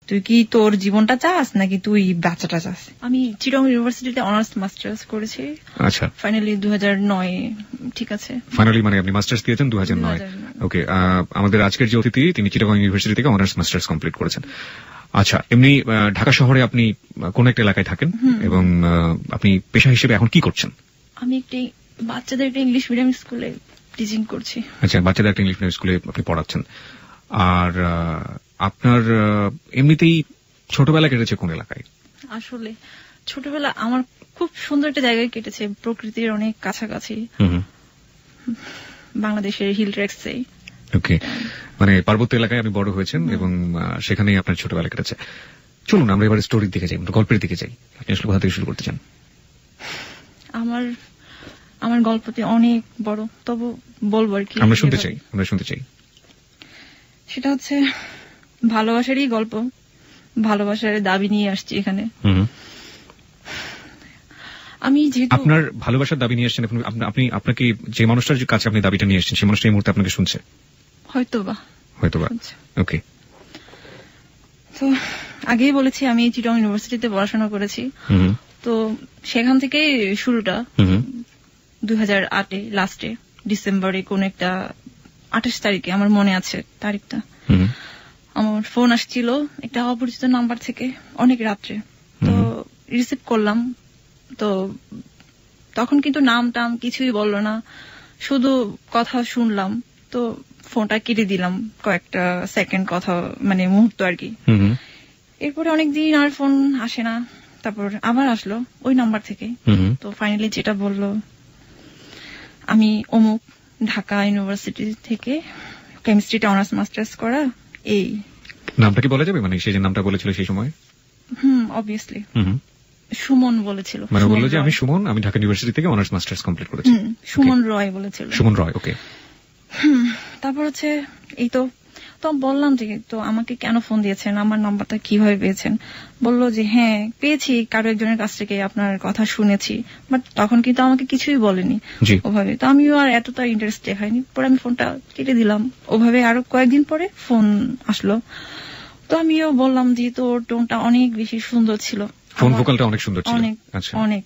তুই কি তোর জীবনটা চাস নাকি তুই বাচ্চাটা চাস। আমি চিটং ইউনিভার্সিটিতে অনার্স মাস্টার্স করেছি। আচ্ছা, ফাইনালি 2009। ঠিক আছে, ফাইনালি মানে আপনি মাস্টার্স দিয়েছেন 2009। ওকে, আমাদের আজকের যে অতিথি তিনি চিটাগং ইউনিভার্সিটি থেকে অনার্স মাস্টার্স কমপ্লিট করেছেন। আচ্ছা, এমনি ঢাকা শহরে আপনি কোন একটা এলাকায় থাকেন এবং আপনি পেশা হিসেবে এখন কি করছেন? আমি একটি বাচ্চাদের একটা ইংলিশ মিডিয়াম স্কুলে টিচিং করছি। আচ্ছা, বাচ্চাদের একটা ইংলিশ মিডিয়াম স্কুলে আপনি পড়াচ্ছেন। আর আপনার এমনিতেই ছোটবেলা কেটেছে কোন এলাকায়? আসলে ছোটবেলা আমার খুব সুন্দর একটা জায়গায় কেটেছে, প্রকৃতির অনেক কাছাকাছি, বাংলাদেশের হিল ট্রেক্সে। ওকে, মানে পার্বত্য এলাকায় আপনি বড় হয়েছেন এবং সেখানেই আপনার ছোটবেলা কেটেছে। চলুন আমরা এবার স্টোরির দিকে যাই, গল্পের দিকে যাই। আপনি আসলে কোথা থেকে শুরু করতে চান? আমার গল্পটি অনেক বড়, তবু বলবো আর কি। আমরা শুনতে চাই। সেটা হচ্ছে ভালোবাসারই গল্প, ভালোবাসার দাবি নিয়ে আসছি এখানে। আমি যেহেতু আপনার ভালোবাসার দাবি নিয়ে আসছেন, আপনি আপনাকে যে মানুষটার কাছে আপনি দাবিটা নিয়ে আসছেন সেই মানুষটা এই মুহূর্তে আপনাকে শুনছে হয়তোবা। ওকে, তো আগেই বলেছি আমি চিটং ইউনিভার্সিটিতে পড়াশোনা করেছি। তো সেখান থেকে শুরুটা 2008 লাস্টে ডিসেম্বরে কোন একটা 28 তারিখে, আমার মনে আছে তারিখটা। আমার ফোন আসছিল একটা অপরিচিত নাম্বার থেকে অনেক রাত্রে। তো রিসিভ করলাম, তো তখন কিন্তু নাম টাম কিছুই বললো না, শুধু কথা শুনলাম। তো ফোনটা কেটে দিলাম, কয়েকটা সেকেন্ড কথা মানে মুহূর্ত আর কি। এরপরে অনেকদিন আর ফোন আসে না, তারপর আবার আসলো ওই নাম্বার থেকে। তো ফাইনালি যেটা বললো, আমি অমুক ঢাকা ইউনিভার্সিটি থেকে কেমিস্ট্রিতে অনার্স মাস্টার্স করা। এই নামটা কি বলা যাবে, মানে সে যে নামটা বলেছিল সেই সময়? অবভিয়াসলি সুমন বলেছিল। মানে বললো যে আমি সুমন, আমি ঢাকা ইউনিভার্সিটি থেকে অনার্স মাস্টার্স কমপ্লিট করেছি। সুমন রয় বলেছিল। সুমন রয়, ওকে। তারপর হচ্ছে এই তো বললাম যে তো আমাকে কেন ফোন দিয়েছেন, আমার নাম্বারটা কিভাবে পেয়েছেন? বললো যে হ্যাঁ পেয়েছি, কারো একজনের কাছ থেকে আপনার কথা শুনেছি, বাট তখন কিন্তু আমাকে কিছুই বলেনি ওভাবে। তো আমিও আর এতটা ইন্টারেস্ট দেখাইনি, পরে আমি ফোনটা কেটে দিলাম। ওভাবে আরো কয়েকদিন পরে ফোন আসলো, তো আমিও বললাম যেহেতু ওর টোনটা অনেক বেশি সুন্দর ছিল, ফোন ভোকালটা অনেক সুন্দর ছিল, অনেক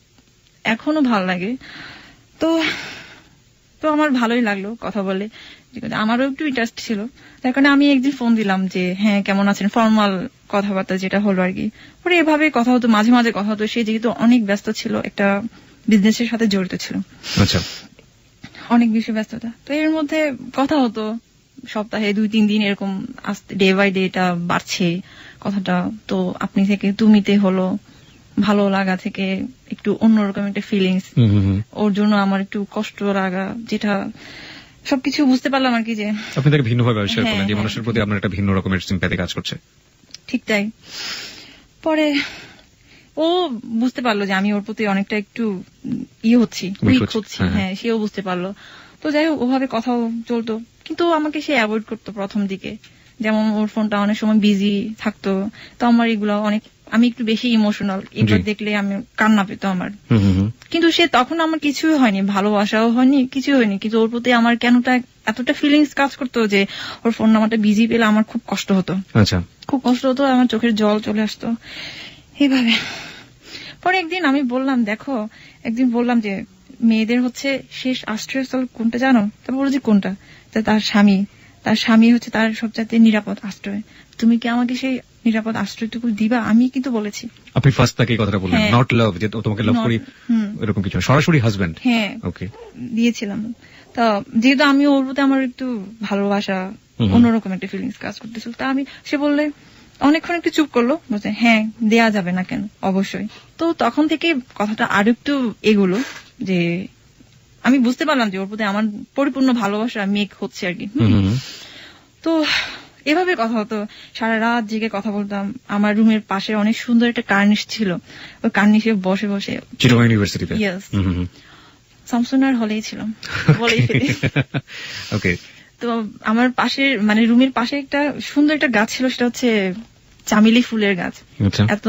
এখনো ভালো লাগে। তো আমার ভালোই লাগলো কথা বলে, আমারও একটু ইন্টারেস্ট ছিল। তার কারণে আমি একদিন ফোন দিলাম যে হ্যাঁ কেমন আছেন, ফর্মাল কথাবার্তা যেটা হলো আর কি। পরে এভাবে কথা হতো, মাঝে মাঝে কথা হতো। সে যেহেতু অনেক ব্যস্ত ছিল, একটা বিজনেসের সাথে জড়িত ছিল, অনেক বেশি ব্যস্ততা। তো এর মধ্যে কথা হতো সপ্তাহে 2-3 দিন এরকম, আস্তে ডে বাই ডে এটা বাড়ছে কথাটা। তো আপনি থেকে তুমিতে হলো, ভালো লাগা থেকে একটু অন্যরকম একটা ফিলিংস, ওর জন্য আমার একটু কষ্ট লাগা, যেটা সবকিছু বুঝতে পারলাম আর কি, যে আপনি তাকে ভিন্নভাবে আবিষ্কার করলেন, যে মানুষের প্রতি আপনার একটা ভিন্ন রকমের সিম্প্যাথি কাজ করছে। ঠিক তাই। পরে ও বুঝতে পারলো যে আমি ওর প্রতি অনেকটা একটু উইক হচ্ছি। হ্যাঁ, সেও বুঝতে পারলো। তো যাই হোক, ওভাবে কথাও চলতো, কিন্তু আমাকে সে অ্যাভয়েড করতো প্রথম দিকে। যেমন ওর ফোনটা অনেক সময় বিজি থাকতো, তো আমার এগুলো অনেক, আমি একটু বেশি ইমোশনাল, এগুলো দেখলে আমি কান্না পেতো আমার। কিন্তু সে তখন আমার কিছুই হয়নি, ভালোবাসাও হয়নি, কিছুই হয়নি, কিন্তু ওর প্রতি আমার কেনটা এতটা ফিলিংস কাজ করতো যে ওর ফোন নাম্বারটা বিজি পেলে আমার খুব কষ্ট হতো। খুব কষ্ট হতো, আমার চোখের জল চলে আসতো এইভাবে। পরে একদিন আমি বললাম, দেখো, একদিন বললাম যে মেয়েদের হচ্ছে শেষ আশ্রয়স্থল কোনটা জানো? তারপর বললো যে কোনটা? তার স্বামী হচ্ছে তার সবচাইতে নিরাপদ আশ্রয়। তুমি কি আমাকে সেই নিরাপদ আশ্রয়টুকু দিবা? আমি কিন্তু বলেছি। আপনি ফার্স্ট তাকে এই কথাটা বললেন, নট লাভ, যে তোমাকে লাভ করি এরকম কিছু, সরাসরি হাজবেন্ড। হ্যাঁ, ওকে, দিয়েছিলাম। তো যেহেতু আমি ওর প্রতি আমার একটু ভালোবাসা, অন্যরকম একটা ফিলিংস কাজ করতেছিল, তা সে বললে অনেকক্ষণ একটু চুপ করলো, বলছে হ্যাঁ দেয়া যাবে না কেন, অবশ্যই। তো তখন থেকে কথাটা আরো একটু এগুলো, যে আমি বুঝতে পারলাম যে ওর প্রতি আমার পরিপূর্ণ ভালোবাসা মেক হচ্ছে আর কি। তো এভাবে কথা হতো, সারা রাত জেগে কথা বলতাম। আমার রুমের পাশে অনেক সুন্দর একটা কার্নিশ ছিল, ওই কার্নিশে বসে বসে, চিটাগং ইউনিভার্সিটিতে, সামসুনার হলেই ছিলাম বলেই ফেলি। ওকে। তো আমার পাশে, মানে রুমের পাশে একটা সুন্দর একটা গাছ ছিল, সেটা হচ্ছে চামেলি ফুলের গাছ। এত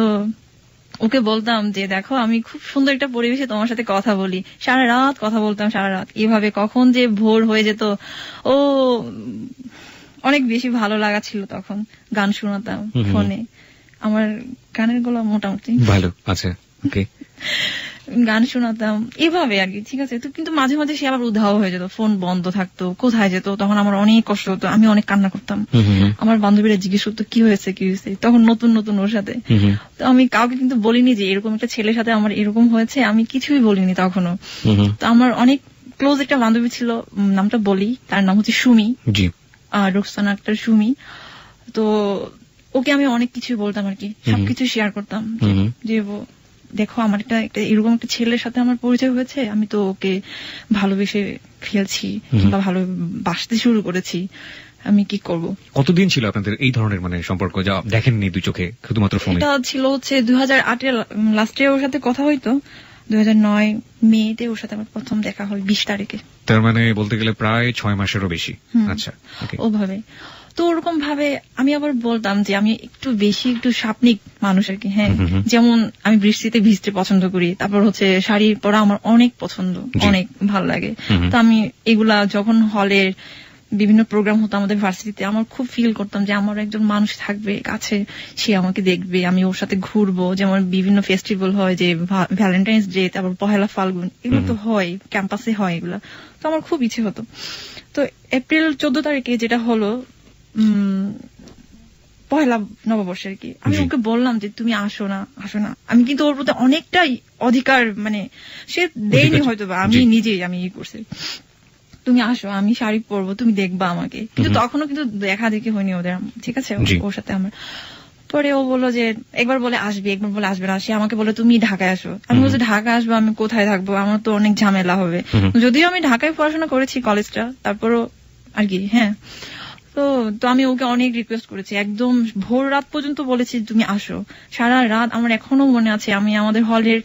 ওকে বলতাম যে দেখো আমি খুব সুন্দর একটা পরিবেশে তোমার সাথে কথা বলি, সারা রাত কথা বলতাম, সারা রাত। এভাবে কখন যে ভোর হয়ে যেত, ও অনেক বেশি ভালো লাগা ছিল তখন। গান শোনাতাম ফোনে, আমার গানের গলা মোটামুটি ভালো আছে, ওকে। গান শোনাতাম এভাবে আর কি, ঠিক আছে। তো কিন্তু মাঝে মাঝে সে আবার উধাও হয়ে যেত, ফোন বন্ধ থাকতো, কোথায় যেত, তখন আমার অনেক কষ্ট হতো, আমি অনেক কান্না করতাম। আমার বান্ধবীরা জিজ্ঞেস করতো কি হয়েছে কি হয়েছে, তখন নতুন নতুন ওর সাথে। তো আমি কাউকে কিন্তু বলিনি যে এরকম একটা ছেলের সাথে আমার এরকম হয়েছে, আমি কিছুই বলিনি তখনও। তো আমার অনেক ক্লোজ একটা বান্ধবী ছিল, নামটা বলি, তার নাম হচ্ছে সুমি, রোকসানা আক্তার সুমি। তো ওকে আমি অনেক কিছু বলতাম আর কি, সবকিছু শেয়ার করতাম যে দেখো আমার একটা এরকম একটা ছেলের সাথে আমার পরিচয় হয়েছে, আমি তো ওকে ভালোবেসে ফেলছি কিংবা ভালোবাসতে শুরু করেছি, আমি কি করব। কতদিন ছিল আপনাদের এই ধরনের মানে সম্পর্ক, যা দেখেননি দুই চোখে, শুধুমাত্র ফোনে? এটা ছিল হচ্ছে 2008 লাস্টে ওর সাথে কথা হইতো, 2009 মেতে ওর সাথে আমার প্রথম দেখা হয় 20 তারিখে। তার মানে বলতে গেলে প্রায় 6 মাসেরও বেশি। আচ্ছা, ওভাবে। তো ওরকম ভাবে আমি আবার বলতাম যে আমি একটু বেশি একটু স্বপ্নিক মানুষ আর কি। হ্যাঁ, যেমন আমি বৃষ্টিতে ভিজতে পছন্দ করি, তারপর হচ্ছে শাড়ি পরা আমার অনেক পছন্দ, অনেক ভালো লাগে। তো আমি এগুলা যখন হলের বিভিন্ন প্রোগ্রাম হতো আমাদের ভার্সিটিতে, আমার খুব ফিল করতাম যে আমার একজন মানুষ থাকবে কাছে, সে আমাকে দেখবে, আমি ওর সাথে ঘুরবো। যেমন বিভিন্ন ফেস্টিভ্যাল হয়, যে ভ্যালেন্টাইন্স ডে, তারপর পহেলা ফাল্গুন, এগুলো তো হয়, ক্যাম্পাসে হয় এগুলা। তো আমার খুব ইচ্ছে হতো। তো এপ্রিল 14 তারিখে যেটা হলো পহেলা নববর্ষে আর কি, আমি ওকে বললাম যে তুমি আসো না আসো না। আমি কিন্তু ওর প্রতি অনেকটাই অধিকার, মানে সে দেয়নি হয়তো বা আমি নিজেই আমি করছি, তুমি আসো, আমি শাড়ি পরবো, তুমি দেখবা আমাকে। কিন্তু তখনও কিন্তু দেখা দেখি হয়নি ওদের, ঠিক আছে, ওর সাথে আমার। পরে ও বললো যে একবার বলে আসবে, একবার বলে আসবে না। সে আমাকে বলে তুমি ঢাকায় আসো। আমি বলছি ঢাকায় আসবো, আমি কোথায় থাকবো, আমার তো অনেক ঝামেলা হবে। যদিও আমি ঢাকায় পড়াশোনা করেছি কলেজটা, তারপরও আর কি। হ্যাঁ, তো আমি ওকে অনেক রিকোয়েস্ট করেছি, একদম ভোর রাত পর্যন্ত বলেছি তুমি আসো। সারা রাত আমার এখনো মনে আছে, আমি আমাদের হলের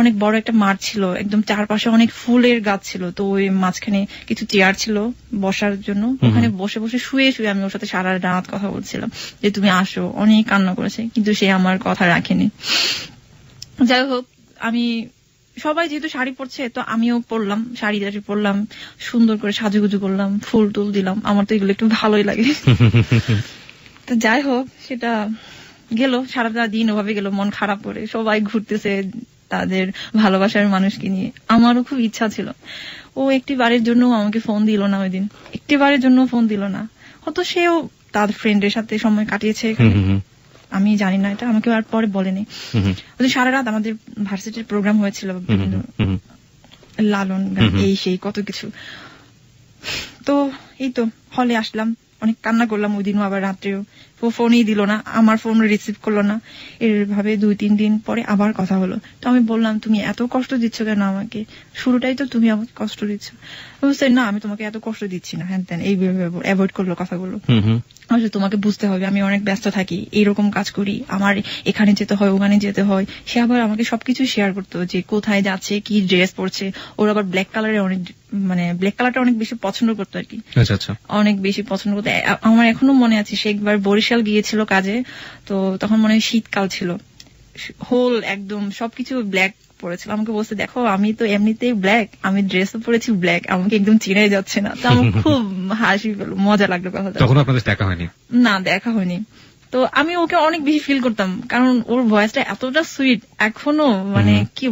অনেক বড় একটা মাঠ ছিল, একদম চারপাশে অনেক ফুলের গাছ ছিল, তো ওই মাঝখানে কিছু চেয়ার ছিল বসার জন্য, ওখানে বসে বসে শুয়ে শুয়ে আমি ওর সাথে সারা রাত কথা বলছিলাম যে তুমি আসো। অনেক কান্না করেছে, কিন্তু সে আমার কথা রাখেনি। যাই হোক, আমি সবাই যেহেতু শাড়ি পরছে, তো আমিও পরলাম, শাড়ি টাড়ি পরলাম, সুন্দর করে সাজুগুজু করলাম, ফুল টুল দিলাম, আমার তো এগুলো একটু ভালোই লাগে। তো যাই হোক, সেটা গেল, সারাটা দিন ওভাবে গেল, মন খারাপ করে সবাই ঘুরতেছে তাদের ভালোবাসার মানুষকে নিয়ে। আমারও খুব ইচ্ছা ছিল। ও একটি বারের জন্য আমাকে ফোন দিল না ওই দিন, একটি বারের জন্য ফোন দিল না। হয়তো সেও তার ফ্রেন্ডের সাথে সময় কাটিয়েছে এখানে, আমি জানি না, এটা আমাকে আর পরে বলেনি। সারা রাত আমাদের ভার্সিটির প্রোগ্রাম হয়েছিল, লালন গান, এই সেই কত কিছু। তো এই তো হলে আসলাম, অনেক কান্না করলাম ওই দিনও, আবার রাত্রেও। ফোনই দিল না, আমার ফোন রিসিভ করলো না। এভাবে 2-3 দিন পরে আবার কথা হলো। তো আমি বললাম তুমি এত কষ্ট দিচ্ছ কেন আমাকে, শুরুটাই তো তুমি আমাকে কষ্ট দিচ্ছ। বলছে না আমি তোমাকে এত কষ্ট দিচ্ছি না, হ্যান ত্যান, এইভাবে অ্যাভয়েড করলো কথাগুলো। আসলে তোমাকে বুঝতে হবে আমি অনেক ব্যস্ত থাকি, এইরকম কাজ করি, আমার এখানে যেতে হয় ওখানে যেতে হয়। সে আবার আমাকে সবকিছু শেয়ার করতো, যে কোথায় যাচ্ছে, কি ড্রেস পরছে। ওর আবার ব্ল্যাক কালারে অনেক, মানে ব্ল্যাক কালারটা অনেক বেশি পছন্দ করতো আর কি, অনেক বেশি পছন্দ করতো। আমার এখনো মনে আছে, সে একবার বরিশাল গিয়েছিল কাজে, তো তখন মনে হয় শীতকাল ছিল, হোল একদম সবকিছু ব্ল্যাক পরেছিল। আমাকে বলছে দেখো আমি তো এমনিতেই ব্ল্যাক, আমি ড্রেসও পরেছি ব্ল্যাক, আমাকে একদম চিনাই যাচ্ছে না। তো আমার খুব হাসি পেল, মজা লাগলো কথাটা। তখন আপনাদের দেখা হয়নি? না, দেখা হয়নি। তো আমি ওকে অনেক বেশি ফিল করতাম, কারণ ওর ভয়েসটা এতটা সুইট এখনো, মানে কি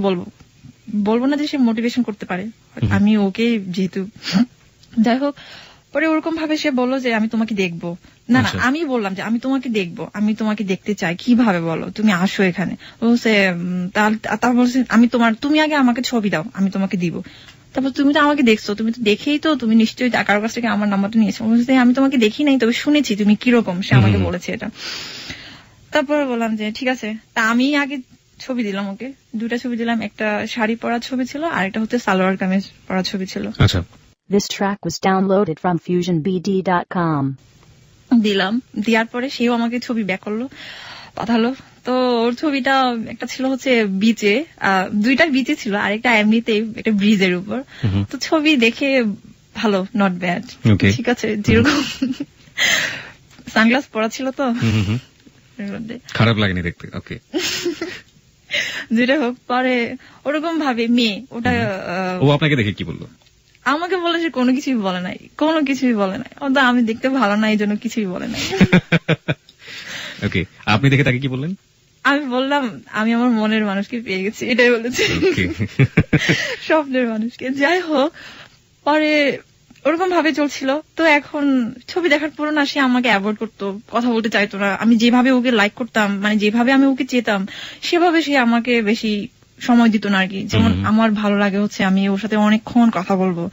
বলবো না যে সে মোটিভেশন করতে পারে, আমি ওকে যেহেতু। যাই হোক, পরে ওরকম ভাবে সে বললো যে আমি তোমাকে দেখবো। না না, আমি বললাম যে আমি তোমাকে দেখবো, আমি তোমাকে দেখতে চাই, কিভাবে বলো, তুমি আসো এখানে। বলছে তারপর বলছে তুমি আগে আমাকে ছবি দাও, আমি তোমাকে দিব। তারপর তুমি তো আমাকে দেখছো, তুমি তো দেখেই তো, তুমি নিশ্চয়ই কারোর কাছ থেকে আমার নাম্বারটা নিয়েছো। বলছে আমি তোমাকে দেখি নাই, তবে শুনেছি তুমি কিরকম, সে আমাকে বলেছে এটা। তারপরে বললাম যে ঠিক আছে। তা আমি আগে ছবি দিলাম ওকে, 2টা ছবি দিলাম, একটা শাড়ি পরা ছবি ছিল, আর একটা হচ্ছে সালোয়ার কামিজ পরা ছবি ছিল। আচ্ছা, This track was downloaded from fusionbd.com. দিলাম, দেওয়ার পরে সেও আমাকে ছবি ব্যাক করলো, পাঠালো। তো ওর ছবিটা একটা ছিল হচ্ছে বিচে, 2টা বিচে ছিল, আর একটা এমনিতেই একটা ব্রিজের উপর। তো ছবি দেখে ভালো, নট ব্যাড, ঠিক আছে। যেরকম সানগ্লাস পরা ছিল তো খারাপ লাগেনি দেখতে। ওকে, যেটা হোক, পরে ওরকম ভাবে মেয়ে ওটা। ও আপনাকে দেখে কি বললো? আমাকে বলে সে কোনো কিছুই বলে নাই, কোনো কিছুই বলে নাই। আমি দেখতে ভালো না, এই জন্য কিছুই বলে নাই। ওকে, আপনি দেখে তাকে কি বললেন? আমি বললাম আমি আমার মনের মানুষকে পেয়ে গেছি, এটাই বলেছি। স্বপ্নের মানুষকে। যাই হোক, পরে ওরকম ভাবে চলছিল। তো এখন ছবি দেখার পর না সে আমাকে অ্যাভয়েড করতো, কথা বলতে চাইতো না। আমি যেভাবে ওকে লাইক করতাম, মানে যেভাবে আমি ওকে চেতাম, সেভাবে সে আমাকে বেশি সময় দিত না আর কি। যেমন আমার ভালো লাগে হচ্ছে আমি ওর সাথে অনেকক্ষণ কথা বলবো,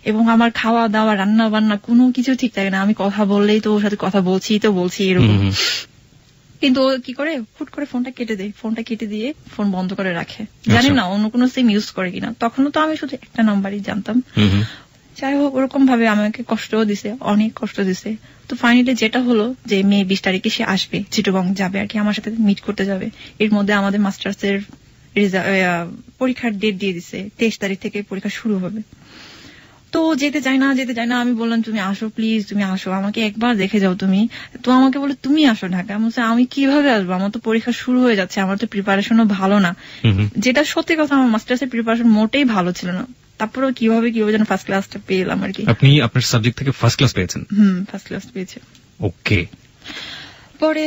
এবং আমার খাওয়া দাওয়া রান্না বান্না কোনো কিছু ঠিক থাকে না, আমি কথা বললেই তো ওর সাথে কথা বলছি এরকম। কিন্তু ও কি করে, হুট করে ফোনটা কেটে দিয়ে ফোন বন্ধ করে রাখে। জানি না অন্য কোনো সিম ইউজ করে কিনা, তখনও তো আমি শুধু একটা নাম্বারই জানতাম। যাই হোক, ওরকম ভাবে আমাকে কষ্টও দিছে, অনেক কষ্ট দিছে। তো ফাইনালি যেটা হলো যে মে 20 তারিখে সে আসবে, চিটাগং যাবে আর কি, আমার সাথে মিট করতে যাবে। এর মধ্যে আমাদের মাস্টার্স এর পরীক্ষার ডেট দিয়ে দিছে, 23 তারিখ থেকে পরীক্ষা শুরু হবে। তো যেতে চাই না, আমি বললাম তুমি আসো প্লিজ, তুমি আসো, আমাকে একবার দেখে যাও তুমি। তো আমাকে বলে তুমি আসো ঢাকা। আমি কিভাবে আসবো, আমার তো পরীক্ষা শুরু হয়ে যাচ্ছে, আমার তো প্রিপারেশনও ভালো না। যেটা সত্যি কথা, আমার মাস্টার্স এর প্রিপারেশন মোটেই ভালো ছিল না। তারপরে কিভাবে যেন ফার্স্ট ক্লাসটা পেলাম আর কি। আপনি আপনার সাবজেক্ট থেকে ফার্স্ট ক্লাস পেয়েছেন? ফার্স্ট ক্লাস পেয়েছে। ওকে, পরে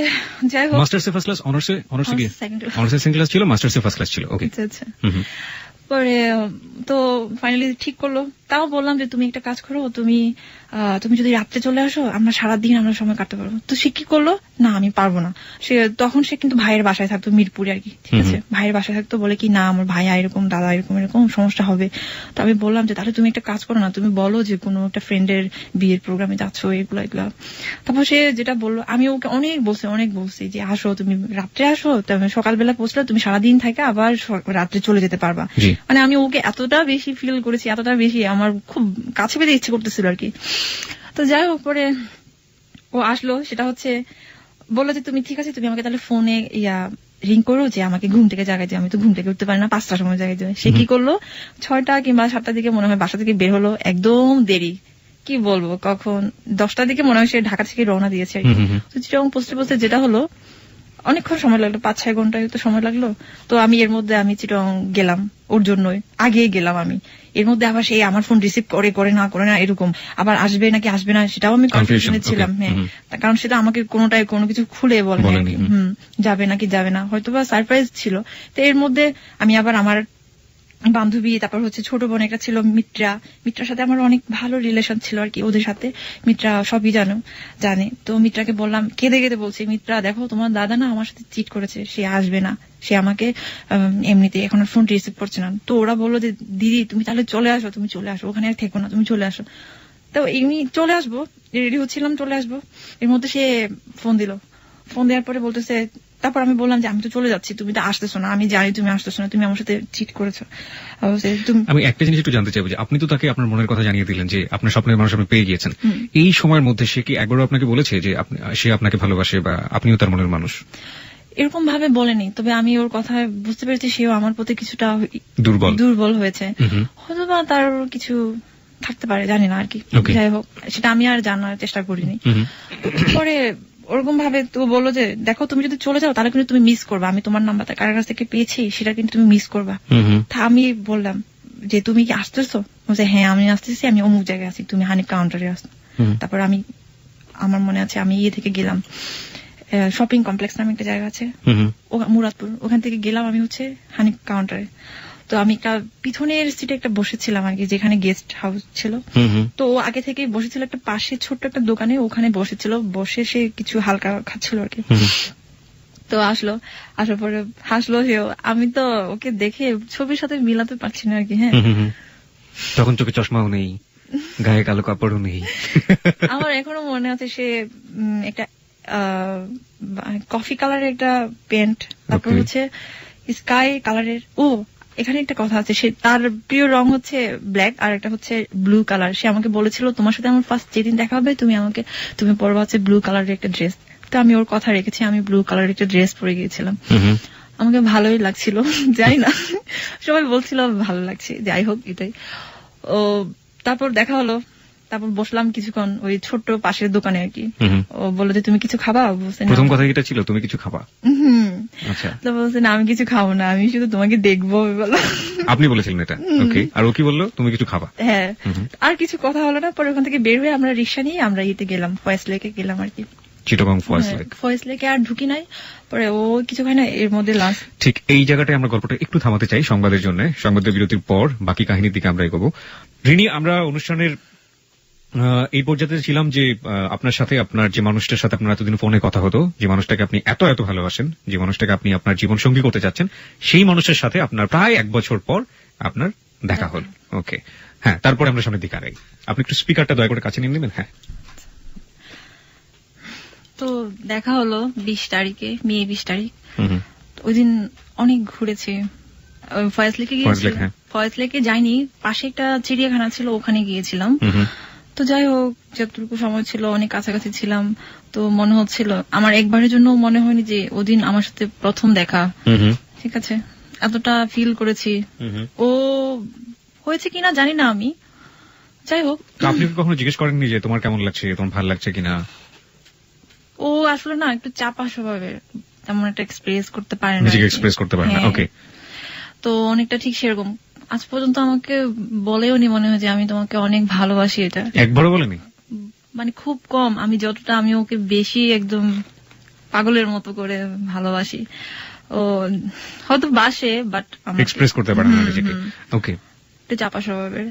যাই হোক, মাস্টার্সে ফার্স্ট ক্লাস, অনার্সে সেকেন্ড ক্লাস ছিল, মাস্টার্সে ফার্স্ট ক্লাস ছিল। ওকে, আচ্ছা। পরে তো ফাইনালি ঠিক করলো। তাও বললাম যে তুমি একটা কাজ করো, তুমি যদি রাত্রে চলে আসো, আমরা সারাদিন আমরা সময় কাটতে পারবো। তো সে কি করলো, না আমি পারবো না। তখন সে কিন্তু ভাইয়ের বাসায় থাকতো, মিরপুরে আর কি, ঠিক আছে। ভাইয়ের বাসায় থাকতো, বলে কি না আমার ভাইয়া এরকম, দাদা এরকম সমস্যা হবে। তো আমি বললাম যে তাহলে তুমি একটা কাজ করো না, তুমি বলো যে কোনো একটা ফ্রেন্ডের বিয়ের প্রোগ্রামে যাচ্ছ, এগুলা। তারপর সে যেটা বললো, আমি ওকে অনেক বলছি যে আসো, তুমি রাত্রে আসো, সকালবেলা পৌঁছলে তুমি সারাদিন থাকে আবার রাত্রে চলে যেতে পারবা। মানে আমি ওকে এতটা বেশি ফিল করেছি, এতটা বেশি আমার খুব কাছে পেতে ইচ্ছে করতেছিল আর কি। তো যাই হোক, পরে ও আসলো, সেটা হচ্ছে বললো যে তুমি ঠিক আছে, তুমি আমাকে তাহলে ফোনে রিং করো যে আমাকে ঘুম থেকে জাগাই যে, আমি তো ঘুম থেকে উঠতে পারি না, 5টার সময় জাগাই যাবে। সে কি করলো, 6টা কিংবা 7টার দিকে মনে হয় বাসা থেকে বের হলো, একদম দেরি, কি বলবো, কখন 10টার দিকে মনে হয় সে ঢাকা থেকে রওনা দিয়েছে আর কি। তো চিটাগং পৌঁছতে যেটা হলো, অনেকক্ষণ সময় লাগলো, 5-6 ঘন্টা তো সময় লাগলো। তো আমি এর মধ্যে আমি চিটাগং গেলাম ওর জন্যই, আগে গেলাম আমি। এর মধ্যে আবার সেই আমার ফোন রিসিভ করে না এরকম, আবার আসবে নাকি আসবে না সেটাও আমি কনফিউশনে ছিলাম। হ্যাঁ, কারণ সেটা আমাকে কোনো কিছু খুলে বলেনি, যাবে নাকি যাবে না, হয়তো বা সারপ্রাইজ ছিল। তো এর মধ্যে আমি আবার আমার বান্ধবী, তারপর হচ্ছে ছোট বোন একটা ছিল মিত্রার সাথে আমার অনেক ভালো রিলেশন ছিল আর কি ওদের সাথে। মিত্রা সবই জানে। তো মিত্রাকে বললাম, কেঁদে বলছি, মিত্রা দেখো তোমার দাদা না আমার সাথে চিট করেছে, সে আসবে না, সে আমাকে এমনিতে এখন ফোন রিসিভ করছে না। তো ওরা বললো যে দিদি তুমি তাহলে চলে আসো, ওখানে আর থেকো না, তুমি চলে আসো। তো এমনি চলে আসবো, রেডি হচ্ছিলাম, চলে আসবো। এর মধ্যে সে ফোন দেওয়ার পরে বলতেছে, তারপর আমি বললাম যে আমি তো চলে যাচ্ছি, তুমি তো আসতেছো না, আমি জানি তুমি আসতেছো না, তুমি আমার সাথে চিট করেছো। আমি একটা জিনিস একটু জানতে চাইবো যে আপনি তো তাকে আপনার মনের কথা জানিয়ে দিলেন যে আপনার স্বপ্নের মানুষ আপনি পেয়ে গিয়েছেন, এই সময়ের মধ্যে সে কি একবারও আপনাকে বলেছে যে সে আপনাকে ভালোবাসে বা আপনিও তার মনের মানুষ? এরকম ভাবে বলেনি, তবে আমি ওর কথা বুঝতে পেরেছি সেও আমার প্রতি কিছুটা দুর্বল হয়েছে, হয়তো বা তার কিছু থাকতে পারে, জানি না আর কি। যাই হোক, সেটা আমি আর জানার চেষ্টা করিনি। পরে ওরকম ভাবে তো বললো যে দেখো তুমি যদি চলে যাও তাহলে কিন্তু তুমি মিস করবা, আমি তোমার নাম্বারটা কার কাছ থেকে পেয়েছি সেটা কিন্তু তুমি মিস করবা। তা আমি বললাম যে তুমি কি আসতেছো? বলছে হ্যাঁ আমি আসতেছি, আমি অমুক জায়গায় আছি, তুমি হানিফ কাউন্টারে আসো। তারপর আমার মনে আছে আমি থেকে গেলাম, শপিং কমপ্লেক্স নামে একটা জায়গা আছে মুরাদপুর, ওখান থেকে গেলাম আমি হচ্ছে হানিফ কাউন্টারে। তো আমি একটা পিছনের সিটে একটা বসেছিলাম আর কি, যেখানে গেস্ট হাউস ছিল। তো ও আগে থেকে বসেছিল একটা পাশে ছোট্ট একটা দোকানে, ওখানে বসে সে কিছু হালকা খাচ্ছিল আর কি। তো আসার পরে হাসলো সেও, আমি তো ওকে দেখে ছবির সাথে মিলাতে পারছি না আর কি। হ্যাঁ, তখন চোখে চশমাও নেই, গায়ে কালো কাপড়ও নেই। আমার এখনো মনে আছে সে একটা কফি কালারের একটা প্যান্ট, তারপর হচ্ছে স্কাই কালারের, এখানে একটা কথা আছে, সে তার প্রিয় রং হচ্ছে ব্ল্যাক আর একটা হচ্ছে ব্লু কালার। সে আমাকে বলেছিল তোমার সাথে আমার ফার্স্ট যেদিন দেখা হবে তুমি পরবা হচ্ছে ব্লু কালারের একটা ড্রেস। তো আমি ওর কথা রেখেছি, আমি ব্লু কালারের একটা ড্রেস পরে গিয়েছিলাম। আমাকে ভালোই লাগছিল, জানি না সবাই বলছিল ভালো লাগছে, যাই হোক এটাই। তারপর দেখা হলো, তারপর বসলাম কিছুক্ষণ ওই ছোট্ট পাশের দোকানে আর কি। ও বললো যে তুমি কিছু খাবা? প্রথম কথা এটা ছিল তুমি কিছু খাবা? আচ্ছা, তো বলছে না আমি কিছু খাবো না, আমি শুধু তোমাকে দেখবো। আপনি বলেছিলেন এটা? ওকে, আর ও কি বললো? তুমি কিছু খাবা? হ্যাঁ, আর কিছু কথা হলো না। পরে ওখান থেকে বের হয়ে আমরা রিক্সা নিয়ে আমরা গেলাম, ফয়েজ লেকে গেলাম আর কি। চিটাগং ফয়েজ লেকে আর ঢুকি নাই, পরে ও কিছু হয় না, এর মধ্যে লাস্ট। ঠিক এই জায়গাটায় আমরা গল্পটা একটু থামাতে চাই সংবাদের জন্য। সংবাদের বিরতির পর বাকি কাহিনীর দিকে আমরা এগোবো। রিনি, আমরা অনুষ্ঠানের এই পর্যায়ে ছিলাম যে আপনার সাথে, আপনার যে মানুষটার সাথে আপনার এতদিন ফোনে কথা হতো, যে মানুষটাকে আপনি এত এত ভালোবাসেন, যে মানুষটাকে আপনি আপনার জীবন সঙ্গী করতে চাচ্ছেন, সেই মানুষের সাথে আপনার প্রায় 1 বছর পর আপনার দেখা হল। ওকে, হ্যাঁ, তারপরে আমরা সামনের দিকে আগাই। আপনি একটু স্পিকারটা দয়া করে কাছে নিয়ে নেবেন। হ্যাঁ, তো দেখা হলো 20 তারিখে, মে 20 তারিখ। ওই দিন অনেক ঘুরেছি, ফয়েজ লেকে গিয়েছিলাম। ফয়েজ লেকে যাইনি, পাশে একটা চিড়িয়াখানা ছিল, ওখানে গিয়েছিলাম। তো যাই হোক, যতটুকু সময় ছিল অনেক কাছাকাছি ছিলাম। তো মনে হচ্ছিল, আমার একবারের জন্য মনে হয়নি যে ওদিন আমার সাথে প্রথম দেখা। ঠিক আছে, এতটা ফিল করেছি। ও হয়েছে কিনা জানি না আমি। যাই হোক, আপনি কি কখনো জিজ্ঞেস করেননি যে তোমার কেমন লাগছে, তোমার ভালো লাগছে কিনা? ও আসলে না একটু চাপা স্বভাবের, তেমন একটা এক্সপ্রেস করতে পারে না, নিজেকে এক্সপ্রেস করতে পারে না। ওকে, তো অনেকটা ঠিক সেরকম। আজ পর্যন্ত আমাকে বলেও নি মনে হয় যে আমি তোমাকে অনেক ভালোবাসি। এটা একবারও বলেনি, মানে খুব কম। আমি যতটা আমি ওকে বেশি একদম পাগলের মতো করে ভালোবাসি। ও হয়তো বাসে, বাট এক্সপ্রেস করতে পারে না নিজেকে। ওকে, একটু চাপা স্বভাবের।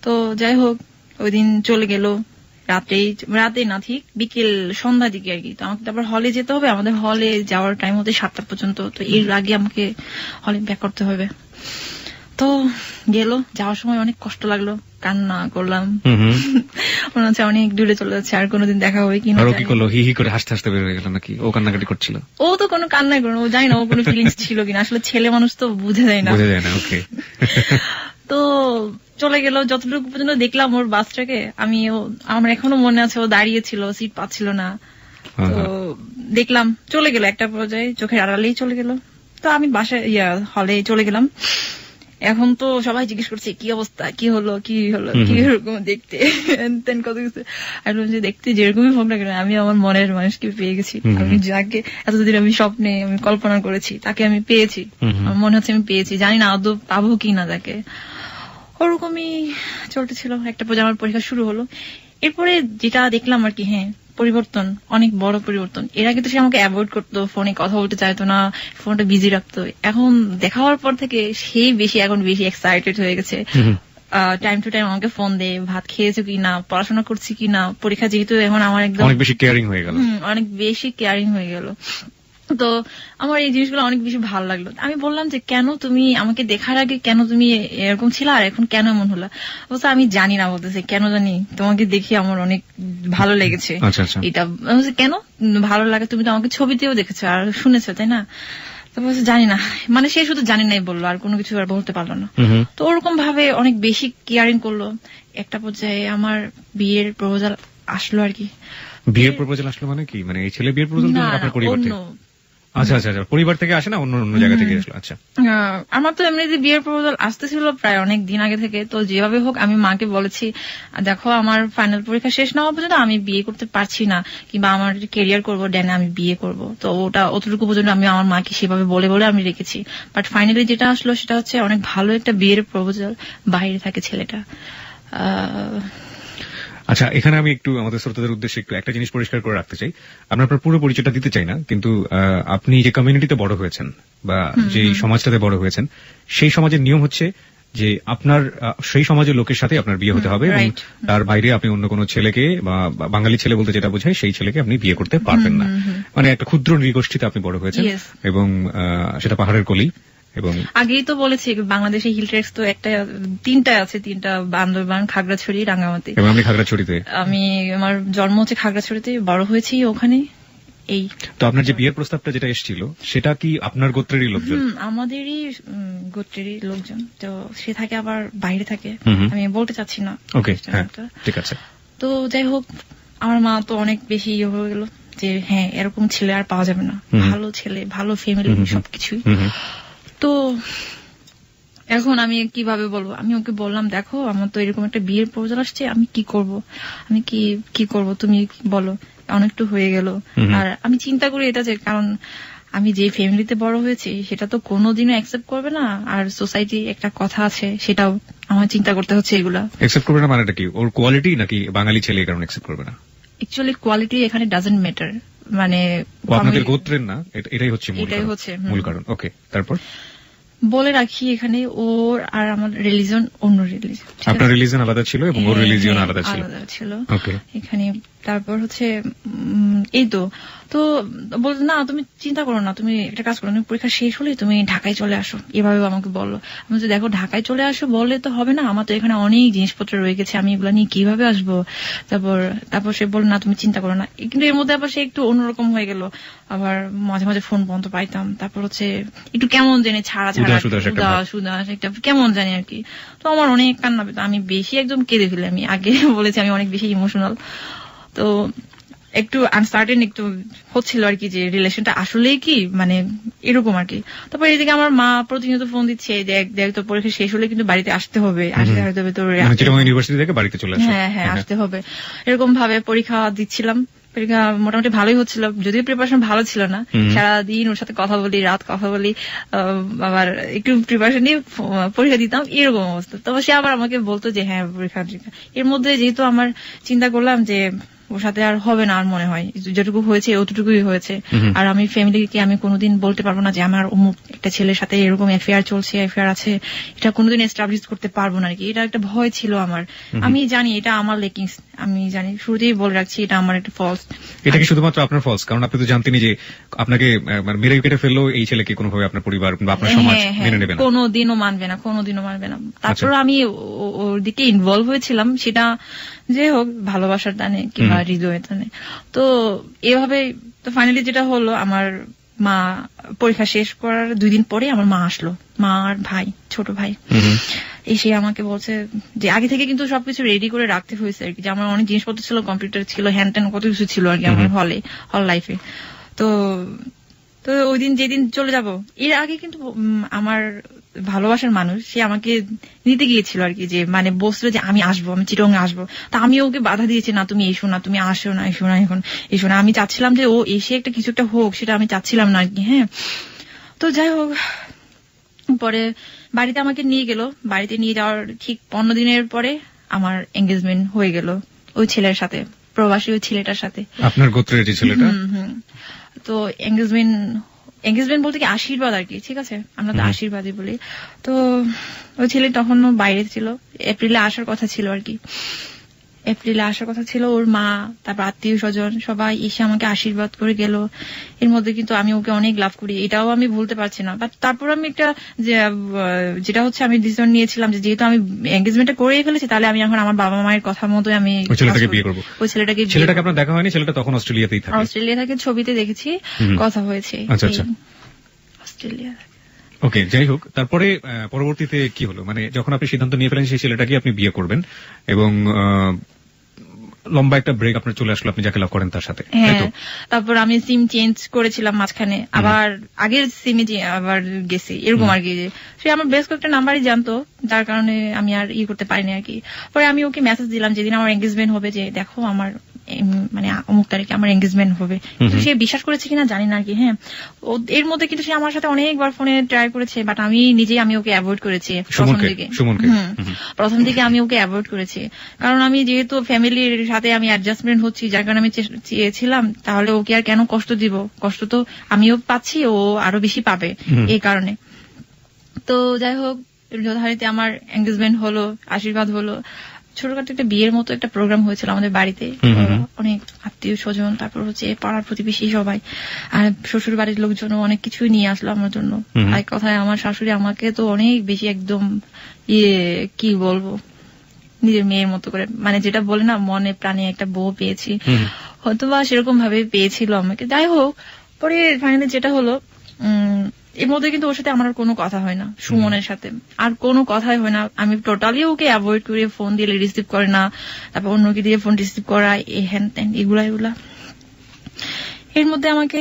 তো যাই হোক, ওই দিন চলে গেল রাতে না, ঠিক বিকেল সন্ধ্যা দিকে আর কি। তো আমাকে আবার হলে যেতে হবে, আমাদের হলে যাওয়ার টাইম হতে 7টা পর্যন্ত। তো এর আগে আমাকে হলে ব্যাক করতে হবে। তো গেল, যাওয়ার সময় অনেক কষ্ট লাগলো, কান্না করলাম। মনে হচ্ছে অনেক দূরে চলে যাচ্ছে, আর কোনোদিন দেখা হবে কিনা। আর কি করলো? হি হি করে হাসতে হাসতে বের হয়ে গেল নাকি? ও কান্নাকাটি করছিল? ও তো কোনো কান্নাই করলো, ও জানি না ও কোনো ফিলিংস ছিল কিনা। আসলে ছেলে মানুষ তো বুঝে যায় না। ওকে, তো চলে গেল। যতটুকু পর্যন্ত দেখলাম ওর বাসটাকে, আমার এখনো মনে আছে ও দাঁড়িয়ে ছিল, সিট পাচ্ছিল না। তো দেখলাম চলে গেল, একটা পর্যায়ে চোখের আড়ালেই চলে গেল। তো আমি বাসায় হলে চলে গেলাম। এখন তো সবাই জিজ্ঞেস করছে কি অবস্থা, কি হলো কি এরকম দেখতে কত কিছু। আর দেখতে যেরকমই হোক না কেন, আমি আমার মনের মানুষকে পেয়ে গেছি। আমি যাকে এতদিন আমি স্বপ্নে আমি কল্পনা করেছি, তাকে আমি পেয়েছি। আমার মনে হচ্ছে আমি পেয়েছি, জানি না আদৌ পাবো কি না তাকে। ওরকমই চলতেছিল। একটা পর্যায়ে আমার পরীক্ষা শুরু হলো। এরপরে যেটা দেখলাম আর কি, হ্যাঁ, পরিবর্তন, অনেক বড় পরিবর্তন। এর আগে তো সে আমাকে অ্যাভয়েড করতো, ফোনে কথা বলতে চাইতো না, ফোনটা বিজি রাখতো। এখন দেখা হওয়ার পর থেকে সেই এখন বেশি এক্সাইটেড হয়ে গেছে। টাইম টু টাইম আমাকে ফোন দেয়, ভাত খেয়েছো কিনা, পড়াশোনা করছি কিনা, পরীক্ষা যেহেতু এখন আমার একদম অনেক বেশি কেয়ারিং হয়ে গেল। অনেক বেশি কেয়ারিং হয়ে গেল। তো আমার এই জিনিসগুলো অনেক বেশি ভালো লাগলো। আমি বললাম যে কেন তুমি আমাকে দেখার আগে কেন তুমি এরকম ছিল, আর এখন কেন এমন হলো? বলছে আমি জানি না, বলতেছে কেন জানি, তোমাকে দেখে আমার অনেক ভালো লেগেছে। এটা কেন ভালো লাগে? তুমি তো আমাকে ছবিতেও দেখেছো আর শুনেছো, তাই না? তো বলছে জানি না, মানে সে শুধু জানি নাই বললো, আর কোনো কিছু আর বলতে পারলো না। তো ওরকম ভাবে অনেক বেশি কেয়ারিং করলো। একটা পর্যায়ে আমার বিয়ের প্রপোজাল আসলো আর কি। বিয়ের প্রপোজাল আসলো মানে কি? মানে এই ছেলে বিয়ের প্রপোজাল আপনার পরিবার থেকে? আচ্ছা, পরিবার থেকে আসে না, অন্য জায়গা থেকে আসলো? আচ্ছা, আমার তো এমনিতে বিয়ের প্রপোজাল আসতেছিল প্রায় অনেক দিন আগে থেকে। তো যেভাবে হোক আমি মাকে বলেছি, দেখো আমার ফাইনাল পরীক্ষা শেষ না হওয়া পর্যন্ত আমি বিয়ে করতে পারছি না, কিংবা আমার ক্যারিয়ার করবো, ড্যানে আমি বিয়ে করব। তো ওটা অতটুকু পর্যন্ত আমি আমার মাকে সেভাবে বলে আমি রেখেছি। বাট ফাইনালি যেটা আসলো সেটা হচ্ছে অনেক ভালো একটা বিয়ের প্রপোজাল, বাইরে থাকে ছেলেটা। আচ্ছা, এখানে আমি একটু আমাদের শ্রোতাদের উদ্দেশ্যে একটু একটা জিনিস পরিষ্কার করে রাখতে চাই। আপনার পুরো পরিচয়টা দিতে চাই না, কিন্তু আপনি যে কমিউনিটিতে বড় হয়েছেন বা যে সমাজটাতে বড় হয়েছেন, সেই সমাজের নিয়ম হচ্ছে যে আপনার সেই সমাজের লোকের সাথে আপনার বিয়ে হতে হবে, এবং তার বাইরে আপনি অন্য কোনো ছেলেকে, বা বাঙালি ছেলে বলতে যেটা বোঝায়, সেই ছেলেকে আপনি বিয়ে করতে পারবেন না। মানে একটা ক্ষুদ্র নৃগোষ্ঠীতে আপনি বড় হয়েছেন, এবং সেটা পাহাড়ের কোলেই। এবং আগেই তো বলেছি বাংলাদেশে হিল ট্রেকস তো তিনটা আছে, বান্দরবান, খাগড়াছড়ি, রাঙ্গামাটি। এবং আমি খাগড়াছড়িতে, আমার জন্ম হচ্ছে খাগড়াছড়িতে, বড় হয়েছি ওখানে। এই তো আপনার যে বিয়ের প্রস্তাবটা যেটা এসেছিল, সেটা কি আপনার গোত্রেরই লোকজন? আমাদেরই গোত্রেরই লোকজন। তো সে থাকে আবার বাইরে থাকে, আমি বলতে চাচ্ছি না। ওকে, ঠিক আছে। তো যাই হোক, আমার মা তো অনেক বেশি হয়ে গেল যে হ্যাঁ, এরকম ছেলে আর পাওয়া যাবে না, ভালো ছেলে, ভালো ফ্যামিলি, সবকিছুই। তো এখন আমি কিভাবে বলবো? আমি ওকে বললাম, দেখো আমার তো এরকম একটা বিয়ের প্রপোজাল আসছে, আমি কি করব, আমি কি করব, তুমি বলো। অনেকটু হয়ে গেল। আর আমি চিন্তা করি এটা যে, কারণ আমি যে ফ্যামিলিতে বড় হয়েছি সেটা তো কোনোদিনও অ্যাকসেপ্ট করবে না, আর সোসাইটি একটা কথা আছে, সেটাও আমার চিন্তা করতে হচ্ছে। এগুলা অ্যাকসেপ্ট করবে না মানেটা কি? ওর কোয়ালিটি নাকি বাঙালি ছেলে এই কারণে অ্যাকসেপ্ট করবে না? অ্যাকচুয়ালি কোয়ালিটি এখানে ডাজন্ট ম্যাটার। মানে আপনাদের গোত্রের না, এটাই হচ্ছে মূল কারণ। ওকে, তারপর বলে রাখি এখানে ওর আর আমার রিলিজন অন্য রিলিজন, আপনার রিলিজন আলাদা ছিল এবং ওর রিলিজন আলাদা ছিল ওকে এখানে। তারপর হচ্ছে এই তো বলতো না তুমি চিন্তা করো না, তুমি একটা কাজ করো, তুমি পরীক্ষা শেষ হলে তুমি ঢাকায় চলে আসো, এভাবে আমাকে বললো। আমি তো দেখো ঢাকায় চলে আসো বললে তো হবে না, আমার তো এখানে অনেক জিনিসপত্র রয়ে গেছে, আমি এগুলো নিয়ে কিভাবে আসবো। তারপর সে বললো না তুমি চিন্তা করো না, কিন্তু এর মধ্যে আবার সে একটু অন্যরকম হয়ে গেল, আবার মাঝে মাঝে ফোন বন্ধ পাইতাম। তারপর হচ্ছে একটু কেমন জানি ছাড়া সুদাস একটা কেমন জানি আর কি। তো আমার অনেক কান্না পেত, আমি বেশি একদম কেঁদে ফেলি, আমি আগে বলেছি আমি অনেক বেশি ইমোশনাল। তো একটু আনসার্টেন একটু হচ্ছিল আর কি, যে রিলেশনটা আসলেই কি মানে এরকম আর কি। তারপর এদিকে আমার মা প্রতিনিয়ত ফোন দিচ্ছে, দেখ তোর পরীক্ষা শেষ হলে কিন্তু বাড়িতে আসতে হবে তোর ইউনিভার্সিটি থেকে বাড়িতে চলে আসবে। হ্যাঁ আসতে হবে। এরকম ভাবে পরীক্ষা দিচ্ছিলাম, পরীক্ষা মোটামুটি ভালোই হচ্ছিল, যদিও প্রিপারেশন ভালো ছিল না। সারাদিন ওর সাথে কথা বলি, রাত কথা বলি, আবার একটু প্রিপারেশন নিয়ে পরীক্ষা দিতাম, এরকম অবস্থা। তবে সে আবার আমাকে বলতো যে হ্যাঁ পরীক্ষা। এর মধ্যে যেহেতু আমার চিন্তা করলাম যে ওর সাথে আর হবে না, আর মনে হয় যেটুকু হয়েছে অতটুকুই হয়েছে, আর আমি ফ্যামিলিকে আমি কোনোদিন বলতে পারবো না যে আমার অমুক একটা ছেলের সাথে এরকম অ্যাফেয়ার চলছে, অ্যাফেয়ার আছে, এটা কোনোদিন এস্টাবলিশ করতে পারবো না আর কি। এটা একটা ভয় ছিল আমার। আমি জানি এটা আমার লেকিংস, আমি জানি, শুরুতেই বলে রাখছি এটা আমার একটা ফলস। এটা কি শুধুমাত্র আপনার ফলস? কারণ আপনি তো জানতেনই যে আপনাকে মেরে কেটে ফেললেও এই ছেলেকে কোনোভাবে আপনার পরিবার বা আপনার সমাজ মেনে নেবে না, কোনোদিনও মানবে না। তারপর আমি ওর দিকে ইনভলভ হয়েছিলাম, সেটা যে হোক ভালোবাসার টানে কিংবা হৃদয়ের টানে। তো এভাবে তো ফাইনালি যেটা হলো, আমার মা পরীক্ষা শেষ করার 2 দিন পরে আমার মা আসলো, মা আর ভাই, ছোট ভাই এসে আমাকে বলছে যে আগে থেকে কিন্তু সবকিছু রেডি করে রাখতে হয়েছে আর কি, যে আমার অনেক জিনিসপত্র ছিল, কম্পিউটার ছিল, হ্যান্ড ট্যান কত কিছু ছিল আর কি আমার হল লাইফে। তো ওই দিন যেদিন চলে যাব, এর আগে কিন্তু আমার ভালোবাসার মানুষ সে আমাকে নিতে গিয়েছিল আর কি, যে মানে বলছিল যে আমি আসবো, আমি চিটং আসবো। তা আমি ওকে বাধা দিয়েছি, না তুমি এসো না, তুমি আসো না, এখন এসো না। আমি চাচ্ছিলাম যে ও এসে একটা কিছু একটা হোক, সেটা আমি চাচ্ছিলাম না আর কি। হ্যাঁ, তো যাই হোক, পরে বাড়িতে আমাকে নিয়ে গেল। বাড়িতে নিয়ে যাওয়ার ঠিক 15 দিনের পরে আমার এঙ্গেজমেন্ট হয়ে গেল ওই ছেলের সাথে, প্রবাসী ওই ছেলেটার সাথে, আপনার গোত্রের যে ছেলেটা। তো এঙ্গেজমেন্ট বলতে কি আশীর্বাদ আর কি, ঠিক আছে, আমরা তো আশীর্বাদই বলি। তো ওই ছেলে তখনও বাইরে ছিল, এপ্রিলে আসার কথা ছিল আর কি, ওর মা, তারপর আত্মীয় স্বজন সবাই এসে আমাকে আশীর্বাদ করে গেল। এর মধ্যে কিন্তু আমি ওকে অনেক লাভ করি, এটাও আমি ভুলতে পারছি না। বাট তারপর আমি একটা যেটা হচ্ছে আমি ডিসিশন নিয়েছিলাম যে যেহেতু আমি এঙ্গেজমেন্টটা করেই ফেলেছি, তাহলে আমি এখন আমার বাবা মায়ের কথা মতো আমি ওই ছেলেটাকে বিয়ে করবো। ছেলেটাকে আপনার দেখা হয়নি? ছেলেটা তখন অস্ট্রেলিয়াতেই থাকে। অস্ট্রেলিয়া থাকে, ছবিতে দেখেছি, কথা হয়েছে। আচ্ছা, অস্ট্রেলিয়া। ওকে, যাই হোক, তারপরে পরবর্তীতে কি হলো? মানে যখন আপনি সিদ্ধান্ত নিয়ে ফেলেন সেই ছেলেটাকে আপনি বিয়ে করবেন, এবং লম্বা একটা ব্রেক আপনার চলে আসলো, আপনি যাকে লাভ করেন তার সাথে। তারপর আমি সিম চেঞ্জ করেছিলাম মাঝখানে, আবার আগের সিমে আবার গেছি, এরকম আর কি। সে আমার বেশ কয়েকটা নাম্বারই জানতো, যার কারণে আমি আর করতে পারিনি আর কি। পরে আমি ওকে মেসেজ দিলাম যেদিন আমার এঙ্গেজমেন্ট হবে, যে দেখো আমার মানে অমুক তারিখে আমার এঙ্গেজমেন্ট হবে। কিন্তু সে বিশ্বাস করেছে কিনা জানি না আর কি। হ্যাঁ, এর মধ্যে কিন্তু সে আমার সাথে অনেকবার ফোনে ট্রাই করেছে, বাট আমি ওকে অ্যাভয়েড করেছি প্রথম দিকে আমি ওকে অ্যাভয়েড করেছি, কারণ আমি যেহেতু ফ্যামিলির সাথে আমি অ্যাডজাস্টমেন্ট হচ্ছি, যার কারণে আমি চেয়েছিলাম তাহলে ওকে আর কেন কষ্ট দিব, কষ্ট তো আমিও পাচ্ছি, ও আরো বেশি পাবে এই কারণে। তো যাই হোক, যথারীতি আমার এঙ্গেজমেন্ট হলো, আশীর্বাদ হলো, ছোটখাটো একটা বিয়ের মতো একটা প্রোগ্রাম হয়েছিল আমাদের বাড়িতে, অনেক আত্মীয় স্বজন, তারপর হচ্ছে পাড়ার প্রতিবেশী সবাই, আর শ্বশুর বাড়ির লোকজন অনেক কিছুই নিয়ে আসলো আমার জন্য। এক কথায় আমার শাশুড়ি আমাকে তো অনেক বেশি একদম কি বলবো, নিজের মেয়ের মতো করে, মানে যেটা বলে না মনে প্রাণে একটা বউ পেয়েছি, হয়তো বা সেরকম ভাবে পেয়েছিল আমাকে। যাই হোক, পরে ফাইনালি যেটা হলো, এর মধ্যে কিন্তু ওর সাথে আমার কোনো কথা হয় না, সুমনের সাথে আর কোনো কথাই হয় না। আমি টোটালি ওকে অ্যাভয়েড করি, ফোন দিলে রিসিভ করে না, তারপর অন্যকে দিয়ে ফোন রিসিভ করা, হ্যান ত্যান এগুলা। এর মধ্যে আমাকে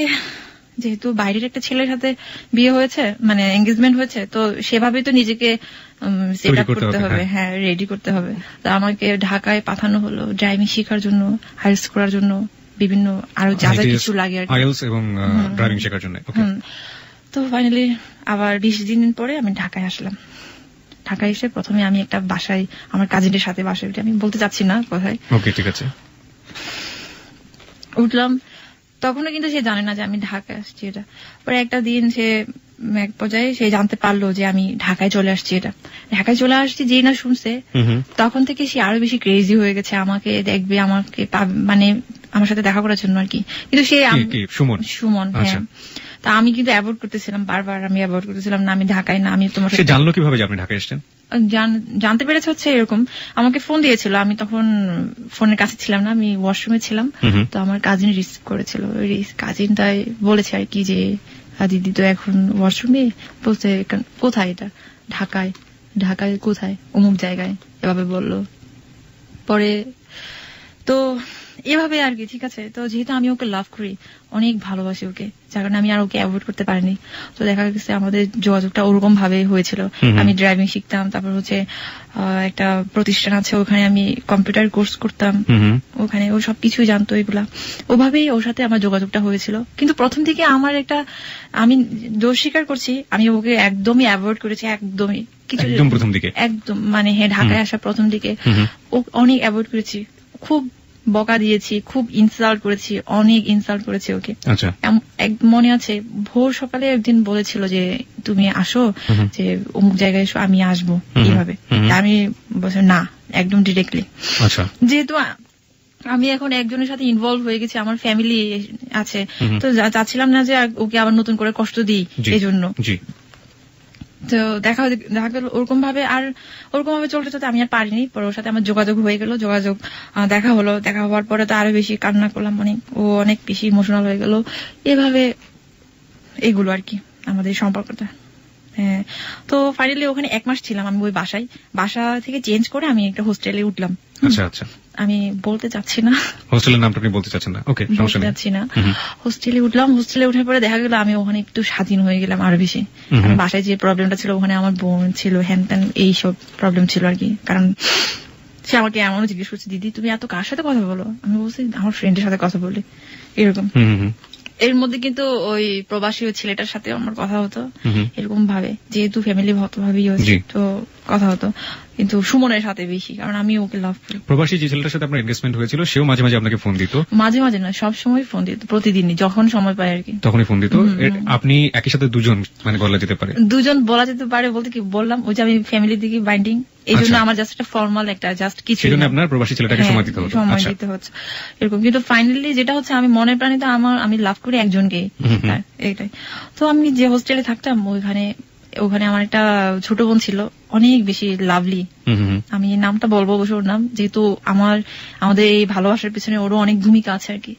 যেহেতু বাইরের একটা ছেলের সাথে বিয়ে হয়েছে, মানে এঙ্গেজমেন্ট হয়েছে, তো সেভাবেই তো নিজেকে সেট আপ করতে হবে, হ্যাঁ রেডি করতে হবে। তো আমাকে ঢাকায় পাঠানো হলো ড্রাইভিং শেখার জন্য, হাইলস করার জন্য, বিভিন্ন আরো যা যা কিছু লাগে আর হাইলস এবং ড্রাইভিং শেখার জন্য। তো ফাইনালি আবার 20 দিন পরে আমি ঢাকায় আসলাম। ঢাকায় এসে প্রথমে আমি একটা বাসায়, আমার কাজিনের সাথে বাসায় উঠে, আমি বলতে চাচ্ছি না কোথায়, ওকে ঠিক আছে, উঠলাম। তখনও কিন্তু সে জানে না যে আমি ঢাকায় আসছি এটা। পরে একটা দিন সে এক পর্যায়ে সে জানতে পারলো যে আমি ঢাকায় চলে আসছি, এটা ঢাকায় চলে আসছি যেই না শুনছে তখন থেকে সে আরো বেশি ক্রেজি হয়ে গেছে, আমাকে দেখবে, আমাকে মানে আমার সাথে দেখা করার জন্য আর কি। কিন্তু সে সুমন, হ্যাঁ। তা আমি কিন্তু অ্যাভয়েড করতেছিলাম, বারবার আমি অ্যাভয়েড করতেছিলাম, না আমি ঢাকায় না, আমি তোমার সাথে। জানলো কিভাবে যে আপনি ঢাকায় এসেছেন? জানতে পেরেছে হচ্ছে এরকম, আমাকে ফোন দিয়েছিল, আমি তখন ফোনের কাছে ছিলাম না, আমি ওয়াশরুমে ছিলাম। তো আমার কাজিন রিসিভ করেছিল, কাজিনটাই বলেছে আর কি যে দিদি তো এখন ওয়াশরুমে, বলছে কোথায় এটা, ঢাকায়। ঢাকায় কোথায়? অমুক জায়গায়, এভাবে বললো। পরে তো এভাবে আর কি, ঠিক আছে। তো যেহেতু আমি ওকে লাভ করি, অনেক ভালোবাসি ওকে, যার কারণে আমি আর ওকে অ্যাভয়েড করতে পারিনি। তো দেখা গেছে আমাদের যোগাযোগটা ওরকম ভাবে হয়েছিল। আমি ড্রাইভিং শিখতাম, তারপর হচ্ছে একটা প্রতিষ্ঠান আছে, ওখানে আমি কম্পিউটার কোর্স করতাম, ওখানে ও সবকিছুই জানতো, এগুলা ওভাবেই ওর সাথে আমার যোগাযোগটা হয়েছিল। কিন্তু প্রথম থেকে আমার একটা, আমি দোষ স্বীকার করছি, আমি ওকে একদমই অ্যাভয়েড করেছি, একদমই কিছু, একদম প্রথম দিকে, একদম মানে হ্যাঁ, ঢাকায় আসা প্রথম দিকে ও অনেক অ্যাভয়েড করেছি, খুব বকা দিয়েছি, খুব ইনসাল্ট করেছি, অনেক ইনসাল্ট করেছি ওকে। আচ্ছা, মনে আছে ভোর সকালে একদিন বলেছিল যে তুমি আসো, যে অমুক জায়গায় এসো, আমি আসবো এইভাবে। আমি বলছি না, একদম ডিরেক্টলি। আচ্ছা, যেহেতু আমি এখন একজনের সাথে ইনভলভ হয়ে গেছি, আমার ফ্যামিলি আছে, তো চাচ্ছিলাম না যে ওকে আবার নতুন করে কষ্ট দিই, এই জন্য। তো দেখা গেল ওরকম ভাবে, আর ওরকম ভাবে চলতে চলতে আমি আর পারিনি। পরে ওর সাথে আমার যোগাযোগ হয়ে গেল, দেখা হলো, দেখা হওয়ার পরে তো আরো বেশি কান্না করলাম, মানে ও অনেক বেশি ইমোশনাল হয়ে গেল, এভাবে এগুলো আর কি আমাদের সম্পর্কটা। হ্যাঁ, তো ফাইনালি ওখানে 1 মাস ছিলাম আমি ওই বাসায়। বাসা থেকে চেঞ্জ করে আমি একটা হোস্টেলে উঠলাম। আচ্ছা আচ্ছা, আমি বলতে চাচ্ছি না হোস্টেলের নামটা, আপনি বলতে চাচ্ছেন না? ওকে, সমস্যা নেই, চাচ্ছি না। হোস্টেলে উঠলাম, হোস্টেলে উঠার পরে দেখা গেল আমি ওখানে একটু স্বাধীন হয়ে গেলাম আরো বেশি। কারণ বাসায় যে প্রবলেমটা ছিল, ওখানে আমার বোন ছিল, হ্যান ত্যান এইসব প্রবলেম ছিল আর কি। কারণ সে আমাকে এমনও জিজ্ঞেস করছে, দিদি তুমি এত কার সাথে কথা বলো? আমি বলছি আমার ফ্রেন্ডের সাথে কথা বলি, এরকম। এর মধ্যে কিন্তু ওই প্রবাসী ওই ছেলেটার সাথে আমার কথা হতো এরকম ভাবে, যেহেতু ফ্যামিলি ভাবেই হচ্ছে, তো কথা হতো, কিন্তু সুমনের সাথে বেশি, কারণ আমি ওকে লাভ করি। প্রবাসী যে ছেলেটার সাথে আপনার এনগেজমেন্ট হয়েছিল, সেও মাঝে মাঝে আপনাকে ফোন দিত? মাঝে মাঝে না, সব সময় ফোন দিত, প্রতিদিনই যখন সময় পায় আর কি, তখনই ফোন দিত। আপনি একই সাথে দুজন মানে বলা যেতে পারে? দুজন বলা যেতে পারে বলতে কি বললাম, ওই যে আমি ফ্যামিলির দিকে বাইন্ডিং, এই জন্য আমার জাস্ট একটা ফর্মাল একটা জাস্ট কিছু, সেই জন্য আপনার প্রবাসী ছেলেটাকে সময় দিতে হতো, সময় দিতে হচ্ছে এরকম। কিন্তু ফাইনালি যেটা হচ্ছে, আমি মনের প্রাণে তো আমি লাভ করি একজনকে, এইটাই। তো আমি যে হোস্টেলে থাকতাম, ওখানে আমার একটা ছোট বোন ছিল, অনেক বেশি লাভলি। আমি নামটা বলবো অবশ্য ওর নাম, যেহেতু আমাদের এই ভালোবাসার পিছনে ওরও অনেক ভূমিকা আছে আর কি।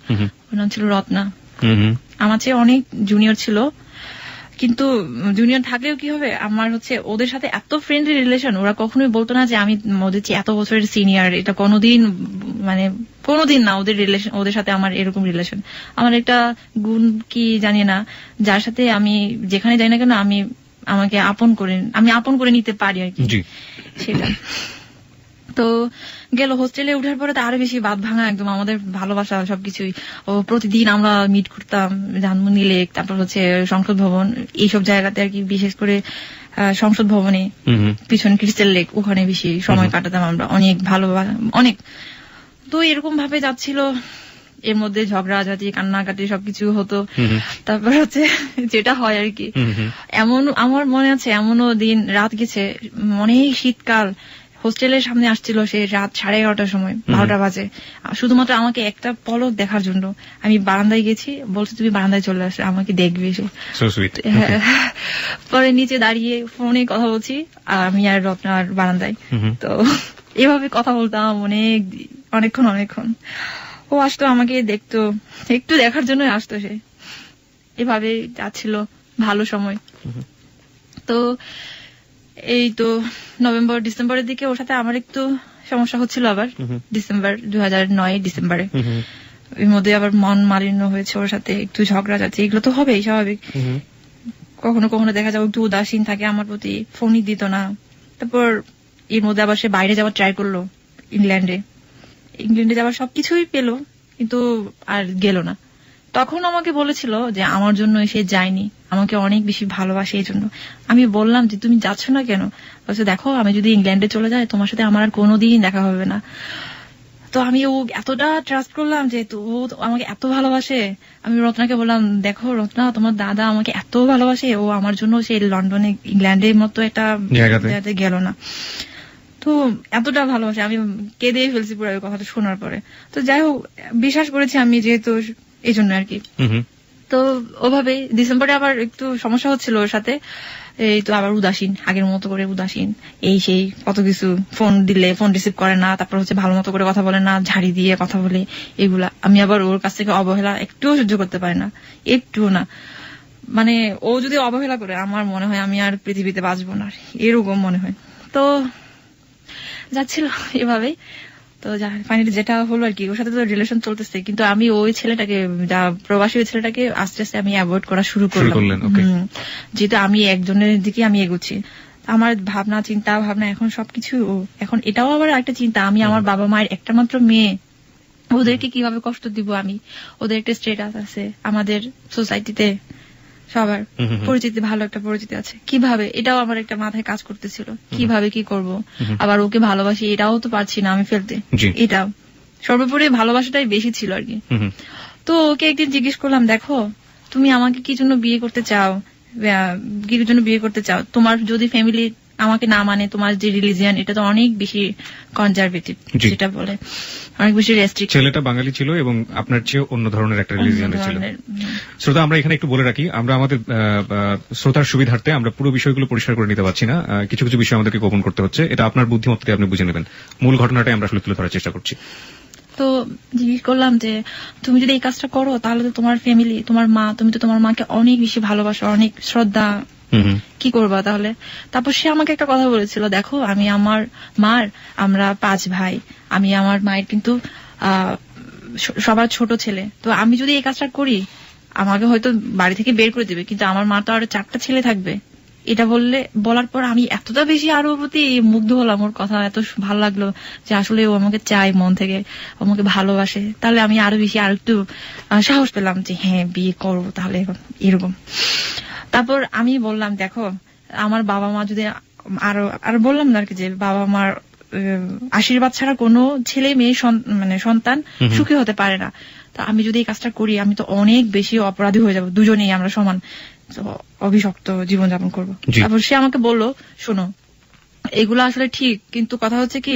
ওর নাম ছিল রত্না। আমার চেয়ে অনেক জুনিয়র ছিল, কিন্তু জুনিয়র থাকলেও কি হবে, আমার হচ্ছে ওদের সাথে এত ফ্রেন্ডলি রিলেশন, ওরা কখনোই বলতো না যে আমি ওদের চেয়ে এত বছরের সিনিয়র, এটা কোনোদিন না। ওদের রিলেশন, ওদের সাথে আমার এরকম রিলেশন। আমার একটা গুণ কি জানি না, যার সাথে আমি যেখানে যাই না কেন, আমাকে আপন করে নিতে পারি আর কি, সেটা। তো গেল হোস্টেলে উঠার পরে তো আরো বেশি বাদ ভাঙা, একদম আমাদের ভালোবাসা সবকিছুই। ও প্রতিদিন আমরা মিট করতাম, ধানমন্ডি লেক, তারপর হচ্ছে সংসদ ভবন, এইসব জায়গাতে আর কি, বিশেষ করে সংসদ ভবনে পিছনে ক্রিস্টাল লেক, ওখানে বেশি সময় কাটাতাম আমরা, অনেক অনেক। তো এরকম ভাবে যাচ্ছিল, এর মধ্যে ঝগড়াঝাটি, কান্নাকাটি সবকিছু হতো। তারপর হচ্ছে যেটা হয় আর কি, আমার মনে আছে এমনও দিন রাত গেছে, অনেক শীতকাল, হোস্টেলের সামনে আসছিল সে রাত 11:30টার সময়, 12টা বাজে, শুধুমাত্র আমাকে একটা পলক দেখার জন্য। আমি বারান্দায় গেছি, বলছে তুমি বারান্দায় চলে আসো, আমাকে দেখবে এসে। পরে নিচে দাঁড়িয়ে ফোনে কথা বলছি, আর আমি আর রত্নার বারান্দায়। তো এভাবে কথা বলতাম অনেকক্ষণ। ও আসতো, আমাকে দেখতো, একটু দেখার জন্য আসতো সে, এভাবে যাচ্ছিল ভালো সময়। তো এই তো নভেম্বর ডিসেম্বরের দিকে ওর সাথে আমার একটু সমস্যা হচ্ছিল, আবার 2009 ডিসেম্বরে। এর মধ্যে আবার মন মালিন্য হয়েছে, ওর সাথে একটু ঝগড়া যাচ্ছে, এগুলো তো হবেই, স্বাভাবিক। কখনো কখনো দেখা যাবে একটু উদাসীন থাকে আমার প্রতি, ফোনই দিত না। তারপর এর মধ্যে আবার সে বাইরে যাওয়ার ট্রাই করলো, ইংল্যান্ডে যাওয়ার সবকিছুই পেলো, কিন্তু আর গেল না। তখন আমাকে বলেছিল যে আমার জন্য সে যায়নি, আমাকে অনেক বেশি ভালোবাসে এই জন্য। আমি বললাম যে তুমি যাচ্ছ না কেন? বলছে দেখো, আমি যদি ইংল্যান্ডে চলে যাই, তোমার সাথে আমার আর কোনোদিন দেখা হবে না। তো আমি ও এতটা ট্রাস্ট করলাম যে ও আমাকে এত ভালোবাসে। আমি রত্নাকে বললাম, দেখো রত্না, তোমার দাদা আমাকে এত ভালোবাসে, ও আমার জন্য সেই লন্ডনে ইংল্যান্ডের মতো একটা জায়গাতে গেল না। তো এতটা ভালোবাসে, আমি কেঁদে ফেলছি পুরো কথাটা শোনার পরে। তো যাই হোক, বিশ্বাস করেছি আমি, যেহেতু এই জন্য আর কি। তো ওভাবে ডিসেম্বরে আবার একটু সমস্যা হচ্ছিল ওর সাথে, এই তো আবার উদাসীন, আগের মতো করে উদাসীন, এই সেই কত কিছু, ফোন দিলে ফোন রিসিভ করে না, তারপর হচ্ছে ভালো মতো করে কথা বলে না, ঝাড়ি দিয়ে কথা বলে, এগুলা। আমি আবার ওর কাছ থেকে অবহেলা একটুও সহ্য করতে পারি না, একটুও না। মানে ও যদি অবহেলা করে, আমার মনে হয় আমি আর পৃথিবীতে বাঁচবো না, এরকম মনে হয়। তো যাচ্ছিল এভাবেই। তো ফাইনালি যেটা হলো আর কি, ওর সাথে তো রিলেশন চলতেছে, কিন্তু আমি ওই ছেলেটাকে, প্রবাসী ওই ছেলেটাকে আস্তে আস্তে আমি অ্যাভয়েড করা শুরু করলাম, যেহেতু আমি একজনের দিকে আমি এগোচ্ছি। আমার ভাবনা চিন্তা ভাবনা এখন সবকিছু, এখন এটাও আবার একটা চিন্তা, আমি আমার বাবা মায়ের একটা মাত্র মেয়ে, ওদেরকে কিভাবে কষ্ট দিব আমি। ওদের একটা স্ট্যাটাস আছে আমাদের সোসাইটিতে, সবার পরিচিতি, ভালো একটা পরিচিতি আছে, কিভাবে, এটাও আমার একটা মাথায় কাজ করতেছিল, কিভাবে কি করব। আবার ওকে ভালোবাসি, এটাও তো পারছি না আমি ফেলতে, এটাও সর্বোপরি ভালোবাসাটাই বেশি ছিল আর কি। তো ওকে একদিন জিজ্ঞেস করলাম, দেখো তুমি আমাকে কি জন্য বিয়ে করতে চাও, কি জন্য বিয়ে করতে চাও? তোমার যদি ফ্যামিলি আমাকে না মানে, তোমার যে রিলিজিয়ান, এটা তো অনেক বেশি কনজারভেটিভ, যেটা বলে অনেক বেশি রেস্ট্রিক্ট। ছেলেটা বাঙালি ছিল এবং আপনার চেয়ে অন্য ধরনের একটা রিলিজিয়ানে ছিল। শ্রোতা, আমরা এখানে একটু বলে রাখি, আমরা আমাদের শ্রোতার সুবিধার্থে আমরা পুরো বিষয়গুলো পরিষ্কার করে নিতে পারছি না, কিছু কিছু বিষয় আমাদেরকে গোপন করতে হচ্ছে, এটা আপনার বুদ্ধিমত্তা দিয়ে আপনি বুঝে নেবেন। মূল ঘটনাটাই আমরা আসলে তুলে ধরার চেষ্টা করছি। তো জিজ্ঞেস করলাম যে তুমি যদি এই কাজটা করো, তাহলে তো তোমার ফ্যামিলি, তোমার মা, তুমি তো তোমার মাকে অনেক বেশি ভালোবাসো, অনেক শ্রদ্ধা, কি করবা তাহলে? তারপর সে আমাকে একটা কথা বলেছিল, দেখো আমি আমার মার, আমরা 5 ভাই, আমি আমার মায়ের কিন্তু সবার ছোট ছেলে, তো আমি যদি এই কাজটা করি, আমাকে হয়তো বাড়ি থেকে বের করে দিবে, কিন্তু আমার মা তো আরো 4টা ছেলে থাকবে। এটা বলার পর আমি এতটা বেশি আরো প্রতি মুগ্ধ হলাম, ওর কথা এত ভালো লাগলো যে আসলে ও আমাকে চায় মন থেকে, আমাকে ভালোবাসে। তাহলে আমি আরো বেশি আর একটু সাহস পেলাম যে হ্যাঁ, বিয়ে করবো তাহলে এরকম। তারপর আমি বললাম, দেখো আমার বাবা মা যদি আরো বললাম না আর কি, যে বাবা মার আশীর্বাদ ছাড়া কোনো ছেলে মেয়ে মানে সন্তান সুখী হতে পারে না। তো আমি যদি এই কাজটা করি, আমি তো অনেক বেশি অপরাধী হয়ে যাব, দুজনেই আমরা সমান অভিশপ্ত জীবনযাপন করবো। তারপর সে আমাকে বললো, শোনো এগুলো আসলে ঠিক, কিন্তু কথা হচ্ছে কি,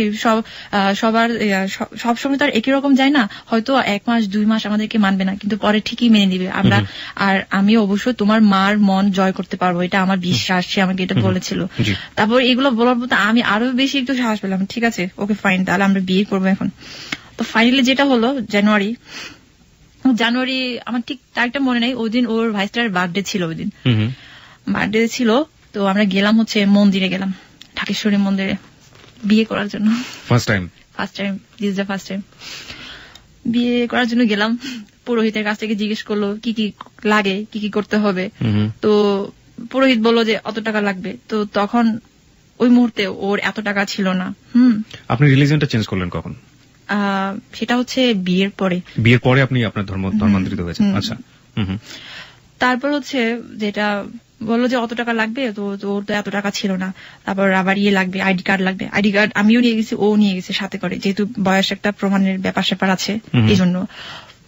সব সময় তো আর একই রকম যায় না, হয়তো 1 মাস 2 মাস আমাদেরকে মানবে না, কিন্তু পরে ঠিকই মেনে নিবে আমরা। আর আমি অবশ্যই তোমার মার মন জয় করতে পারবো, এটা আমার বিশ্বাস। সে আমাকে এটা বলেছিল। তারপর এগুলো বলার পর আমি আরো বেশি একটু সাহস পেলাম, ঠিক আছে ওকে ফাইন, তাহলে আমরা বিয়ে করবো এখন। তো ফাইনালি যেটা হলো, জানুয়ারি আমার ঠিক তারিখটা মনে নেই, ওই দিন ওর ভাইস্টারের বার্থডে ছিল, ওই দিন বার্থডে ছিল। তো আমরা গেলাম হচ্ছে মন্দিরে, গেলাম ঢাকেশ্বরী মন্দিরে বিয়ে করার জন্য। First time this the first time বিয়ে করার জন্য গেলাম। পুরোহিতের কাছ থেকে জিজ্ঞেস করলো কি কি লাগে, কি কি করতে হবে। তো পুরোহিত বললো যে অত টাকা লাগবে। তো তখন ওই মুহূর্তে ওর এত টাকা ছিল না। আপনি রিলিজিয়নটা চেঞ্জ করলেন কখন? সেটা হচ্ছে বিয়ের পরে আপনি আপনার ধর্মান্তরিত হয়েছেন। আচ্ছা। তারপর হচ্ছে যেটা বললো যে অত টাকা লাগবে, তো ওর তো এত টাকা ছিল না। তারপর আবার লাগবে, আইডি কার্ড লাগবে। আইডি কার্ড আমিও নিয়ে গেছি, ও নিয়ে গেছে সাথে করে, যেহেতু বয়স একটা প্রমাণের ব্যাপার স্যাপার আছে এই জন্য।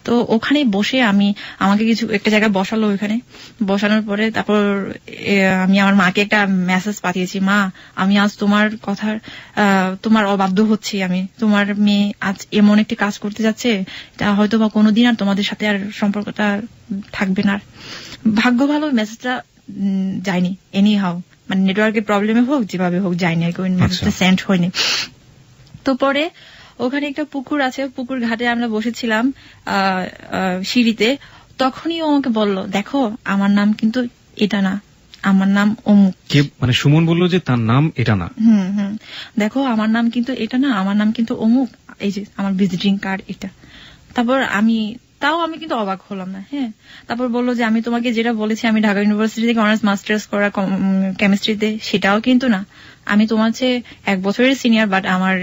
তো ওখানে বসে আমাকে কিছু একটা জায়গায় বসালো, ওইখানে বসানোর পরে তারপর আমি আমার মাকে একটা মেসেজ পাঠিয়েছি, মা আমি আজ তোমার অবাধ্য হচ্ছি, আমি তোমার মেয়ে আজ এমন একটি কাজ করতে যাচ্ছে, এটা হয়তো বা কোনোদিন আর তোমাদের সাথে আর সম্পর্কটা থাকবে না। ভাগ্য ভালো মেসেজটা যায়নি, এনি হাউ, মানে নেটওয়ার্কের প্রবলেমে হোক, যেভাবে হোক যায়নি আর কি, ওই মেসেজটা সেন্ড হয়নি। তো পরে ওখানে একটা পুকুর আছে, পুকুর ঘাটে আমরা বসেছিলাম সিঁড়িতে। তখনই ও আমাকে বলল, দেখো আমার নাম কিন্তু এটা না, আমার নাম অমুক। মানে সুমন বললো যে তার নাম এটা না। দেখো আমার নাম কিন্তু এটা না, আমার নাম কিন্তু অমুক, এই যে আমার ভিজিটিং কার্ড এটা। তারপর আমি কিন্তু অবাক হলাম না। হ্যাঁ, তারপর বললো যে আমি তোমাকে যেটা বলেছি, আমি ঢাকা ইউনিভার্সিটি থেকে অনার্স মাস্টার্স করা কেমিস্ট্রিতে, সেটাও কিন্তু না। আমি তোমার চেয়ে 1 বছরের সিনিয়র, বাট আমার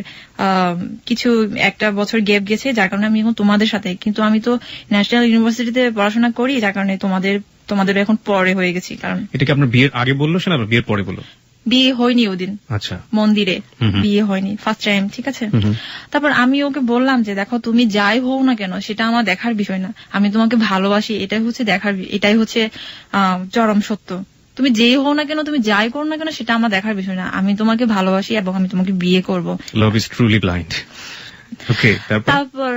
কিছু একটা বছর গ্যাপ গেছে, যার কারণে আমি এখন তোমাদের সাথে, কিন্তু আমি তো ন্যাশনাল ইউনিভার্সিটিতে পড়াশোনা করি, যার কারণে তোমাদের এখন পরে হয়ে গেছি। কারণ এটা কি আপনার বিয়ের আগে বললো, সেটা বিয়ের পরে বললো? বিয়ে হয়নি ওদিন, আচ্ছা, মন্দিরে বিয়ে হয়নি, ফার্স্ট টাইম, ঠিক আছে। তারপর আমি ওকে বললাম যে দেখো তুমি যাই হও না কেন সেটা আমার দেখার বিষয় না, আমি তোমাকে ভালোবাসি, এটাই হচ্ছে দেখার, এটাই হচ্ছে চরম সত্য। তুমি যেই হও না কেন, তুমি যাই করো না কেন সেটা আমার দেখার বিষয় না, আমি তোমাকে ভালোবাসি এবং আমি তোমাকে বিয়ে করবো। Love is truly blind. Okay, তারপর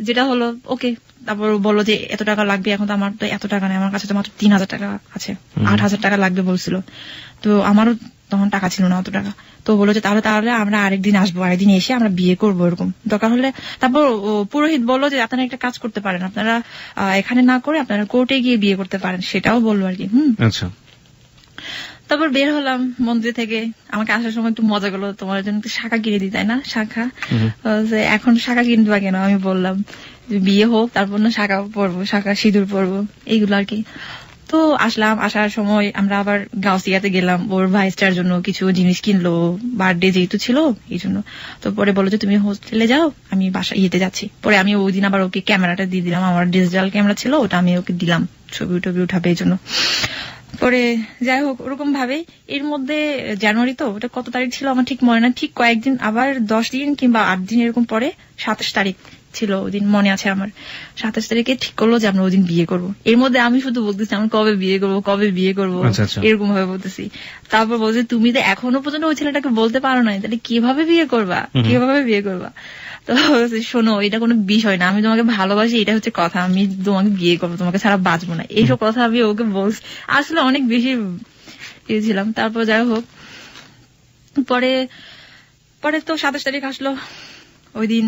যেটা হলো, ওকে, তারপর বললো যে এত টাকা লাগবে, এখন তো আমার তো এত টাকা নেই, আমার কাছে তো মাত্র 3,000 টাকা আছে, 8,000 টাকা লাগবে বলছিল। তো আমারও তখন টাকা ছিল না অত টাকা। তো বললো যে তাহলে আমরা আরেকদিন আসবো, আরেকদিন এসে আমরা বিয়ে করবো এরকম দরকার হলে। তারপর পুরোহিত বললো যে আপনারা একটা কাজ করতে পারেন, আপনারা এখানে না করে আপনারা কোর্টে গিয়ে বিয়ে করতে পারেন, সেটাও বললো আর কি। আচ্ছা। তারপর বের হলাম মন্দির থেকে, আমাকে আসার সময় একটু মজা গেলো, তোমার জন্য একটু শাখা কিনে দিই, তাই না, শাখা। এখন শাখা কিনবা কেন, আমি বললাম বিয়ে হোক তারপর না শাখা পরবো, শাখা সিঁদুর পরবো, এইগুলো আর কি। তো আসলাম, আসার সময় আমরা আবার গাউসিয়াতে গেলাম, ওর ভাইস্টার জন্য কিছু জিনিস কিনলো, বার্থডে যেহেতু ছিল এই জন্য। তো পরে বললো যে তুমি হোস্টেলে যাও, আমি বাসা ইয়েতে যাচ্ছি। পরে আমি ওই দিন আবার ওকে ক্যামেরাটা দিয়ে দিলাম, আমার ডিজিটাল ক্যামেরা ছিল, ওটা আমি ওকে দিলাম, ছবি টবি উঠাবে এই জন্য। পরে যাই হোক ওরকম ভাবে এর মধ্যে জানুয়ারি, তো ওটা কত তারিখ ছিল আমার ঠিক মনে না, ঠিক কয়েকদিন আবার 10 দিন কিংবা 8 দিন এরকম পরে 27 তারিখ ছিল ওদিন, মনে আছে আমার। 27 তারিখে ঠিক করলো যে আমরা ওদিন বিয়ে করবো। এর মধ্যে আমি শুধু বলতেছি আমরা কবে বিয়ে করবো, কবে বিয়ে করবো, এরকম ভাবে বলতেছি। তারপর বলছে তুমি তো এখনো পর্যন্ত ওই ছেলেটাকে বলতে পারো না, তাহলে কিভাবে বিয়ে করবা, কিভাবে বিয়ে করবা। তো শোনো, এটা কোনো বিষয় না, আমি তোমাকে ভালোবাসি, এটা হচ্ছে কথা, আমি তোমাকে বিয়ে করবো, তোমাকে ছাড়া বাঁচবো না, এইসব কথা আমি ওকে বলছি। আসলে অনেক বেশি ছিলাম। তারপর যাই হোক পরে তো 27 তারিখ আসলো, ওই দিন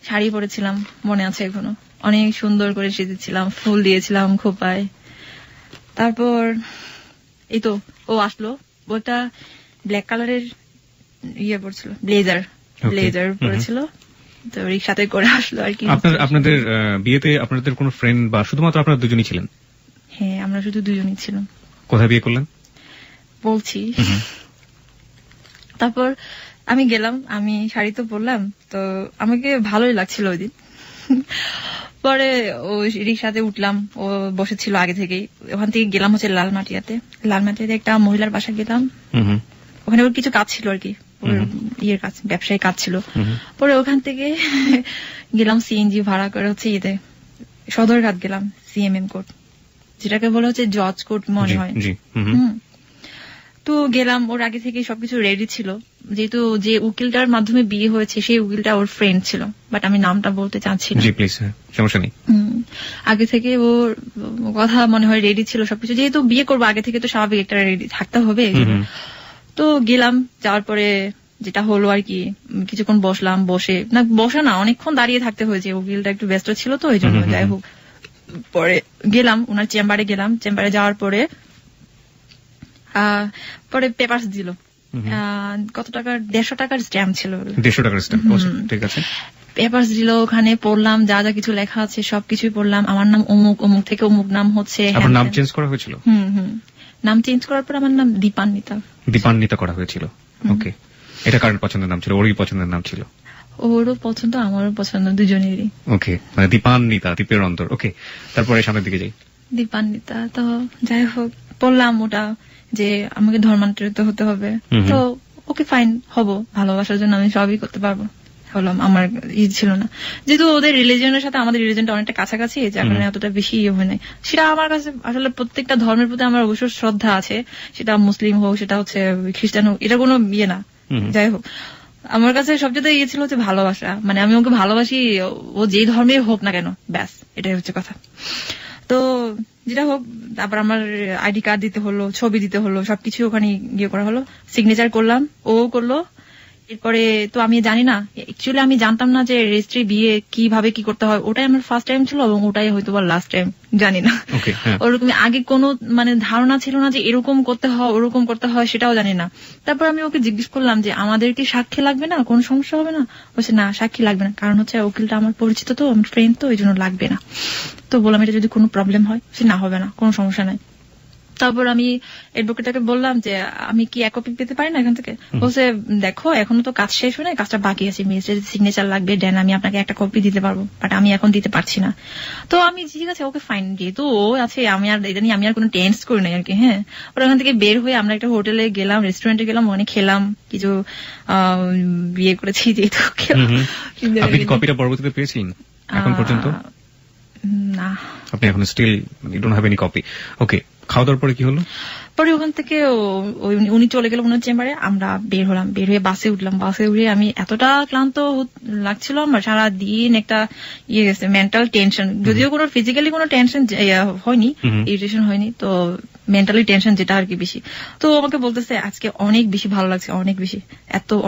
শাড়ি পরেছিলাম, মনে আছে এখনো, অনেক সুন্দর করে সেজেছিলাম, ফুল দিয়েছিলাম খোপায়। তারপর এই তো ও আসলো, ও একটা ব্ল্যাক কালারের ইয়ে পড়ছিল, ব্লেজার পড়েছিল, তো রিক্সাতে করে আসলো আর কি। আপনাদের বিয়েতে আপনাদের কোনো ফ্রেন্ড বা শুধুমাত্র আপনারা দুজনই ছিলেন? হ্যাঁ, আমরা শুধু দুজনই ছিলাম। কোথায় বিয়ে করলেন বলছি। তারপর আমি গেলাম, আমি শাড়ি তো পরলাম, তো আমাকে ভালোই লাগছিল ওই দিন। পরে ও রিক্সাতে উঠলাম, ও বসেছিল আগে থেকেই, ওখান থেকে গেলাম হচ্ছে লালমাটিয়াতে একটা মহিলার বাসা গেলাম, ওখানে ওর কিছু কাজ ছিল আর কি, ওর ইয়ের কাজ, ব্যবসায়ী কাজ ছিল। পরে ওখান থেকে গেলাম সিএনজি ভাড়া করে হচ্ছে ইয়েতে সদরঘাট গেলাম, সিএমএম কোর্ট, যেটাকে বলা হচ্ছে জজ কোর্ট মনে হয়। তো গেলাম, ওর আগে থেকে সবকিছু রেডি ছিল, যেহেতু যে উকিলটার মাধ্যমে বিয়ে হয়েছে সেই উকিলটা ওর ফ্রেন্ড ছিল, বাট আমি নামটা বলতে চাচ্ছি না। সমস্যা নেই। আগে থেকে ওর কথা মনে হয় রেডি ছিল সবকিছু, যেহেতু বিয়ে করবো আগে থেকে তো স্বাভাবিক একটা রেডি থাকতে হবে। তো গেলাম, যাওয়ার পরে যেটা হলো আর কি, কিছুক্ষণ বসলাম, বসা না অনেকক্ষণ দাঁড়িয়ে থাকতে হয়েছে, উকিলটা একটু ব্যস্ত ছিল তো এই জন্য। যাই হোক পরে গেলাম ওনার চেম্বারে, চেম্বারে যাওয়ার পরে পেপারস দিল, কত টাকার, 150 টাকার স্ট্যাম্প ছিল, 150 টাকার স্ট্যাম্প, ঠিক আছে। পেপারস দিল, ওখানে পড়লাম, যা যা কিছু লেখা আছে সবকিছুই পড়লাম, আমার নাম অমুক, অমুক থেকে অমুক নাম হচ্ছে। আপনার নাম চেঞ্জ করা হয়েছিল? নাম চেঞ্জ করার পর আমার নাম দীপান্বিতা করা হয়েছিল। ওকে, এটা কার পছন্দের নাম ছিল? ওরই পছন্দের নাম ছিল? ওরও পছন্দ, আমারও পছন্দ, দুজনেরই। ওকে, মানে দীপান্বিতা, দ্বীপের অন্তর। ওকে, তারপরে সামনের দিকে যাই। দীপান্বিতা, তো যাই হোক বললাম ওটা যে আমাকে ধর্মান্তরিত হতে হবে, তো ওকে ফাইন, হবো, ভালোবাসার জন্য আমি সবই করতে পারবো। হলাম, আমার ছিল না, যেহেতু ওদের রিলিজনের সাথে আমাদের রিলিজনটা অনেকটা কাছাকাছি, যার কারণে এতটা বেশি হয় নাই। সেটা আমার কাছে আসলে প্রত্যেকটা ধর্মের প্রতি আমার অবশ্য শ্রদ্ধা আছে, সেটা মুসলিম হোক, সেটা হচ্ছে খ্রিস্টান হোক, এটা কোনো ইয়ে না। যাই হোক, আমার কাছে সবচেয়ে ইয়ে ছিল হচ্ছে ভালোবাসা, মানে আমি ওকে ভালোবাসি, ও যেই ধর্মের হোক না কেন, ব্যাস এটাই হচ্ছে কথা। তো যেটা হোক, তারপর আমার আইডি কার্ড দিতে হলো, ছবি দিতে হলো, সবকিছু ওখানে গিয়ে করা হলো, সিগনেচার করলাম, ও করলো। এরপরে তো আমি জানি না, অ্যাকচুয়ালি আমি জানতাম না যে রেজিস্ট্রি বিয়ে কিভাবে কি করতে হয়, ওটাই আমার ফার্স্ট টাইম ছিল এবং ওটাই হয়তো বা লাস্ট টাইম, জানি না। ওরকম আগে কোনো মানে ধারণা ছিল না যে এরকম করতে হয়, ওরকম করতে হয়, সেটাও জানি না। তারপর আমি ওকে জিজ্ঞেস করলাম যে আমাদের কি সাক্ষী লাগবে না, কোন সমস্যা হবে না? বলছে না, সাক্ষী লাগবে না, কারণ হচ্ছে উকিলটা আমার পরিচিত, তো আমার ফ্রেন্ড, তো এই জন্য লাগবে না। তো বললাম এটা যদি কোনো প্রবলেম হয়, সে না হবে না, কোনো সমস্যা নাই। তারপর আমি অ্যাডভোকেটকে বললাম যে আমি কি এক কপি পেতে পারি না এখান থেকে? বলছে দেখো এখনো তো কাজ শেষ হয় না, কাজটা বাকি আছে, ম্যাজিস্ট্রেটের সিগনেচার লাগবে, দেন আমি আপনাকে একটা কপি দিতে পারবো, বাট আমি এখন দিতে পারছি না। তো আমি ঠিক আছে ওকে ফাইন, যেহেতু ও আছে আমি আর এটা নিয়ে আমি আর কোনো টেন্স করি নাই আর কি। হ্যাঁ, ওর ওখান থেকে বের হয়ে আমরা একটা হোটেলে গেলাম, রেস্টুরেন্টে গেলাম, ওখানে খেলাম, কিছু বিয়ে করেছি যেহেতু খেলাম। আপনি কপিটা পরবর্তীতে পেয়েছেন এখন পর্যন্ত? না, আপনি এখন still you don't have any copy. Okay, খাওয়া দাওয়ার পরে কি হলো? পরে ওখান থেকে উনি চলে গেল ওনার চেম্বারে, আমরা বের হলাম, বের হয়ে বাসে উঠলাম। বাসে উঠে আমি এতটা ক্লান্ত লাগছিল, আমার সারাদিন একটা ইয়ে গেছে, মেন্টাল টেনশন, যদিও কোনো ফিজিক্যালি কোনো টেনশন হয়নি, ইরিটেশন হয়নি, তো মেন্টালি টেনশন যেটা আর কি বেশি। তো আমাকে বলতেছে আজকে অনেক বেশি ভালো লাগছে, অনেক বেশি,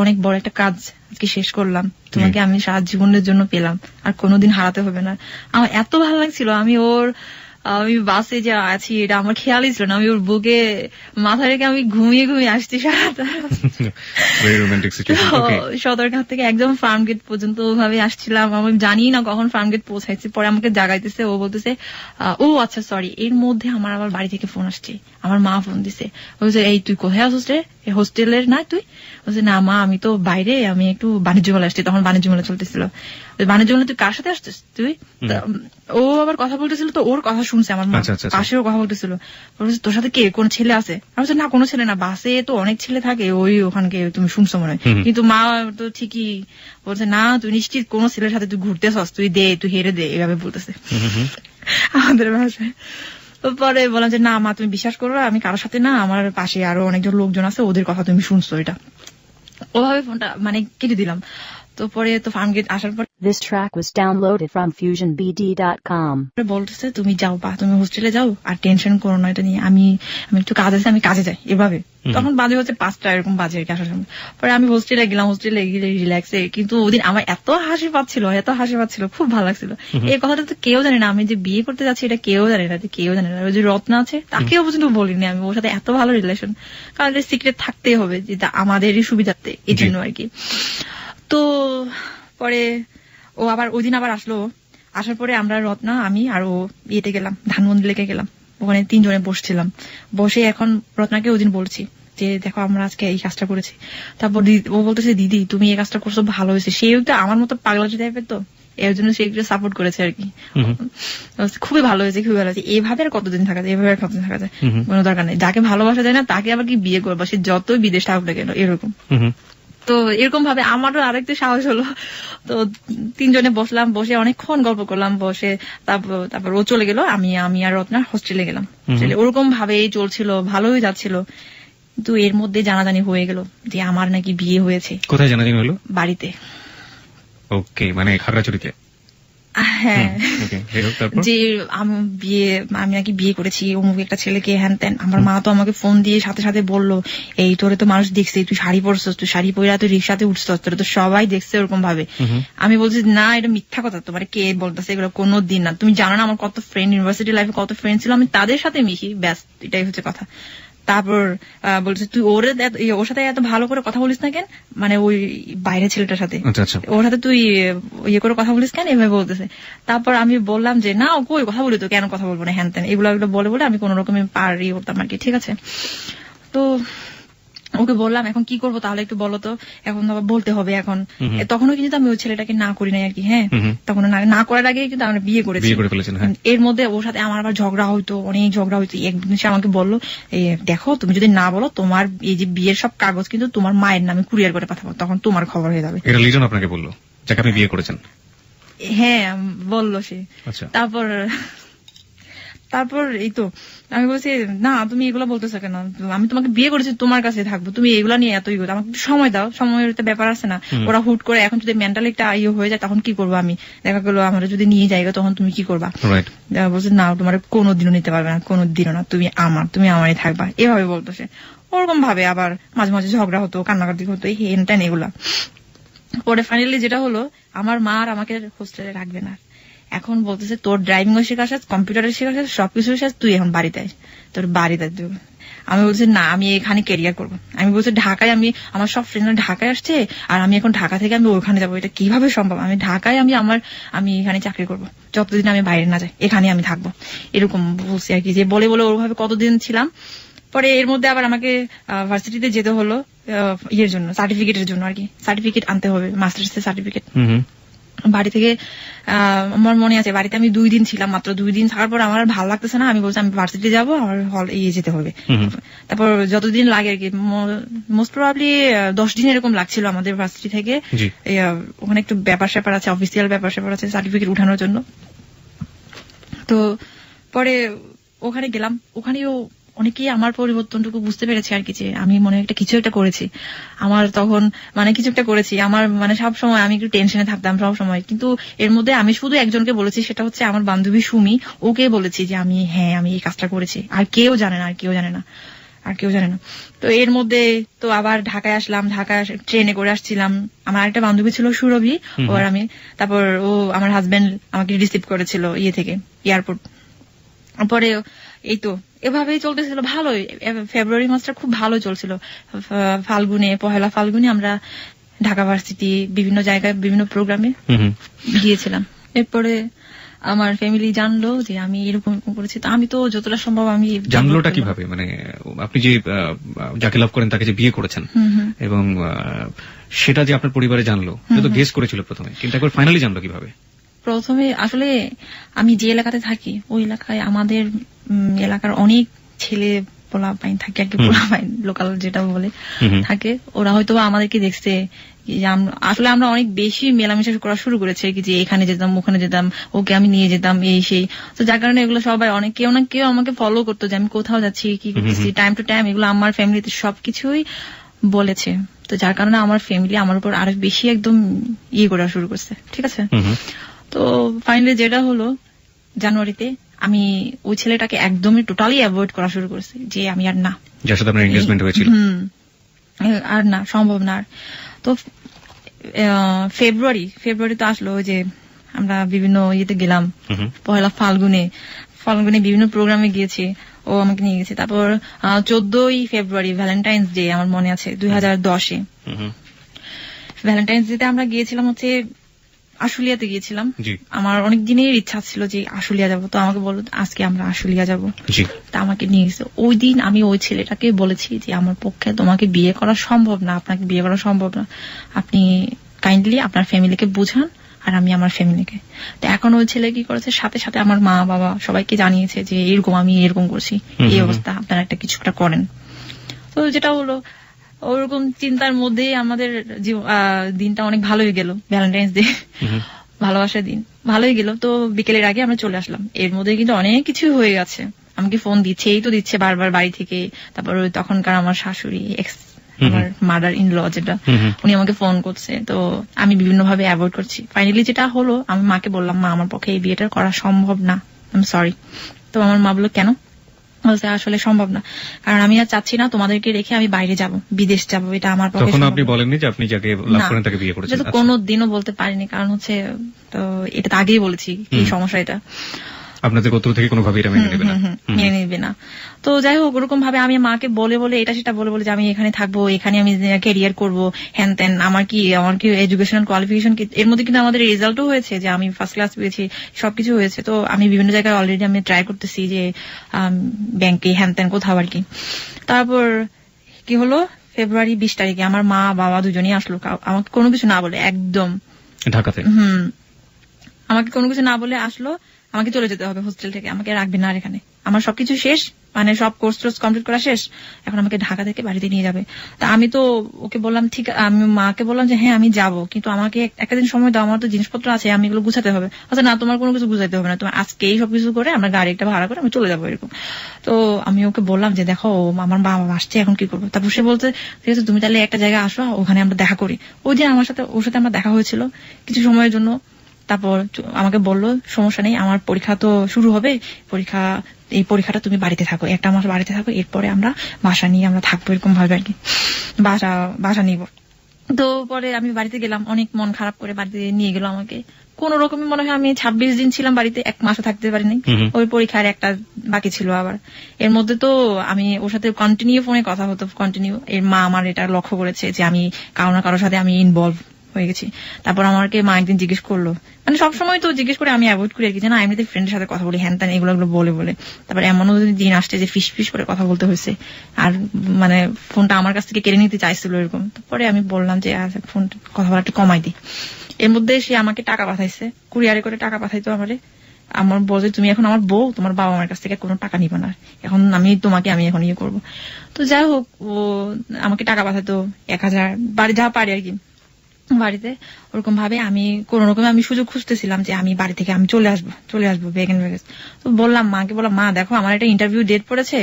অনেক বড় একটা কাজ আজকে শেষ করলাম, তোমাকে আমি সারা জীবনের জন্য পেলাম, আর কোনোদিন হারাতে হবে না। আমার এত ভালো লাগছিল, আমি বাসে যে আছি এটা আমার খেয়ালই ছিল না, আমি ওর বুকে মাথা রেখে আমি ঘুমিয়ে ঘুমিয়ে আসছি সারাটা। সদরঘাট থেকে একদম ফার্মগেট পর্যন্ত ওভাবে আসছিলাম, আমি জানি না কখন ফার্মগেট পৌঁছাইছি। পরে আমাকে জাগাইতেছে, ও বলতেছে ও আচ্ছা সরি, এর মধ্যে আমার আবার বাড়ি থেকে ফোন আসছে, আমার মা ফোন দিছে, বলছে এই তুই কোথায় আসছিস রে, হোস্টেলের না তুই? বলছে না মা, আমি তো বাইরে, আমি একটু বাণিজ্য মেলা আসছি, তখন বাণিজ্য মেলা চলতেছিল। বাণিজ্য মেলা তুই কার সাথে আসছিস তুই? ও আবার কথা বলতেছিল, তো ওর কথা শুনছে আমার মা, পাশেও কথা বলতেছিল, তোর সাথে কে, কোন ছেলে আছে? আমি বলছি না কোনো ছেলে না, বাসে তো অনেক ছেলে থাকে, ওখানকে তুমি শুনছো মনে হয়। কিন্তু মা তো ঠিকই বলছে না, তুই নিশ্চিত কোন ছেলের সাথে তুই ঘুরতেছস, তুই হেরে দে, এভাবে বলতেছে আমাদের ভাষায়। পরে বললাম যে না মা তুমি বিশ্বাস করো, আমি কারোর সাথে না, আমার পাশে আরো অনেকজন লোকজন আছে, ওদের কথা তুমি শুনছো, এটা ওভাবে ফোনটা মানে কেটে দিলাম। তো পরে তো ফার্মগেট আসার পর This track was downloaded from FusionBD.com. বলতেছে তুমি যাও বা তুমি হোস্টেলে যাও, আর টেনশন করো না এটা নিয়ে, আমি একটু কাজ আছে, আমি কাজে যাই, এভাবে। তখন বাজে হচ্ছে 5টা এরকম বাজে আর কি আসার সময়। পরে আমি হোস্টেলে গেলাম, হোস্টেলে গিয়ে রিল্যাক্সে, কিন্তু ওদিন আমার এত হাসি পাচ্ছিল, খুব ভালো লাগছিল। এই কথাটা তো কেউ জানে না, আমি যে বিয়ে করতে যাচ্ছি এটা কেউ জানে না, কেউ জানে না। ওই যে রত্না আছে তাকেও পর্যন্ত বলিনি আমি, ওর সাথে এত ভালো রিলেশন, কারণ সিক্রেট থাকতেই হবে, যেটা আমাদেরই সুবিধার্থে, এই জন্য আর কি। তো পরে ও আবার ওই দিন আবার আসলো, আসার পরে আমরা রত্না, আমি আর ও ইয়েতে গেলাম, ধানমন্ডি লেকে গেলাম, ওখানে 3 জনে বসছিলাম। বসে এখন রত্নাকে ওই দিন বলছি যে দেখো আমরা আজকে এই কাজটা করেছি। তারপর ও বলতেছে দিদি তুমি এই কাজটা করছো, ভালো হয়েছে। সেও তো আমার মতো পাগলাটি টাইপের, তো এর জন্য সে একটু সাপোর্ট করেছে আর কি। খুবই ভালো হয়েছে, খুবই ভালো হয়েছে। এইভাবে আর কতদিন থাকা যায়, এভাবে আর কতদিন থাকা যায়, কোনো দরকার নেই। যাকে ভালোবাসা যায় না তাকে আবার কি বিয়ে করবো, সে যতই বিদেশ থাকুক না কেন, এরকম। তো এরকম ভাবে আমারও আরেকটু সাহস হলো। তো 3 জনে বসলাম, বসে অনেকক্ষণ গল্প করলাম, বসে তারপর ও চলে গেল, আমি আর রত্না হোস্টেলে গেলাম। ওরকম ভাবে চলছিল, ভালোই যাচ্ছিল। কিন্তু এর মধ্যে জানাজানি হয়ে গেল যে আমার নাকি বিয়ে হয়েছে। কোথায় জানাজানি হলো? বাড়িতে। ওকে, মানে খাগড়াছড়িতে? হ্যাঁ, যে আমি নাকি বিয়ে করেছি অমুক একটা ছেলেকে, হ্যান ত্যান। আমার মা তো আমাকে ফোন দিয়ে সাথে সাথে বললো এই তোরে তো মানুষ দেখছে, তুই শাড়ি পরছস, তুই শাড়ি পরে তুই রিক্সাতে উঠছস, তোরে তো সবাই দেখছে ওরকম ভাবে। আমি বলছি না এটা মিথ্যা কথা, তোমার কে বলতেছে এগুলো, কোনো দিন না। তুমি জানো না আমার কত ফ্রেন্ড, ইউনিভার্সিটি লাইফে কত ফ্রেন্ড ছিল, আমি তাদের সাথে মিশি, ব্যাস এটাই হচ্ছে কথা। তারপর বলছে তুই ওর সাথে এত ভালো করে কথা বলিস না কেন, মানে ওই বাইরে ছেলেটার সাথে, ওর সাথে তুই ইয়ে করে কথা বলিস কেন, এভাবে বলতেছে। তারপর আমি বললাম যে না ও কই কথা বলি তো, কেন কথা বলবো না, হ্যান ত্যান এগুলো বলে আমি কোন রকমের পারি করতাম আর কি। ঠিক আছে, তো ওকে বললাম এখন কি করবো তাহলে একটু বলো তো, এখন বলতে হবে এখন। তখনও কিন্তু আমি ওই ছেলেটাকে না করি নাই আর কি। হ্যাঁ, তখন না করার আগে কিন্তু আমরা বিয়ে করেছি। এর মধ্যে ওর সাথে আমার আবার ঝগড়া হইতো, অনেক ঝগড়া হইতো। একদিন সে আমাকে বললো দেখো তুমি যদি না বলো তোমার এই যে বিয়ের সব কাগজ কিন্তু তোমার মায়ের নামে কুরিয়ার করে পাঠাবো, তখন তোমার খবর হয়ে যাবে। এটা লিজন আপনাকে বললো যাকে আপনি বিয়ে করেছেন? হ্যাঁ বললো সে। তারপর এই তো আমি বলছি না তুমি এগুলো বলতেছো কেন, আমি তোমাকে বিয়ে করেছি, তোমার কাছে থাকবো, তুমি এগুলা নিয়ে এতই আমাকে সময় দাও, সময়ের একটা ব্যাপার আছে না। ওরা হুট করে এখন যদি মেন্টালি একটা ইয়ে হয়ে যায় তখন কি করবো, আমি দেখা গেলো আমরা যদি নিয়ে যাই তখন তুমি কি করবা। বলছে না তোমার কোনোদিনও নিতে পারবে না, কোনোদিনও না, তুমি আমারই থাকবা, এভাবে বলতো সে। ওরকম ভাবে আবার মাঝে মাঝে ঝগড়া হতো, কান্নাকাটি হতো, হেন টেন এগুলা। পরে ফাইনালি যেটা হলো, আমার মা আর আমাকে হোস্টেলে রাখবে না। এখন বলতেছে তোর ড্রাইভিং ও শেখা শেষ, কম্পিউটারের শেখা শেষ, সবকিছু শেষ, তুই এখন বাড়িতে আস, তোর বাড়িতে। আমি বলছি না, আমি এখানে ক্যারিয়ার করবো। আমি বলছি ঢাকায়, আমি আমার সব ফ্রেন্ডরা ঢাকায় আসছে, আর আমি এখন ঢাকা থেকে আমি ওখানে যাবো, এটা কিভাবে সম্ভব? আমি ঢাকায় আমি এখানে চাকরি করবো, যতদিন আমি বাইরে না যাই, এখানে আমি থাকবো, এরকম বলছি আর কি। যে বলে বলে ওরভাবে কতদিন ছিলাম। পরে এর মধ্যে আবার আমাকে ভার্সিটিতে যেতে হলো ইয়ের জন্য, সার্টিফিকেটের জন্য আর কি। সার্টিফিকেট আনতে হবে, মাস্টার্স এর সার্টিফিকেট। বাড়ি থেকে আমার মনে আছে, বাড়িতে আমি 2 দিন ছিলাম, মাত্র 2 দিন থাকার পর আমার ভালো লাগতেছে না। আমি বলছি আমি ভার্সিটি যাবো, আমার হল যেতে হবে। তারপর যতদিন লাগে আর কি, মোস্ট প্রবাবলি 10 দিন এরকম লাগছিল আমাদের ভার্সিটি থেকে। ওখানে একটু ব্যাপার স্যাপার আছে, অফিসিয়াল ব্যাপার স্যাপার আছে সার্টিফিকেট উঠানোর জন্য। তো পরে ওখানে গেলাম, ওখানেও অনেকেই আমার পরিবর্তনটুকু বুঝতে পেরেছে আর কি, যে আমি মনে হয় কিছু একটা করেছি। আমার তখন কিছু একটা করেছি, আমার সব সময় আমি একটু টেনশনে থাকতাম সব সময়। কিন্তু এর মধ্যে আমি শুধু একজনকে বলেছি, সেটা হচ্ছে আমার বান্ধবী সুমি। ওকে বলেছি যে আমি এই কাজটা করেছি। আর কেউ জানে না, আর কেউ জানে না। তো এর মধ্যে তো আবার ঢাকায় আসলাম, ঢাকায় ট্রেনে করে আসছিলাম। আমার আরেকটা বান্ধবী ছিল সুরভি, ওর আমি, তারপর আমার হাজবেন্ড আমাকে রিসিভ করেছিল থেকে এয়ারপোর্ট। পরে এই তো এভাবেই চলতেছিল ভালোই। ফেব্রুয়ারি মাসটা খুব ভালো চলছিল। পহেলা ফাল্গুনে আমরা ঢাকা ভার্সিটি বিভিন্ন জায়গায় বিভিন্ন প্রোগ্রামে গিয়েছিলাম। এরপরে আমার ফ্যামিলি জানলো যে আমি এরকম করেছি। তো আমি তো যতটা সম্ভব আমি জানলোটা কিভাবে? আপনি যে যাকে লাভ করেন তাকে যে বিয়ে করেছেন, এবং সেটা যে আপনার পরিবারে জানলো, সেটা তো গেস করেছিল প্রথমে, কিন্তু একবার ফাইনালি জানলো কিভাবে? প্রথমে আসলে আমি যে এলাকাতে থাকি, ওই এলাকায় আমাদের এলাকার অনেক ছেলে পোলাপাইন থাকে আর কি, পোলাপাইন লোকাল যেটা বলে থাকে। ওরা হয়তো আমাদেরকে দেখছে, আসলে আমরা অনেক বেশি মেলামেশা করা শুরু করেছে কি, যে এখানে যেতাম ওখানে যেতাম, ওকে আমি নিয়ে যেতাম এই সেই। তো যার কারণে এগুলো সবাই অনেক কেউ না কেউ আমাকে ফলো করতো, যে আমি কোথাও যাচ্ছি, কি করতেছি, টাইম টু টাইম। এগুলো আমার ফ্যামিলিতে সবকিছুই বলেছে। তো যার কারণে আমার ফ্যামিলি আমার উপর আরো বেশি একদম করা শুরু করছে। ঠিক আছে। তো ফাইনালি যেটা হলো, জানুয়ারিতে আমি ওই ছেলেটাকে একদমই টোটালি অ্যাভয়েড করা শুরু করেছি, যে আমি আর না, যার সাথে আপনার এনগেজমেন্ট হয়েছিল, আর না, সম্ভব না। তো ফেব্রুয়ারি তো আসলো, যে আমরা বিভিন্ন গেলাম। পহেলা ফাল্গুনে বিভিন্ন প্রোগ্রামে গিয়েছি, ও আমাকে নিয়ে গেছে। তারপর 14ই ফেব্রুয়ারি ভ্যালেন্টাইন্স ডে আমার মনে আছে, 2010-এ ভ্যালেন্টাইন্স ডেতে আমরা গিয়েছিলাম হচ্ছে আশুলিয়াতে গিয়েছিলাম। আমার অনেক দিনের ইচ্ছা ছিল যে আশুলিয়া যাবো। তো আমাকে বললো আজকে আমরা আশুলিয়া যাবো, তা আমাকে নিয়ে গেছে। ওই দিন আমি ওই ছেলেটাকে বলেছি যে আমার পক্ষে তোমাকে বিয়ে করা সম্ভব না, আপনাকে বিয়ে করা সম্ভব না, আপনি কাইন্ডলি আপনার ফ্যামিলিকে বুঝান, আর আমি আমার ফ্যামিলিকে। তো এখন ওই ছেলে কি করেছে, সাথে সাথে আমার মা বাবা সবাইকে জানিয়েছে যে আমি এরকম করছি, এই অবস্থা, আপনারা কিছু একটা করেন। তো যেটা হলো, ওরকম চিন্তার মধ্যে আমাদের দিনটা অনেক ভালোই গেল। ভ্যালেন্টাইন্স ডে, ভালোবাসার দিন ভালোই গেল। তো বিকেলের আগে আমরা চলে আসলাম। এর মধ্যে কিন্তু অনেক কিছু হয়ে গেছে। আমাকে ফোন দিচ্ছে বারবার বাড়ি থেকে। তারপর তখনকার আমার শাশুড়ি, আমার মাদার ইন ল যেটা, উনি আমাকে ফোন করছে। তো আমি বিভিন্ন ভাবে অ্যাভয়েড করছি। ফাইনালি যেটা হলো, আমি মাকে বললাম, মা আমার পক্ষে এই বিয়েটা করা সম্ভব না, আই এম সরি। তো আমার মা বললো কেন? বলছে আসলে সম্ভব না, কারণ আমি আর চাচ্ছি না তোমাদেরকে রেখে আমি বাইরে যাব, বিদেশ যাব, এটা আমার পক্ষে। তখন আপনি বলেননি যে আপনি যাকে লাভ করেন তাকে বিয়ে করেছেন? কোনোদিনও বলতে পারিনি, কারণ হচ্ছে তো এটা তো আগেই বলেছি কি সমস্যা, এটা আপনাদের গোত্র থেকে কোনোভাবে এটা মেনে নেবে না। তো যাই হোক, ওরকম ভাবে আমি মাকে বলে এটা সেটা বলে যে আমি এখানে থাকবো, এখানে আমি ক্যারিয়ার করবো, হ্যান ত্যান, আমার কি এডুকেশনাল কোয়ালিফিকেশন কি। এর মধ্যে কিন্তু আমাদের রেজাল্টও হয়েছে যে আমি ফার্স্ট ক্লাস পেয়েছি, সবকিছু হয়েছে। তো আমি বিভিন্ন জায়গায় অলরেডি আমি ট্রাই করতেছি যে ব্যাংকে হ্যান ত্যান কোথাও আর কি। তারপর কি হলো, ফেব্রুয়ারি 20 তারিখে আমার মা বাবা দুজনেই আসলো, আমাকে কোনো কিছু না বলে, একদম ঢাকাতে। আমাকে কোনো কিছু না বলে আসলো। আমাকে চলে যেতে হবে হোস্টেল থেকে, আমাকে রাখবে না আর এখানে। আমার সবকিছু শেষ, সব কোর্স টোর্স কমপ্লিট করা শেষ, এখন আমাকে ঢাকা থেকে বাড়িতে নিয়ে যাবে। তা আমি তো ওকে বললাম, ঠিক, আমি মাকে বললাম যে হ্যাঁ আমি যাবো, কিন্তু আমাকে একটা দিন সময় দাও, আমার তো জিনিসপত্র আছে, আমি এগুলো গুছাতে হবে। আচ্ছা না, তোমার কোনো কিছু গুছাতে হবে না, তোমার আজকেই সবকিছু করে আমরা গাড়ি একটা ভাড়া করে আমি চলে যাবো, এরকম। তো আমি ওকে বললাম যে দেখো আমার বাবা আসছে, এখন কি করবো। তারপর সে বলছে ঠিক আছে তুমি তাহলে একটা জায়গায় আসো, ওখানে আমরা দেখা করি। ওই দিন ওর সাথে আমার দেখা হয়েছিল কিছু সময়ের জন্য। তারপর আমাকে বললো সমস্যা নেই, আমার পরীক্ষা তো শুরু হবে, এই পরীক্ষাটা তুমি বাড়িতে থাকো, একটা মাস বাড়িতে থাকো, এরপরে আমরা বাসা নিয়ে আমরা থাকবো, এরকম ভাবে আর কি, বাসা নিব। তো পরে আমি বাড়িতে গেলাম, অনেক মন খারাপ করে বাড়িতে নিয়ে গেল আমাকে। কোন রকমে মনে হয় আমি 26 দিন ছিলাম বাড়িতে, 1 মাসও থাকতে পারিনি। ওই পরীক্ষার একটা বাকি ছিল আবার। এর মধ্যে তো আমি ওর সাথে কন্টিনিউ ফোনে কথা হতো, কন্টিনিউ। এর মা আমার এটা লক্ষ্য করেছে যে আমি কারো না কারোর সাথে আমি ইনভলভ হয়ে গেছি। তারপর আমাকে মা একদিন জিজ্ঞেস করলো, মানে সবসময় তো জিজ্ঞেস করে আমি অ্যাভয়েড করি আর কি, যে না এমনিতে ফ্রেন্ডের সাথে কথা বলি হ্যান ত্যান এগুলো বলে। তারপর এমনও দিন আসছে যে ফিস করে কথা বলতে হয়েছে, আর মানে ফোনটা আমার কাছ থেকে কেড়ে নিতে চাইছিল এরকম। তারপরে আমি বললাম যে ফোন কথা বলা একটু কমাই দিই। এর মধ্যে সে আমাকে টাকা পাঠাইছে, কুরিয়ারে করে টাকা পাঠাইতো আমারে। আমার বলছে তুমি এখন আমার বউ, তোমার বাবা আমার কাছ থেকে কোনো টাকা নিবে না, এখন আমি এখন ইয়ে করবো। তো যাই হোক, ও আমাকে টাকা পাঠাতো 1000 বাড়ি যা পারি আর কি বাড়িতে। ওরকম ভাবে আমি কোন রকমে আমি সুযোগ খুঁজতেছিলাম যে আমি বাড়ি থেকে আমি চলে আসবো ব্যাগ এন্ড ব্যাগেজ। তো মাকে বললাম মা দেখো আমার একটা ইন্টারভিউ ডেট পড়েছে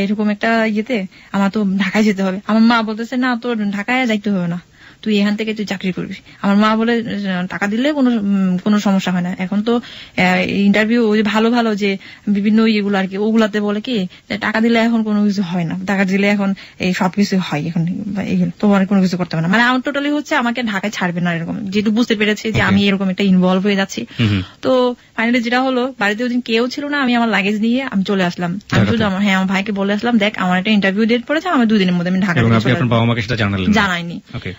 এরকম একটা ইয়েতে, আমার তো ঢাকায় যেতে হবে। আমার মা বলতেছে না তোর ঢাকায় যাইতে হবে না, তুই এখান থেকে তুই চাকরি করবি। আমার মা বলে টাকা দিলে কোনো সমস্যা হয় না, এখন তো ইন্টারভিউ ভালো যে বিভিন্ন ইয়েগুলো আর কি, ওগুলাতে বলে কি টাকা দিলে এখন কোনো কিছু হয় না, টাকা দিলে এখন এই সবকিছু হয়, এখন তোমার কোনো কিছু করতে হবে না। মানে আমার টোটালি হচ্ছে আমাকে ঢাকায় ছাড়বে না এরকম, যেহেতু বুঝতে পেরেছে যে আমি এরকম একটা ইনভলভ হয়ে যাচ্ছি। তো ফাইনালি যেটা হলো, বাড়িতে ওদিন কেউ ছিল না, আমি আমার লাগেজ নিয়ে আমি চলে আসলাম। আমি শুধু আমার ভাইকে বলে আসলাম দেখ আমার একটা ইন্টারভিউ ডেট পড়েছে, আমার 2 দিনের মধ্যে আমি ঢাকা জানাইনি।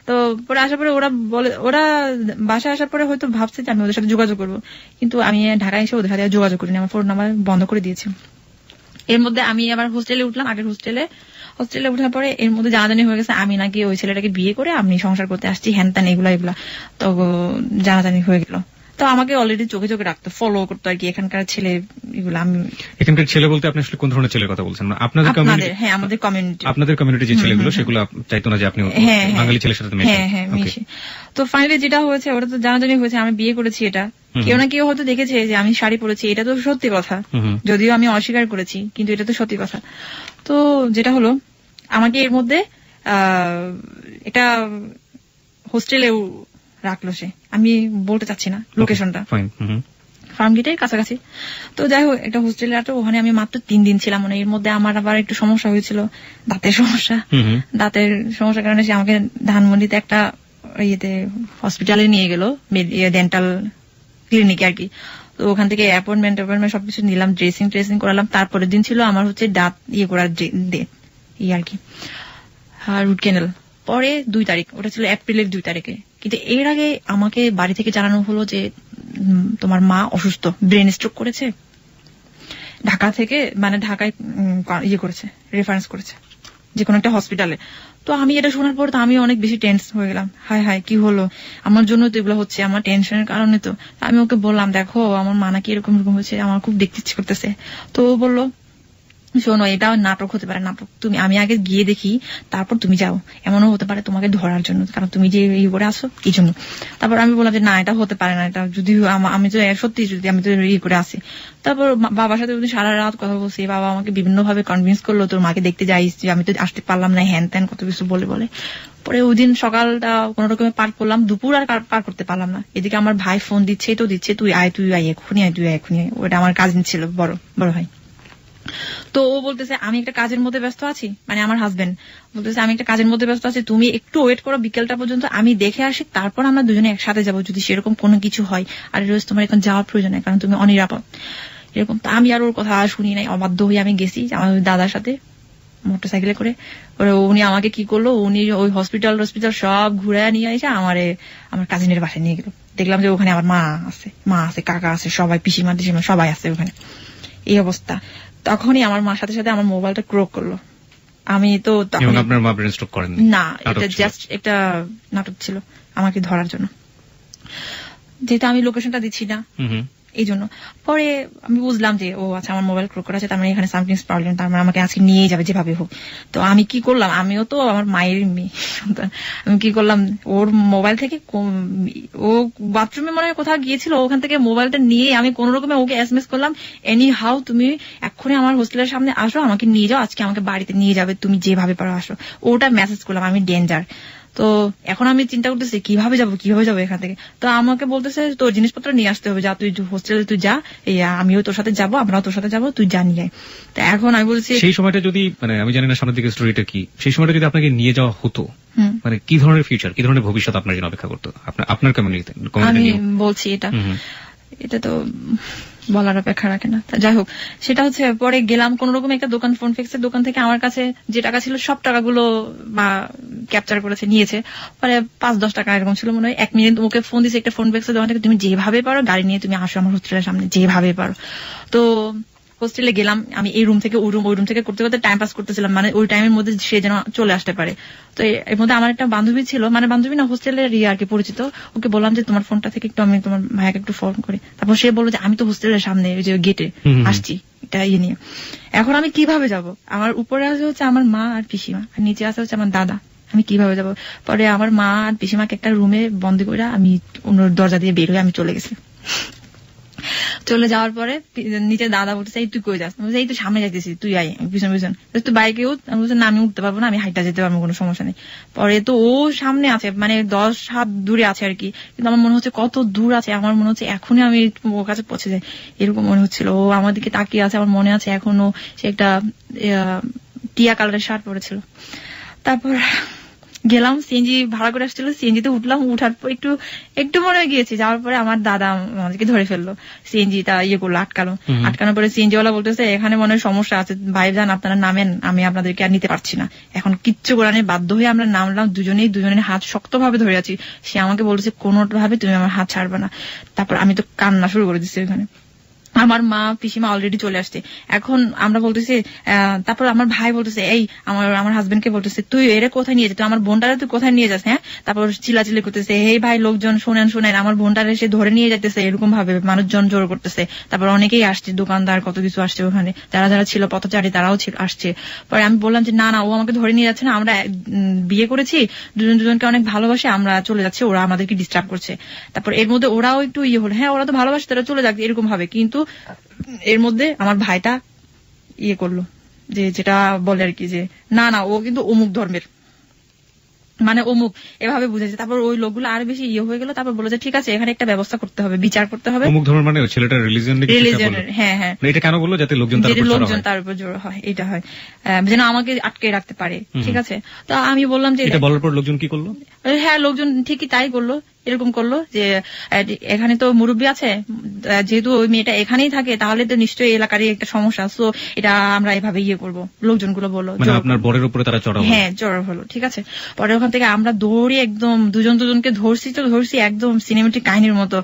তো পরে আসার পরে ওরা বাসায় আসার পরে হয়তো ভাবছে যে আমি ওদের সাথে যোগাযোগ করবো, কিন্তু আমি ঢাকায় এসে ওদের সাথে যোগাযোগ করিনি, আমার ফোন নাম্বার বন্ধ করে দিয়েছি। এর মধ্যে আমি আবার হোস্টেলে উঠলাম, আগের হোস্টেলে উঠার পরে এর মধ্যে জানাজানি হয়ে গেছে আমি নাকি ওই ছেলেটাকে বিয়ে করে আমি সংসার করতে আসছি, হ্যান ত্যান এগুলা তো জানাজানি হয়ে গেল। তো আমাকে অলরেডি চোখে রাখতো, ফলো করতো আর কি এখানকার ছেলে এগুলো। আমি এখানকার ছেলে বলতে আপনি আসলে কোন ধরনের ছেলের কথা বলছেন? আপনাদের কমিউনিটি? হ্যাঁ, আমাদের কমিউনিটি। আপনাদের কমিউনিটি যে ছেলেগুলো সেগুলো চাইতো না যে আপনি বাঙালি ছেলের সাথে মেশেন? হ্যাঁ মিশি। তো ফাইনালি যেটা হয়েছে, ওটা তো জানাজানি হয়েছে আমি বিয়ে করেছি, এটা কেউ না কেউ হয়তো দেখেছে যে আমি শাড়ি পরেছি, এটা তো সত্যি কথা, যদিও আমি অস্বীকার করেছি, কিন্তু এটা তো সত্যি কথা। তো যেটা হলো, আমাকে এর মধ্যে এটা হোস্টেলেও রাখলো সে, আমি বলতে চাচ্ছি না লোকেশনটা, ফার্মগেটের কাছাকাছি। তো যাই হোক, একটা হোস্টেলে রাখলো, ওখানে আমি মাত্র 3 দিন ছিলাম। মানে এর মধ্যে আমার আবার একটু সমস্যা হয়েছিল, দাঁতের সমস্যার কারণে সে আমাকে ধানমন্ডিতে একটা ইয়েতে হসপিটালে নিয়ে গেল, ডেন্টাল ক্লিনিকে আর কি। তো ওখান থেকে অ্যাপয়েন্টমেন্ট সবকিছু নিলাম, ড্রেসিং করালাম। তারপরের দিন ছিল আমার হচ্ছে দাঁত করার ডেট আর কি, রুট ক্যানেল। পরে 2 তারিখ, ওটা ছিল এপ্রিলের 2 তারিখে। কিন্তু এর আগে আমাকে বাড়ি থেকে জানানো হলো যে তোমার মা অসুস্থ, ব্রেন স্ট্রোক করেছে, ঢাকায় করেছে, রেফারেন্স করেছে যে কোনো একটা হসপিটালে। তো আমি এটা শোনার পর তো আমি অনেক বেশি টেন্স হয়ে গেলাম, হায় কি হলো, আমার জন্য তো এগুলো হচ্ছে, আমার টেনশনের কারণে। তো আমি ওকে বললাম দেখো আমার মা নাকি এরকম হয়েছে, আমার খুব দেখতে ইচ্ছে করতেছে। তো ও বললো শোনো এটা নাটক হতে পারে, নাটক আমি আগে গিয়ে দেখি তারপর তুমি যাও, এমনও হতে পারে তোমাকে ধরার জন্য, কারণ তুমি যে করে আসো এই জন্য। তারপর আমি বললাম যে না এটা হতে পারে না, এটা যদি আমি তো সত্যি যদি আমি তো করে আসি। তারপর বাবার সাথে সারা রাত কথা বলছি, বাবা আমাকে বিভিন্ন ভাবে কনভিন্স করলো তোর মাকে দেখতে যাইস, আমি তো আসতে পারলাম না, হ্যান ত্যান কত কিছু বলে। পরে ওই দিন সকালটা কোন রকমে পার করলাম, দুপুর আর পার করতে পারলাম না। এদিকে আমার ভাই ফোন দিচ্ছে তুই আয় এক্ষুনি ওটা আমার কাজিন ছিল, বড় ভাই। তো ও বলতেছে আমি একটা কাজের মধ্যে ব্যস্ত আছি, মানে আমার হাজবেন্ড বলতেছে আমি একটা কাজের মধ্যে ব্যস্ত আছি, তুমি একটু ওয়েট করো বিকেলটা পর্যন্ত, আমি দেখে আসি, তারপর আমরা দুজনে একসাথে যাবো যদি সেরকম কোনো কিছু হয়। আর রোজ তোমার এখন যাওয়ার প্রয়োজন নেই, কারণ তুমি অনিরাপদ এরকম। তা আমি আর ওর কথা শুনি নাই, অবাধ্য হয়ে আমি গেছি আমার দাদার সাথে মোটরসাইকেলে করে। উনি আমাকে কি করলো, উনি ওই হসপিটাল সব ঘুরে নিয়ে এসে আমার কাজিনের বাসায় নিয়ে গেল। দেখলাম যে ওখানে আমার মা আছে, কাকা আছে, সবাই পিসিমা টিসিমা সবাই আছে ওখানে। এই অবস্থা। তখনই আমার মার সাথে সাথে আমার মোবাইলটা ক্রোক করলো। আমি তো আপনার মা ব্রেন স্ট্রোক করেন না, এটা জাস্ট একটা নাটক ছিল আমাকে ধরার জন্য, যেহেতু আমি লোকেশনটা দিচ্ছি না এই জন্য। পরে আমি বুঝলাম যে ও আচ্ছা আমার মোবাইল ক্রোক করা আছে, তার মানে এখানে সামথিং প্রবলেম, তার মানে আমাকে আজকে নিয়ে যাবে যেভাবে হোক। তো আমি কি করলাম, আমিও তো আমার মায়ের মেয়ে, আমি কি করলাম ওর মোবাইল থেকে, ও বাথরুমে মনে হয় কোথাও গিয়েছিল, ওখান থেকে মোবাইলটা নিয়ে আমি কোন রকমে ওকে এসএমএস করলাম, এনি হাউ তুমি এক্ষুনি আমার হোস্টেলের সামনে আসো, আমাকে নিয়ে যাও, আজকে আমাকে বাড়িতে নিয়ে যাবে, তুমি যেভাবে পারো আসো। ওটা মেসেজ করলাম, আমি ডেঞ্জার। তো এখন আমি চিন্তা করতেছি কিভাবে যাবো এখান থেকে। তো আমাকে বলতেছে তোর জিনিসপত্র নিয়ে আসতে হবে, যা তুই হোস্টেলে তুই যা, আমিও তোর সাথে যাবো, আমরাও তোর সাথে যাবো, তুই যা নিয়ে আয়। তো এখন আমি বলছি সেই সময়টা যদি, মানে আমি জানি না সামনের দিকে স্টোরিটা কি, সেই সময়টা যদি আপনাকে নিয়ে যাওয়া হতো মানে কি ধরনের ফিউচার, কি ধরনের ভবিষ্যৎ আপনার জন্য অপেক্ষা করতো আপনার কমিউনিটিতে? আমি বলছি এটা তো বলার অপেক্ষা রাখে না। যাই হোক, সেটা হচ্ছে পরে গেলাম কোন রকম একটা দোকান, ফোন ফিক্সের দোকান থেকে আমার কাছে যে টাকা ছিল সব টাকাগুলো বা ক্যাপচার করেছে, নিয়েছে। পরে 5-10 টাকা এরকম ছিল মনে হয়। 1 মিনিট ওকে ফোন দিয়েছে একটা ফোন ফিক্সের দোকান থেকে, তুমি যেভাবে পারো গাড়ি নিয়ে তুমি আসো আমার হোস্টেলের সামনে, যেভাবে পারো। তো হোস্টেলে গেলাম, আমি এই রুম থেকে ওই রুম থেকে করতে করতে টাইম পাস করতেছিলাম, মানে ওই টাইমের মধ্যে সে যেন চলে আসতে পারে। তো এর মধ্যে আমার একটা বান্ধবী ছিল, মানে বান্ধবী না, হোস্টেলের আর কি পরিচিত। ওকে বললাম যে তোমার ফোনটা থেকে একটু আমি তোমার ভাইকে একটু ফোন করি। তারপর সে বললো যে আমি তো হোস্টেলের সামনে ওই যে গেটে আসছি, এটা নিয়ে এখন আমি কিভাবে যাব? আমার উপরে আছে হচ্ছে আমার মা আর পিসিমা, আর নিচে আছে হচ্ছে আমার দাদা, আমি কিভাবে যাব? পরে আমার মা আর পিসিমাকে একটা রুমে বন্দি করে আমি দরজা দিয়ে বের হয়ে আমি চলে গেছি। চলে যাওয়ার পরে নিচে দাদা বলতেছে এই তুই কই যাস? এই তো সামনে যাইতেছি, তুই আই পিছন পিছন, তুই বাইকে উঠ। আমি বলছি না আমি উঠতে পারবো না, আমি হাইটা যেতে পারবো, কোনো সমস্যা নেই। পরে তো ও সামনে আছে, মানে 10 হাত দূরে আছে আর কি, কিন্তু আমার মনে হচ্ছে কত দূর আছে, আমার মনে হচ্ছে এখনই আমি ওর কাছে পৌঁছে যাই, এরকম মনে হচ্ছিল। ও আমার দিকে তাকিয়ে আছে, আমার মনে আছে এখনো সে একটা টিয়া কালারের শার্ট পরেছিল। তারপর গেলাম, সিএনজি ভাড়া করে আসছিল, সিএনজিতে উঠলাম। উঠার পর একটু মনে গিয়েছি, যাওয়ার পরে আমার দাদা আমাদেরকে ধরে ফেললো, সিএনজিটা করলো, আটকানোর পরে সিএনজি ওয়ালা বলতেছে এখানে মনে হয় সমস্যা আছে, ভাইজান আপনারা নামেন, আমি আপনাদেরকে আর নিতে পারছি না। এখন কিচ্ছু করার নেই, বাধ্য হয়ে আমরা নামলাম, দুজনের হাত শক্তভাবে ধরে আছি। সে আমাকে বলতেছে কোনোভাবে তুমি আমার হাত ছাড়বে না। তারপর আমি তো কান্না শুরু করে দিচ্ছি ওখানে। আমার মা পিসিমা অলরেডি চলে আসছে। এখন আমরা বলতেছি, তারপর আমার ভাই বলতেছে এই আমার হাজবেন্ডকে বলতেছে তুই এরে কোথায় নিয়ে যাস, তুই আমার বোনটারে তুই কোথায় নিয়ে যাস? হ্যাঁ, তারপর চিল্লাচিল্লি করতেছে, এই ভাই লোকজন শোনেন, আমার বোনটারে সে ধরে নিয়ে যাইতেছে, এরকম ভাবে মানুষজন জোর করতেছে। তারপর অনেকেই আসছে, দোকানদার কত কিছু আসছে ওখানে, যারা ছিল পথচারী তারাও আসছে। পরে আমি বললাম যে না ও আমাকে ধরে নিয়ে যাচ্ছে না, আমরা বিয়ে করেছি, দুজনকে অনেক ভালোবাসে, আমরা চলে যাচ্ছি, ওরা আমাদেরকে ডিস্টার্ব করছে। তারপর এর মধ্যে ওরাও একটু হলো, হ্যাঁ ওরা তো ভালোবাসে, তারা চলে যাক এরকম ভাবে। কিন্তু এর মধ্যে আমার ভাইটা করলো যেটা বলে আর কি, যে না ও কিন্তু অমুক ধর্মের, মানে অমুক এভাবে বুঝেছে। তারপর ওই লোকগুলো আরো বেশি হয়ে গেল। তারপর বলে যে ঠিক আছে এখানে একটা ব্যবস্থা করতে হবে, বিচার করতে হবে। অমুক ধর্মের মানে ছেলেটার রিলিজিয়নের, হ্যাঁ, এটা কেন বললো? যাতে লোকজন তার উপর জোর হয়, এটা হয় যেন আমাকে আটকে রাখতে পারে। ঠিক আছে, তো আমি বললাম যে এটা বলার পর লোকজন কি করলো? হ্যাঁ, লোকজন ঠিকই তাই করলো, এরকম করলো যে এখানে তো মুরব্বী আছে, যেহেতু ওই মেয়েটা এখানেই থাকে তাহলে তো নিশ্চয়ই এলাকারই একটা সমস্যা, সো এটা আমরা এভাবে করবো, লোকজনগুলো বললো। মানে আপনার বরের উপরে তারা চড়াও? হ্যাঁ, চড়াও হলো। ঠিক আছে, পরে ওখান থেকে আমরা দৌড়ে একদম দুজনকে ধরছি একদম সিনেমেটিক কাহিনীর মতো।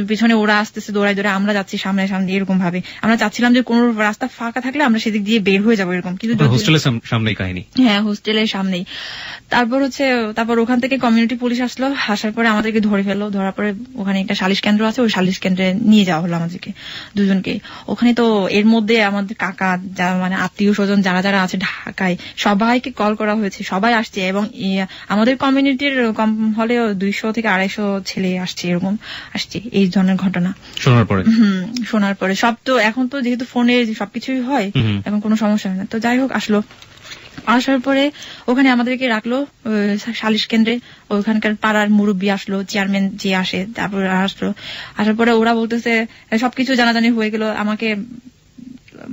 পিছনে ওরা আসতেছে দৌড়ায়, আমরা যাচ্ছি সামনে এরকম ভাবে। আমরা চাচ্ছিলাম যে কোন রাস্তা ফাঁকা থাকলে আমরা সেদিক দিয়ে বের হয়ে যাবো এরকম, কিন্তু হোস্টেলের সামনেই কাহিনী। হ্যাঁ, হোস্টেলের সামনেই। তারপর ওখান থেকে কমিউনিটি পুলিশ আসলো, আসার পরে আমাদেরকে ধরে ফেললো। ধরার পরে ওখানে একটা সালিশ কেন্দ্র আছে, ওই সালিশ কেন্দ্রে নিয়ে যাওয়া হলো আমাদেরকে দুজনকে। ওখানে তো এর মধ্যে আমাদের কাকা, মানে আত্মীয় স্বজন যারা আছে ঢাকায়, সবাইকে কল করা হয়েছে, সবাই আসছে। এবং আমাদের কমিউনিটির কম হলেও 200 থেকে 250 ছেলে আসছে, এরকম আসছে এই ধরনের ঘটনা শোনার পরে। সব তো এখন তো যেহেতু ফোনে সবকিছুই হয়, এখন কোনো সমস্যা হয় না। তো যাই হোক, আসার পরে ওখানে আমাদেরকে রাখলো সালিশ কেন্দ্রে। ওখানকার পাড়ার মুরব্বী আসলো, চেয়ারম্যান যে আসে, তারপর আসার পরে ওরা বলতেছে সবকিছু জানাজানি হয়ে গেল। আমাকে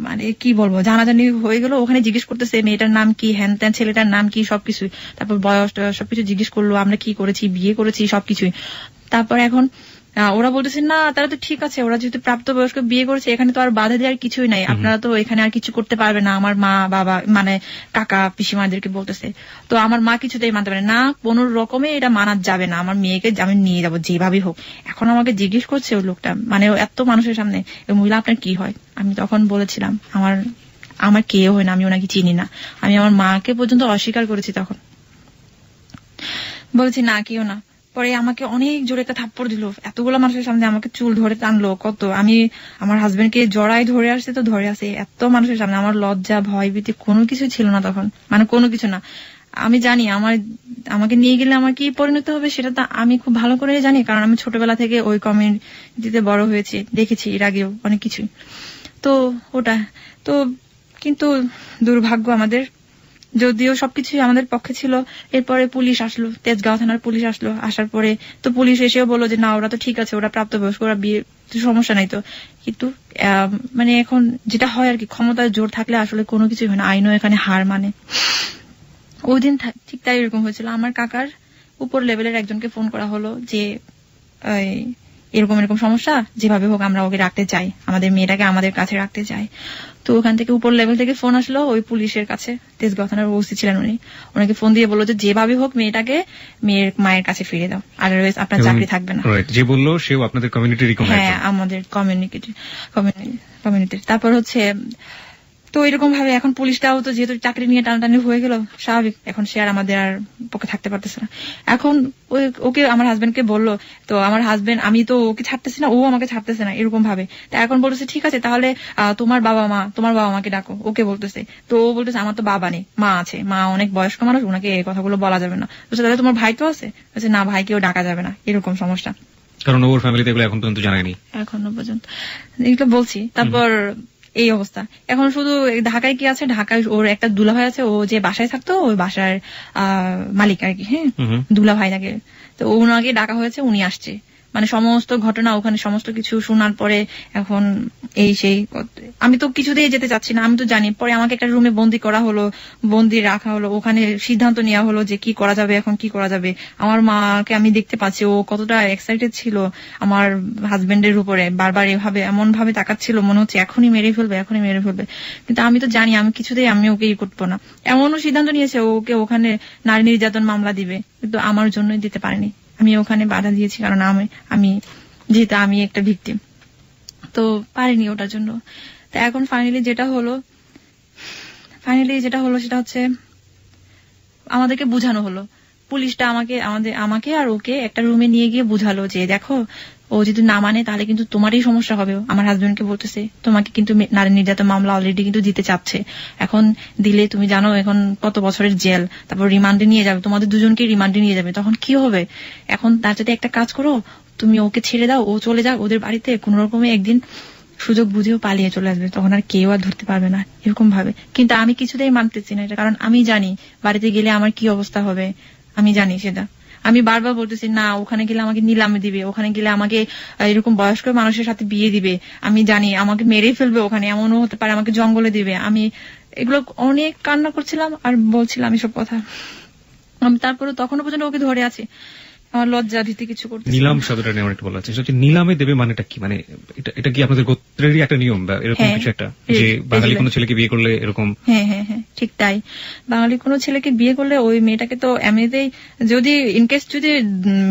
মানে কি বলবো, জানাজানি হয়ে গেল। ওখানে জিজ্ঞেস করতেছে মেয়েটার নাম কি, হ্যান ত্যান, ছেলেটার নাম কি, সবকিছু। তারপর বয়স সবকিছু জিজ্ঞেস করলো, আমরা কি করেছি, বিয়ে করেছি, সবকিছুই। তারপর এখন ওরা বলতেছে না তারা তো ঠিক আছে, ওরা যেহেতু প্রাপ্তবয়স্ক বিয়ে করেছে, এখানে তো আর বাধা দেওয়ার কিছুই নাই, আপনারা তো এখানে আর কিছু করতে পারবে না। আমার মা বাবা মানে কাকা পিসিমাদেরকে বলতেছে। তো আমার মা কিছুতেই মানতে পারে না, কোনো রকমে এটা মানা যাবে না, আমার মেয়েকে আমি নিয়ে যাবো যেভাবেই হোক। এখন আমাকে জিজ্ঞেস করছে ওই লোকটা, মানে এত মানুষের সামনে, ওই মহিলা আপনার কি হয়? আমি তখন বলেছিলাম আমার কেউ হয় না, আমি ওনাকে চিনি না। আমি আমার মাকে পর্যন্ত অস্বীকার করেছি, তখন বলেছি না কেউ না। পরে আমাকে অনেক জোরে একটা থাপ্পড় দিল, এতগুলো মানুষের সামনে আমাকে চুল ধরে টানলো, কত আমি আমার হাজবেন্ডকে জড়াই ধরে আসছে, তো ধরে আসে এত মানুষের সামনে। আমার লজ্জা ভয় ভীতি কোনো কিছু ছিল না তখন, মানে কোনো কিছু না। আমি জানি আমাকে নিয়ে গেলে আমার কি পরিণত হবে সেটা তো আমি খুব ভালো করে জানি, কারণ আমি ছোটবেলা থেকে ওই কমিউনিটিতে বড় হয়েছি, দেখেছি এর আগেও অনেক কিছুই। তো ওটা তো, কিন্তু দুর্ভাগ্য আমাদের, যদিও সবকিছুই আমাদের পক্ষে ছিল। এরপরে পুলিশ আসলো, তেজগাঁও থানার পুলিশ আসলো। আসার পরে তো পুলিশ এসেও বললো যে না ওরা তো ঠিক আছে, ওরা প্রাপ্তবয়স্ক, ওরা বিয়ে, সমস্যা নাই তো। কিন্তু মানে এখন যেটা হয় আর কি, ক্ষমতার জোর থাকলে আসলে কোনো কিছুই হয় না, আইনও এখানে হার মানে। ওই দিন ঠিক তাই এরকম হয়েছিল। আমার কাকার উপর লেভেলের একজনকে ফোন করা হলো যে এরকম এরকম সমস্যা, যেভাবে হোক আমরা ওকে রাখতে চাই, আমাদের মেয়েটাকে আমাদের কাছে রাখতে চাই। তো ওখান থেকে উপর লেভেল থেকে ফোন আসলো ওই পুলিশের কাছে, তেজগাঁও থানার ওসি ছিলেন উনি, ওনাকে ফোন দিয়ে বললো যে যেভাবে হোক মেয়েটাকে মেয়ের মায়ের কাছে ফিরে দাও, আদারওয়াইজ আপনার চাকরি থাকবে না। যে বললো সেও আপনাদের কমিউনিটির? হ্যাঁ, আমাদের কমিউনিটির। তারপর হচ্ছে তো এরকম ভাবে এখন পুলিশটাও তো যেহেতু চাকরি নিয়ে টানাটানি হয়ে গেল, স্বাভাবিক এখন সে আর আমাদের আর পক্ষে থাকতে পারতেছে না। এখন ওকে আমার হাজবেন্ডকে বললো, তো আমার হাজবেন্ড, আমি তো ওকে ছাড়তেছি না, ও আমাকে ছাড়তেছে না, এরকম ভাবে। তা এখন বলতেছে ঠিক আছে তাহলে তোমার বাবা মাকে ডাকো, ওকে বলতেছে। তো ও বলতেছে আমার তো বাবা নেই, মা আছে, মা অনেক বয়স্ক মানুষ, ওনাকে এই কথাগুলো বলা যাবে না। বলছে তাহলে তোমার ভাই তো আছে? বলছে না, ভাইকেও ডাকা যাবে না, এরকম সমস্যা। কারণ ওর ফ্যামিলিতে এগুলো এখন পর্যন্ত জানায়নি, এখনো পর্যন্ত এগুলো বলছি। তারপর এই অবস্থা। এখন শুধু ঢাকায় কি আছে, ঢাকায় ওর একটা দুলাভাই আছে, ও যে বাসায় থাকতো ওই বাসার মালিক আর কি। হ্যাঁ, দুলাভাই থাকে। তো ওনাকে ডাকা হয়েছে, উনি আসছে, মানে সমস্ত ঘটনা ওখানে সমস্ত কিছু শোনার পরে এখন এই সেই। আমি তো কিছুতেই যেতে চাচ্ছি না, আমি তো জানি। পরে আমাকে একটা রুমে বন্দি করা হলো, বন্দি রাখা হলো, ওখানে সিদ্ধান্ত নেওয়া হলো যে কি করা যাবে, এখন কি করা যাবে। আমার মাকে আমি দেখতে পাচ্ছি ও কতটা এক্সাইটেড ছিল আমার হাজবেন্ডের উপরে, বারবার এভাবে এমন ভাবে তাকাচ্ছিল, মনে হচ্ছে এখনই মেরে ফেলবে, এখনই মেরে ফেলবে। কিন্তু আমি তো জানি আমি কিছুতেই আমি ওকে করবো না। এমনও সিদ্ধান্ত নিয়েছে ওকে ওখানে নারী নির্যাতন মামলা দিবে, কিন্তু আমার জন্যই দিতে পারেনি। আমি ওখানে বাধা দিয়েছি, কারণ আমি যেহেতু আমি একটা ভিকটিম, তো পারিনি ওটার জন্য। তো এখন ফাইনালি যেটা হলো সেটা হচ্ছে আমাদেরকে বুঝানো হলো, পুলিশটা আমাকে আর ওকে একটা রুমে নিয়ে গিয়ে বুঝালো যে দেখো ও যদি না মানে তাহলে কিন্তু তোমারই সমস্যা হবে। আমার হাজবেন্ডকে বলতেছে তোমাকে কিন্তু নারী নির্যাতন মামলা অলরেডি কিন্তু দিতে চাচ্ছে, এখন দিলে তুমি জানো এখন কত বছরের জেল, তারপর রিমান্ডে নিয়ে যাবে, তোমাদের দুজনকে রিমান্ডে নিয়ে যাবে, তখন কি হবে। এখন তার সাথে একটা কাজ করো, তুমি ওকে ছেড়ে দাও, ও চলে যাক ওদের বাড়িতে, কোন রকমে একদিন সুযোগ বুঝেও পালিয়ে চলে আসবে, তখন আর কেউ আর ধরতে পারবে না, এরকম ভাবে। কিন্তু আমি কিছুতেই মানতেছি না এটা, কারণ আমি জানি বাড়িতে গেলে আমার কি অবস্থা হবে, আমি জানি সেটা। আমি বারবার বলতেছি না, ওখানে গেলে আমাকে নিলামে দিবে, ওখানে গেলে আমাকে এরকম বয়স্ক মানুষের সাথে বিয়ে দিবে, আমি জানি আমাকে মেরে ফেলবে, ওখানে এমনও হতে পারে আমাকে জঙ্গলে দিবে। আমি এগুলো অনেক কান্না করছিলাম আর বলছিলাম এসব কথা। আমি তারপরে তখনও পর্যন্ত ওকে ধরে আছি, আমার লজ্জা ভীতি কিছু করতে। নিলাম শব্দটা নিয়ে আমার একটু বলা আছে, নিলামে দেবে মানেটা কি? মানে এটা কি আপনাদের গোত্রেরই একটা নিয়ম বা এরকম কিছু একটা, যে বাঙালি কোনো ছেলেকে বিয়ে করলে এরকম? হ্যাঁ হ্যাঁ হ্যাঁ, ঠিক তাই। বাঙালি কোনো ছেলেকে বিয়ে করলে ওই মেয়েটাকে তো এমনিতেই, যদি ইনকেস যদি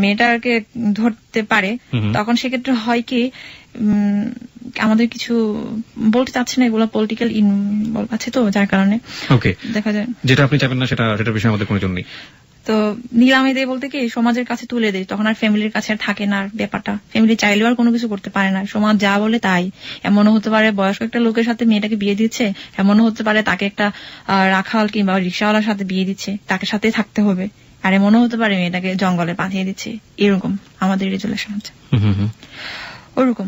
মেয়েটাকে ধরতে পারে, তখন সেক্ষেত্রে হয় কি, আমাদের কিছু বলতে চাচ্ছি না, এগুলো পলিটিক্যাল ইনভলভ আছে তো, যার কারণে দেখা যায় যেটা আপনি চাবেন না সেটার বিষয়ে আমাদের কোনো জন্য নেই। তো নিলামে দেয় বলতে কি সমাজের কাছে তুলে দেয়, তখন আর ফ্যামিলির কাছে আর থাকে না ব্যাপারটা। ফ্যামিলি চাইলেও আর কোনো কিছু করতে পারে না, সমাজ যা বলে তাই। এমনও হতে পারে বয়স্ক একটা লোকের সাথে মেয়েটাকে বিয়ে দিচ্ছে, এমনও হতে পারে তাকে একটা রাখাল কিংবা রিক্সাওয়ালার সাথে বিয়ে দিচ্ছে, তাকে সাথে থাকতে হবে। আর এমনও হতে পারে মেয়েটাকে জঙ্গলে পাঠিয়ে দিচ্ছে, এরকম আমাদের রিজুলেশন আছে ওরকম।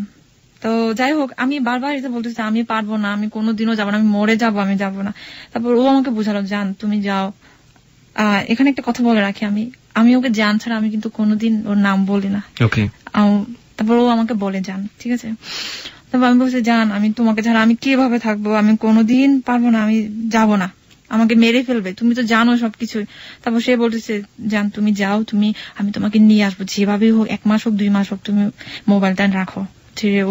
তো যাই হোক, আমি বারবার এটা বলতেছি আমি পারবো না, আমি কোনোদিনও যাবো না, আমি মরে যাবো, আমি যাবো না। তারপর ও আমাকে বুঝালো যান তুমি যাও। এখানে একটা কথা বলে রাখি, আমি ওকে জান ছাড়া আমি কিন্তু কোনোদিন ওর নাম বলি না। তারপর ও আমাকে বলে যান, ঠিক আছে। তারপর আমি বলছি জান আমি তোমাকে ছাড়া আমি কিভাবে থাকবো, আমি কোনোদিন পারবো না, আমি যাব না, আমাকে মেরে ফেলবে, তুমি তো জানো সবকিছু। তারপর সে বলতেছে জান তুমি যাও, আমি তোমাকে নিয়ে আসবো, যেভাবে হোক 1 মাস হোক 2 মাস হোক, তুমি মোবাইলটা রাখো।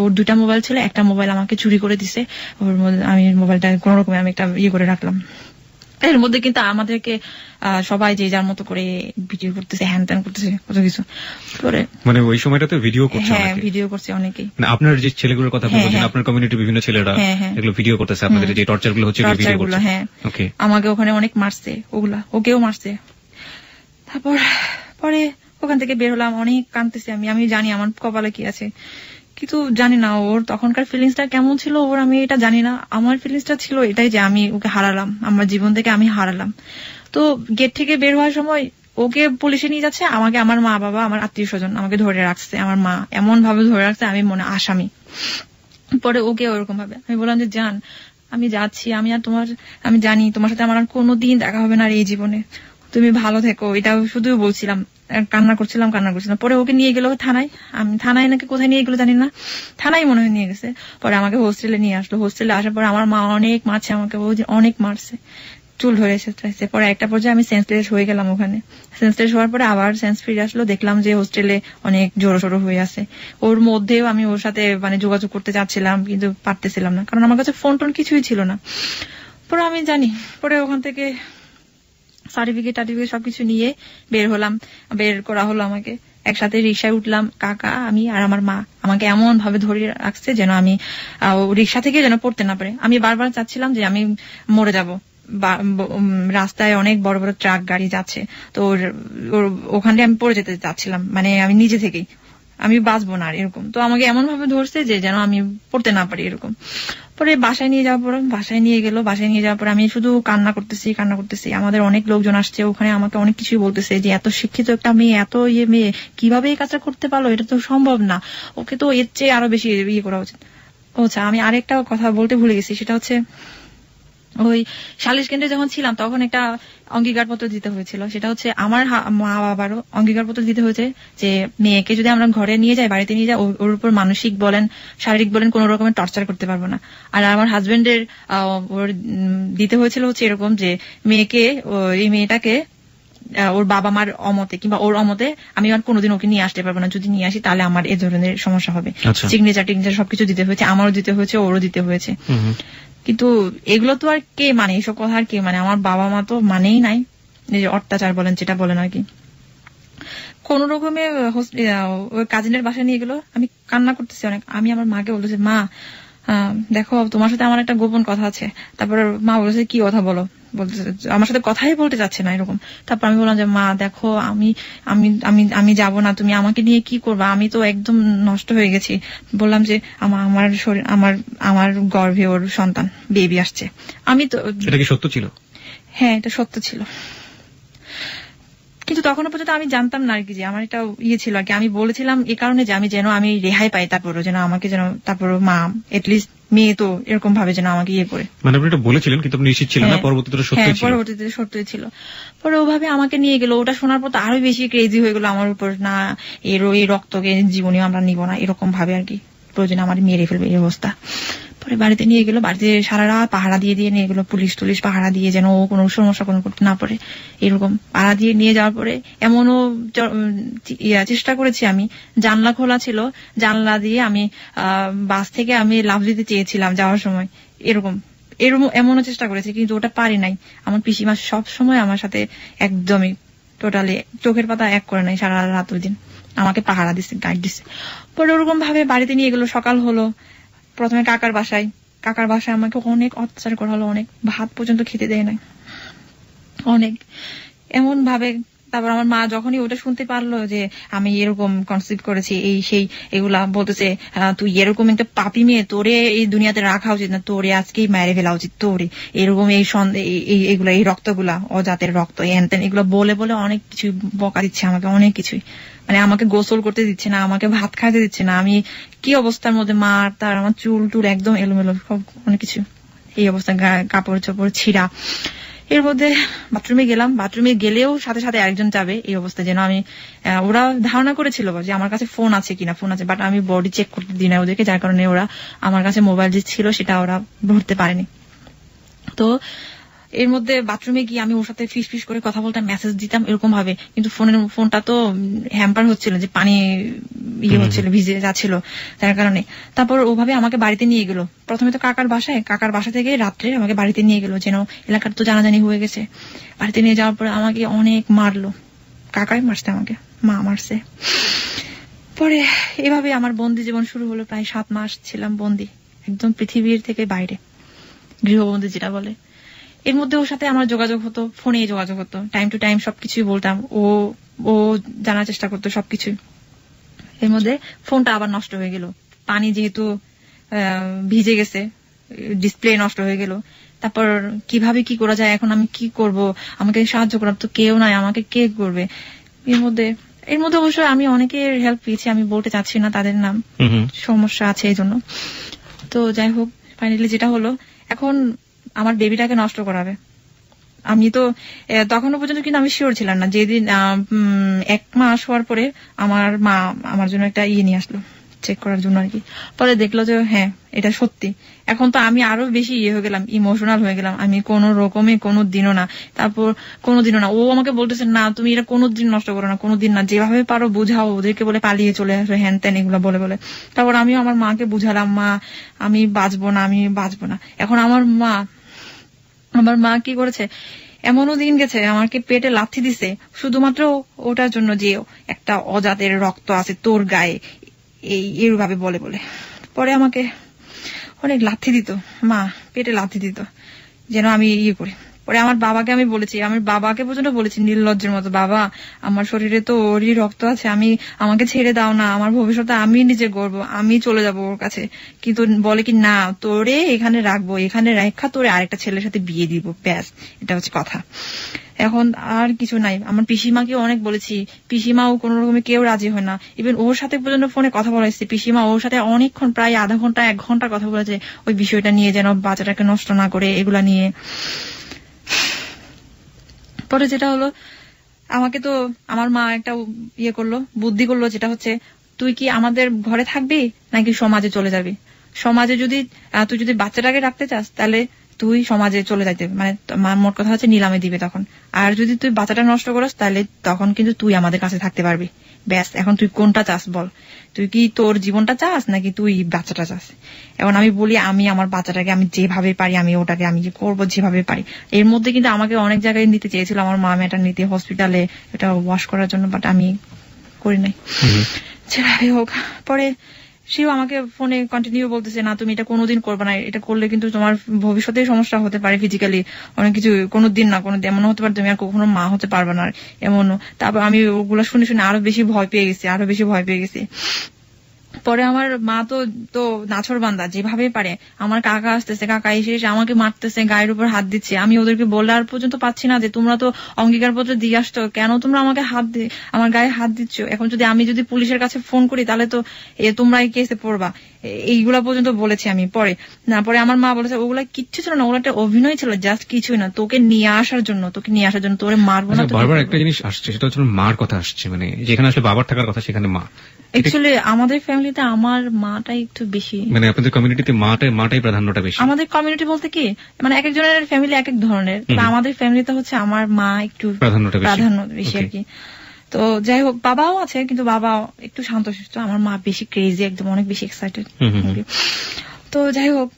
ওর 2টা মোবাইল ছিল, একটা মোবাইল আমাকে চুরি করে দিছে, ওর মধ্যে আমি মোবাইলটা কোন রকমে আমি একটা করে রাখলাম। এর মধ্যে কিন্তু আমাদেরকে সবাই যে যার মতো করে ভিডিও করতেছে, হ্যান ত্যান করতেছে, কত কিছু করে। মানে ওই সময়টাতে ভিডিও করছে? হ্যাঁ, ভিডিও করছে অনেকেই। মানে আপনার যে ছেলেগুলোর কথা বলছেন, আপনার কমিউনিটির বিভিন্ন ছেলেরা এগুলো ভিডিও করতেছে, আপনাদের যে টর্চার গুলো হচ্ছে ভিডিও করছে? হ্যাঁ, আমাকে ওখানে অনেক মারছে, ওকেও মারছে। তারপর পরে ওখান থেকে বের হলাম, অনেক কাঁদতেছি আমি জানি আমার কপালে কি আছে, কিন্তু জানি না ওর তখনকার ফিলিংসটা কেমন ছিল ওর, আমি এটা জানি না। আমার ফিলিংসটা ছিল এটাই যে আমি ওকে হারালাম, আমার জীবন থেকে আমি হারালাম। তো গেট থেকে বের হওয়ার সময় ওকে পুলিশে নিয়ে যাচ্ছে, আমাকে আমার মা বাবা আমার আত্মীয় স্বজন আমাকে ধরে রাখছে, আমার মা এমন ভাবে ধরে রাখছে আমি মনে আসামি। পরে ওকে ওরকম ভাবে আমি বললাম যে জান আমি যাচ্ছি, আমি জানি তোমার সাথে আমার আর কোনোদিন দেখা হবে না এই জীবনে, তুমি ভালো থেকো, এটা শুধু বলছিলাম, কান্না করছিলাম। পরে ওকে নিয়ে গেল থানায়, আমি থানায় নাকি কোথায় নিয়ে গেলো জানি না, থানায় মনে হয় নিয়ে গেছে। পরে আমাকে হোস্টেলে নিয়ে আসলো, হোস্টেলে আসার পর আমার মা অনেক মারছে আমাকে, অনেক মারছে, চুল ধরে এসেছে। পরে একটা পর্যায়ে আমি সেন্সলেস হয়ে গেলাম ওখানে। সেন্সলেস হওয়ার পরে আবার সেন্স ফিরে আসলো, দেখলাম যে হোস্টেলে অনেক জোরো সোরো হয়ে আছে। ওর মধ্যেও আমি ওর সাথে মানে যোগাযোগ করতে চাচ্ছিলাম, কিন্তু পারতেছিলাম না, কারণ আমার কাছে ফোন টোন কিছুই ছিল না। পরে আমি জানি, পরে ওখান থেকে সার্টিফিকেট সবকিছু নিয়ে বের করা হলো আমাকে। একসাথে রিক্সায় উঠলাম, কাকা, আমি আর আমার মা। আমাকে এমন ভাবে ধরে রাখছে যেন আমি রিক্সা থেকে যেন পড়তে না পারে। আমি বারবার চাচ্ছিলাম যে আমি মরে যাব। রাস্তায় অনেক বড় বড় ট্রাক গাড়ি যাচ্ছে, তো ওখানে আমি পড়ে যেতে চাচ্ছিলাম, মানে আমি নিজে থেকেই আমি বাঁচবো না এরকম। তো আমাকে এমন ভাবে ধরছে যে যেন আমি পড়তে না পারি এরকম। পরে বাসায় নিয়ে যাওয়ার পর বাসায় নিয়ে যাওয়ার পর আমি শুধু কান্না করতেছি। আমাদের অনেক লোকজন আসছে ওখানে, আমাকে অনেক কিছুই বলতেছে যে এত শিক্ষিত একটা মেয়ে, এত মেয়ে কিভাবে এই কাজটা করতে পারলো, এটা তো সম্ভব না, ওকে তো এর চেয়ে আরো বেশি করা উচিত। আচ্ছা, আমি আরেকটা কথা বলতে ভুলে গেছি, সেটা হচ্ছে ওই সালিশ কেন্দ্রে যখন ছিলাম তখন একটা অঙ্গীকারপত্র দিতে হয়েছিল। সেটা হচ্ছে আমার মা বাবারও অঙ্গীকারপত্র দিতে হয়েছে যে মেয়েকে যদি আমরা ঘরে নিয়ে যাই, বাড়িতে নিয়ে যাই, ওর উপর মানসিক বলেন শারীরিক বলেন কোন রকমের টর্চার করতে পারবো না। আর আমার হাজবেন্ডের ওর দিতে হয়েছিল হচ্ছে এরকম যে এই মেয়েটাকে ওর বাবা মার অমতে কিংবা ওর অমতে আমি আর কোনোদিন ওকে নিয়ে আসতে পারবো না, যদি নিয়ে আসি তাহলে আমার এ ধরনের সমস্যা হবে। সিগনেচার সবকিছু দিতে হয়েছে, আমারও দিতে হয়েছে, ওরও দিতে হয়েছে। কিন্তু এগুলো তো আর কে মানে, এইসব কথা আর কে মানে, আমার বাবা মা তো মানেই নাই, যে অত্যাচার বলেন যেটা বলেন আর কি। কোন রকমে ওই কাজিনের বাসায় নিয়ে গেলো, আমি কান্না করতেছি অনেক। আমি আমার মাকে বলতেছি, মা দেখো তোমার সাথে আমার একটা গোপন কথা আছে। তারপর মা বলেছে, কি কথা বলো, বলতেছে আমার সাথে কথাই বলতে চাচ্ছে না এরকম। তারপর আমি বললাম যে মা দেখো, আমি আমি আমি আমি যাবো না, তুমি আমাকে নিয়ে কি করবা, আমি তো একদম নষ্ট হয়ে গেছি। বললাম যে আমার শরীর, আমার গর্ভে ওর সন্তান, বেবি আসছে। আমি তো, এটা কি সত্য ছিল? হ্যাঁ, এটা সত্য ছিল, কিন্তু তখনও পর্যন্ত আমি জানতাম না আর কি যে আমার এটা ছিল আর কি। আমি বলেছিলাম এই কারণে যে আমি যেন আমি রেহাই পাই, তারপরও যেন আমাকে যেন তারপরও মা এটলিস্ট মেয়ে তো এরকম ভাবে যেন আমাকে করে। মানে আপনি এটা বলেছিলেন কিন্তু আপনি নিশ্চিত ছিলেন না, পরবর্তীতে সত্যি ছিল? পরবর্তীতে সত্যই ছিল। পরে ওভাবে আমাকে নিয়ে গেল। ওটা শোনার পর তো আরো বেশি ক্রেজি হয়ে গেল আমার উপর, না এই রক্তকে জীবনে আমরা নিব না এরকম ভাবে আর কি, প্রয়োজনে আমার মেরে ফেলবে এই অবস্থা। পরে বাড়িতে নিয়ে গেল, বাড়িতে সারা রাত পাহারা দিয়ে নিয়ে গেল, পুলিশ পাহারা দিয়ে, যেন ও কোনো সমস্যা কোনো করতে না পারে এরকম পাহারা দিয়ে নিয়ে যাওয়ার পরে এমনও চেষ্টা করেছি আমি, জানলা খোলা ছিল, জানলা দিয়ে আমি বাস থেকে আমি লাফ দিতে চেয়েছিলাম যাওয়ার সময়, এমনও চেষ্টা করেছি, কিন্তু ওটা পারি নাই। আমার পিসিমা সব সময় আমার সাথে একদমই টোটালি চোখের পাতা এক করে নাই, সারা রাত ওই দিন আমাকে পাহারা দিচ্ছে, গাইড দিচ্ছে। পরে ওরকম ভাবে বাড়িতে নিয়ে গেল। সকাল হলো, প্রথমে কাকার বাসায় আমাকে অনেক অত্যাচার করা হলো, অনেক ভাত পর্যন্ত খেতে দেয় না, অনেক এমন ভাবে। তারপর আমার মা যখনই ওটা শুনতে পারলো যে আমি এরকম কনসিভ করেছি, এই সেই এগুলা বলতেছে, তুই এরকম একটা পাপী মেয়ে, তোরে এই দুনিয়াতে রাখা উচিত না, তোরে আজকেই মেরে ফেলা উচিত, তোরে এরকম এইগুলা এই রক্তগুলা অজাতের রক্ত এনতেন এগুলো বলে অনেক কিছু বকা দিচ্ছে আমাকে, অনেক কিছুই। মানে আমাকে গোসল করতে দিচ্ছে না, আমাকে ভাত খাইতে দিচ্ছে না, আমি কি অবস্থার মধ্যে তার আমার চুল টুল একদম এলোমেলো, সব অনেক কিছু এই অবস্থা, কাপড় চোপড় ছিঁড়া। এর মধ্যে বাথরুমে গেলেও সাথে সাথে আরেকজন যাবে এই অবস্থা, যেন আমি ওরা ধারণা করেছিল যে আমার কাছে ফোন আছে কিনা, ফোন আছে, বাট আমি বডি চেক করতে দিই না ওদেরকে, যার কারণে ওরা আমার কাছে মোবাইল যে ছিল সেটা ওরা ধরতে পারেনি। তো এর মধ্যে বাথরুমে গিয়ে আমি ওর সাথে ফিস করে কথা বলতাম, মেসেজ দিতাম এরকম ভাবে, কিন্তু ফোনটা তো হ্যাম্পার হচ্ছিল, যে পানি হচ্ছিল, ভিজে যাচ্ছিল, যার কারণে। তারপর ওভাবে আমাকে বাড়িতে নিয়ে গেল, প্রথমে তো কাকার বাসা থেকে রাত্রে আমাকে বাড়িতে নিয়ে গেল, যেন এলাকার তো জানাজানি হয়ে গেছে। বাড়িতে নিয়ে যাওয়ার পরে আমাকে অনেক মারলো, কাকাই মারছে আমাকে, মা মারছে। পরে এভাবে আমার বন্দি জীবন শুরু হলো। প্রায় 7 মাস ছিলাম বন্দি, একদম পৃথিবীর থেকে বাইরে, গৃহবন্দী যেটা বলে। এর মধ্যে ওর সাথে আমার যোগাযোগ হতো, ফোনে যোগাযোগ হতো, টাইম টু টাইম সবকিছুই বলতাম, ও জানার চেষ্টা করতো সবকিছুই। এর মধ্যে ফোনটা আবার নষ্ট হয়ে গেল, পানি যেহেতু ভিজে গেছে, ডিসপ্লে নষ্ট হয়ে গেল। তারপর কিভাবে কি করা যায়, এখন আমি কি করব, আমাকে সাহায্য করার তো কেউ নাই, আমাকে কে করবে। এর মধ্যে অবশ্যই আমি অনেকের হেল্প পেয়েছি, আমি বলতে চাচ্ছি না তাদের নাম, সমস্যা আছে এই জন্য। তো যাই হোক, ফাইনালি যেটা হলো, এখন আমার বেবিটাকে নষ্ট করাবে। আমি তো তখনও পর্যন্ত কিন্তু আমি শিওর ছিলাম না। যেদিন 1 মাস হওয়ার পরে আমার মা আমার জন্য একটা নিয়ে আসলো, চেক করার জন্য আর কি। পরে দেখলো যে হ্যাঁ এটা সত্যি। এখন তো আমি আরো বেশি হয়ে গেলাম, ইমোশনাল হয়ে গেলাম। আমি কোন রকমে কোনোদিনও না, তারপর কোনোদিনও না। ও আমাকে বলতেছে না তুমি এটা কোনোদিন নষ্ট করো না, কোনোদিন না, যেভাবে পারো বুঝাও ওদেরকে, বলে পালিয়ে চলে আসো হ্যান ত্যান এগুলো বলে বলে। তারপর আমিও আমার মাকে বুঝালাম, মা আমি বাঁচবো না, আমি বাঁচবো না। এখন আমার মা কি করেছে, এমনও দিন গেছে আমাকে পেটে লাথি দিছে শুধুমাত্র ওটার জন্য যে একটা অজাতের রক্ত আছে তোর গায়ে, এইভাবে বলে বলে। পরে আমাকে অনেক লাথি দিত, মা পেটে লাথি দিত যেন আমি করি। পরে আমার বাবাকে আমি বলেছি, আমার বাবাকে পর্যন্ত বলেছি নির্লজ্জের মতো, বাবা আমার শরীরে তো ওরই রক্ত আছে, আমাকে ছেড়ে দাও না, আমার ভবিষ্যতে আমি নিজে গড়বো, আমি চলে যাব ওর কাছে। কিন্তু বলে কি না তোরে এখানে রাখবো, এখানে রেখা তোরে আরেকটা ছেলের সাথে বিয়ে দিব, ব্যাস এটা হচ্ছে কথা। এখন আর কিছু নাই। আমার পিসিমাকে অনেক বলেছি, পিসিমাও কোন রকমে কেউ রাজি হয় না। ইভেন ওর সাথে পর্যন্ত ফোনে কথা বলেছি, পিসিমা ওর সাথে অনেকক্ষণ প্রায় আধা ঘন্টা 1 ঘন্টা কথা বলেছে ওই বিষয়টা নিয়ে, যেন বাচ্চাটাকে নষ্ট না করে এগুলা নিয়ে। পরে যেটা হলো, আমাকে তো আমার মা একটা করলো, বুদ্ধি করলো, যেটা হচ্ছে তুই কি আমাদের ঘরে থাকবি নাকি সমাজে চলে যাবি। সমাজে তুই যদি বাচ্চাটাকে রাখতে চাস তাহলে তুই সমাজে চলে যাইতে, মানে মোট কথা হচ্ছে নিলামে দিবে তখন। আর যদি তুই বাচ্চাটা নষ্ট করিস তাহলে তখন কিন্তু তুই আমাদের কাছে থাকতে পারবি। ব্যাস এখন তুই কোনটা চাস বল, তুই কি তোর জীবনটা চাস নাকি তুই বাচ্চাটা চাস। এখন আমি বলি আমি আমার বাচ্চাটাকে আমি যেভাবে পারি আমি ওটাকে আমি করবো যেভাবে পারি। এর মধ্যে কিন্তু আমাকে অনেক জায়গায় নিতে চেয়েছিল আমার মা ম্যাটারনিটি হসপিটালে, এটা ওয়াশ করার জন্য, বাট আমি করি নাই। যেভাবে হোক পরে সেও আমাকে ফোনে কন্টিনিউ বলতেছে না তুমি এটা কোনোদিন করবে না, এটা করলে কিন্তু তোমার ভবিষ্যতে সমস্যা হতে পারে, ফিজিক্যালি অনেক কিছু, কোনোদিন না কোনোদিন এমন হতে পারে তুমি আর কখনো মা হতে পারবে না এমনও। তারপর আমি ওগুলো শুনে শুনে আরো বেশি ভয় পেয়ে গেছি। পরে আমার মা তো নাছর বান্দা, যেভাবে পারে আমার কাকা আসতেছে, কাকা এসে আমাকে মারতেছে, গায়ের উপর হাত দিচ্ছে। আমি ওদেরকে বলার পর্যন্ত পাচ্ছি না যে তোমরা তো অঙ্গীকার পত্র দিয়ে আসছো, কেন তোমরা আমাকে আমার গায়ে হাত দিচ্ছ। এখন আমি যদি পুলিশের কাছে ফোন করি তাহলে তো তোমরা এই কেসে পড়বা, এইগুলা পর্যন্ত বলেছি আমি। পরে আমার মা বলেছে ওগুলা কিচ্ছু ছিল না, ওগুলো একটা অভিনয় ছিল, জাস্ট কিছুই না, তোকে নিয়ে আসার জন্য তোরে মারবো না। বারবার একটা জিনিস আসছে, সেটা হচ্ছে মার কথা আসছে, মানে যেখানে আসলে বাবার থাকার কথা সেখানে মা। অ্যাকচুয়ালি আমাদের ফ্যামিলিতে আমার মাটাই একটু বেশি, মানে আপনাদের কমিউনিটিতে মাটাই প্রাধান্যটা বেশি। আমাদের কমিউনিটি বলতে কি মানে এক একজনের ফ্যামিলি এক এক ধরনের, আমাদের ফ্যামিলিতে হচ্ছে আমার মা একটু প্রাধান্য বেশি আর কি। তো যাই হোক বাবাও আছে, কিন্তু বাবা একটু শান্তশিষ্ট, আমার মা বেশি ক্রেজি, একদম অনেক বেশি এক্সাইটেড। তো যাই হোক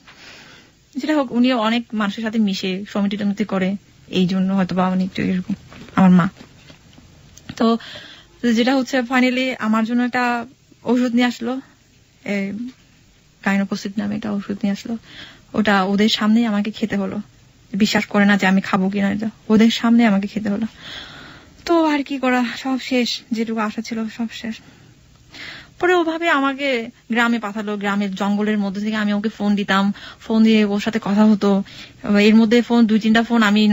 যেটা হোক, উনিও অনেক মানুষের সাথে মিশে সমিতি টমিতি করে, এই জন্য হয়তো বা অনেক এরকম আমার মা। তো যেটা হচ্ছে ফাইনালি আমার জন্য একটা ওষুধ নিয়ে আসলো, গাইনোকোসিড নামে একটা ওষুধ নিয়ে আসলো। ওটা ওদের সামনে আমাকে খেতে হলো, বিশ্বাস করে না যে আমি খাবো কিনা, এটা ওদের সামনে আমাকে খেতে হলো। তো আর কি করা, সব শেষ, যেটুকু আশা ছিল সব শেষ। পরে ওভাবে আমাকে গ্রামে পাঠালো, গ্রামের জঙ্গলের মধ্যে থেকে আমি ওকে ফোন দিতাম, ফোন দিয়ে ওর সাথে কথা হতো। এর মধ্যে 2-3টা ফোন আমি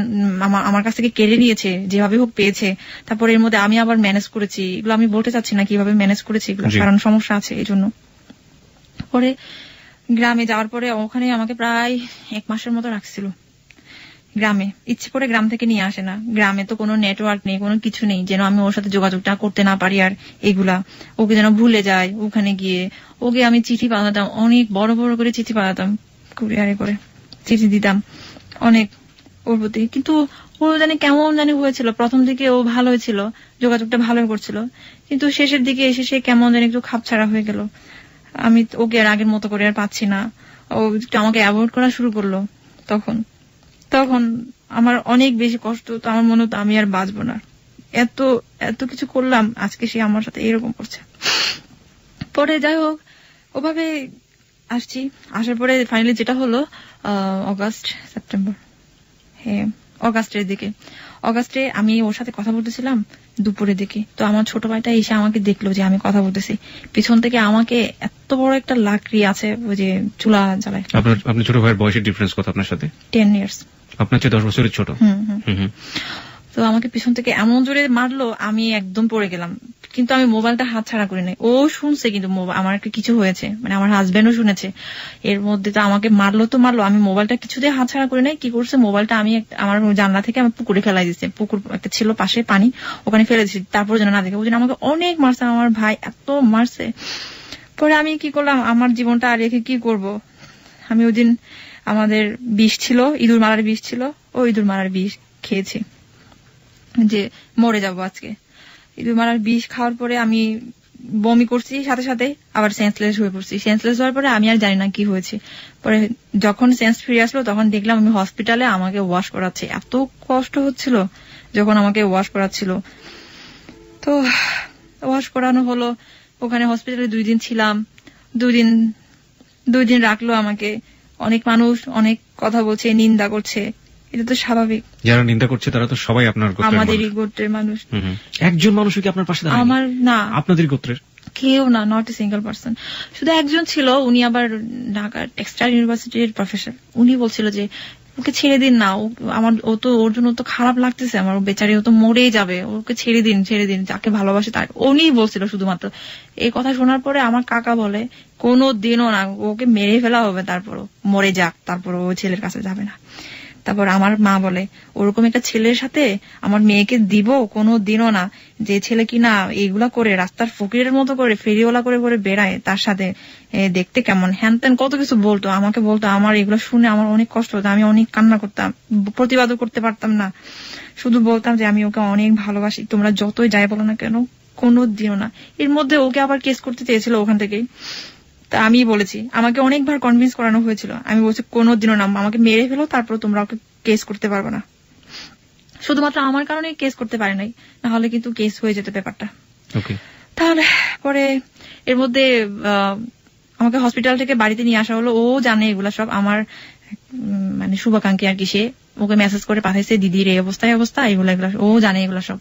আমার কাছ থেকে কেড়ে নিয়েছে, যেভাবে হোক পেয়েছে। তারপর এর মধ্যে আমি আবার ম্যানেজ করেছি, এগুলো আমি বলতে চাচ্ছি না কিভাবে ম্যানেজ করেছি এগুলো, কারণ সমস্যা আছে এই জন্য। পরে গ্রামে যাওয়ার পরে ওখানে আমাকে প্রায় 1 মাসের মতো রাখছিল গ্রামে। ইচ্ছে করে গ্রাম থেকে নিয়ে আসে না, গ্রামে তো কোনো নেটওয়ার্ক নেই, কোনো কিছু নেই, যেন আমি ওর সাথে যোগাযোগটা করতে না পারি। আর এগুলা ওকে যেন ভুলে যায়। ওখানে গিয়ে ওকে আমি চিঠি পাঠাতাম, অনেক বড় বড় করে চিঠি পাঠাতাম, কুরিয়ারে করে চিঠি দিতাম অনেক ওর প্রতি। কিন্তু ও কেমন হয়েছিল, প্রথম দিকে ও ভালো হয়েছিল, যোগাযোগটা ভালো করছিল, কিন্তু শেষের দিকে এসে সে কেমন একটু খাপছাড়া হয়ে গেল। আমি ওকে আর আগের মতো করে আর পাচ্ছি না, ও আমাকে অ্যাভয়েড করা শুরু করলো। তখন আমার অনেক বেশি কষ্ট, তো আমার মনে হতো আমি আর বাঁচবো না, এত কিছু করলাম, আজকে সে আমার সাথে এরকম করছে। পরে যাই হোক ওভাবে আসার পরে ফাইনালি যেটা হলো অগাস্টের দিকে আমি ওর সাথে কথা বলতেছিলাম দুপুরের দিকে। তো আমার ছোট ভাইটা এসে আমাকে দেখলো যে আমি কথা বলতেছি, পিছন থেকে আমাকে এত বড় একটা লাকড়ি আছে, ওই যে চুলা জ্বালায়। আপনার ছোট ভাইয়ের বয়সের ডিফারেন্স কত আপনার সাথে? 10 years। আপনার চেয়ে 10 বছরের ছোট। তো আমাকে পিছন থেকে এমন জোরে মারলো, আমি একদম পড়ে গেলাম, কিন্তু আমি মোবাইলটা হাত ছাড়া করি নাই। ও শুনছে কিন্তু আমার কিছু হয়েছে, মানে আমার হাজবেন্ডও শুনেছে। এর মধ্যে তো আমাকে মারলো, আমি মোবাইলটা কিছুতেই হাত ছাড়া করি নাই। কি করছে, মোবাইলটা আমি আমার জানলা থেকে আমি পুকুরে ফেলাই দিচ্ছে, পুকুর একটা ছিল পাশে পানি, ওখানে ফেলে দিচ্ছি, তারপর যেন না দেখে। ওই জন্য আমাকে অনেক মারছে, আমার ভাই এত মারছে। পরে আমি কি করলাম, আমার জীবনটা আর রেখে কি করব। আমি ওই দিন আমাদের বিষ ছিল, ইঁদুর মারার বিষ ছিল, ও ইঁদুর মারার বিষ খেয়েছি যে মরে যাব আজকে। ইঁদুর মারার বিষ খাওয়ার পরে আমি বমি করছি, সাথে সাথে আবার সেন্সলেস হয়ে পড়ছি। সেন্সলেস হওয়ার পরে আমি আর জানি না কি হয়েছে। পরে যখন সেন্স ফিরে আসলো তখন দেখলাম আমি হসপিটালে, আমাকে ওয়াশ করাচ্ছে। এত কষ্ট হচ্ছিল যখন আমাকে ওয়াশ করাচ্ছিল। তো ওয়াশ করানো হলো, ওখানে হসপিটালে 2 দিন ছিলাম। 2 দিন রাখলো আমাকে। অনেক মানুষ অনেক কথা বলছে, নিন্দা করছে, এটা তো স্বাভাবিক। যারা নিন্দা করছে তারা তো সবাই আপনার গোত্রের, আমাদেরই গোত্রের মানুষ। একজন মানুষ কি আপনার পাশে দাঁড়ায়? আমার না, আপনাদের গোত্রের কেউ না, নট এ সিঙ্গেল পার্সন। শুধু একজন ছিল, উনি আবার ঢাকা টেক্সটাইল ইউনিভার্সিটির প্রফেসর। উনি বলছিল যে ওকে ছেড়ে দিন না, আমার ও তো ওর জন্য তো খারাপ লাগতেছে, আমার বেচারি ও তো মরেই যাবে, ওকে ছেড়ে দিন, যাকে ভালোবাসে তার। উনি বলছিল শুধুমাত্র। এই কথা শোনার পরে আমার কাকা বলে কোনো দিনও না, ওকে মেরে ফেলা হবে, তারপরও মরে যাক, তারপর ও ছেলের কাছে যাবে না। তারপর আমার মা বলে ওরকম একটা ছেলের সাথে আমার মেয়েকে দিব কোনো দিনও না, যে ছেলে কিনা এইগুলা করে রাস্তার ফকিরের মতো করে ফেরিওয়ালা করে করে বেড়ায়, তার সাথে দেখতে কেমন হ্যান ত্যান কত কিছু বলতো, আমাকে বলতো। আমার এগুলো শুনে আমার অনেক কষ্ট হতো, আমি অনেক কান্না করতাম, প্রতিবাদও করতে পারতাম না। শুধু বলতাম যে আমি ওকে অনেক ভালোবাসি, তোমরা যতই যাই বলো না কেন, কোনো দিনও না। এর মধ্যে ওকে আবার কেস করতে চেয়েছিল ওখান থেকেই। তা আমি বলেছি, আমাকে অনেকবার কনভিন্স করানো হয়েছিল, আমি বলছি কোনো দিনও না, আমাকে মেরে ফেলো, তারপর তোমরা ওকে কেস করতে পারবে না। শুধুমাত্র আমার কারণে কেস করতে পারে নাই, না হলে কিন্তু কেস হয়ে যেত ব্যাপারটা। তাহলে পরে এর মধ্যে আমাকে হসপিটাল থেকে বাড়িতে নিয়ে আসা হলো। ও জানে এগুলা সব, আমার মানে শুভাকাঙ্ক্ষী আর কি, সে ওকে মেসেজ করে পাঠাইছে দিদির এই অবস্থা, এগুলা ও জানে এগুলা সব।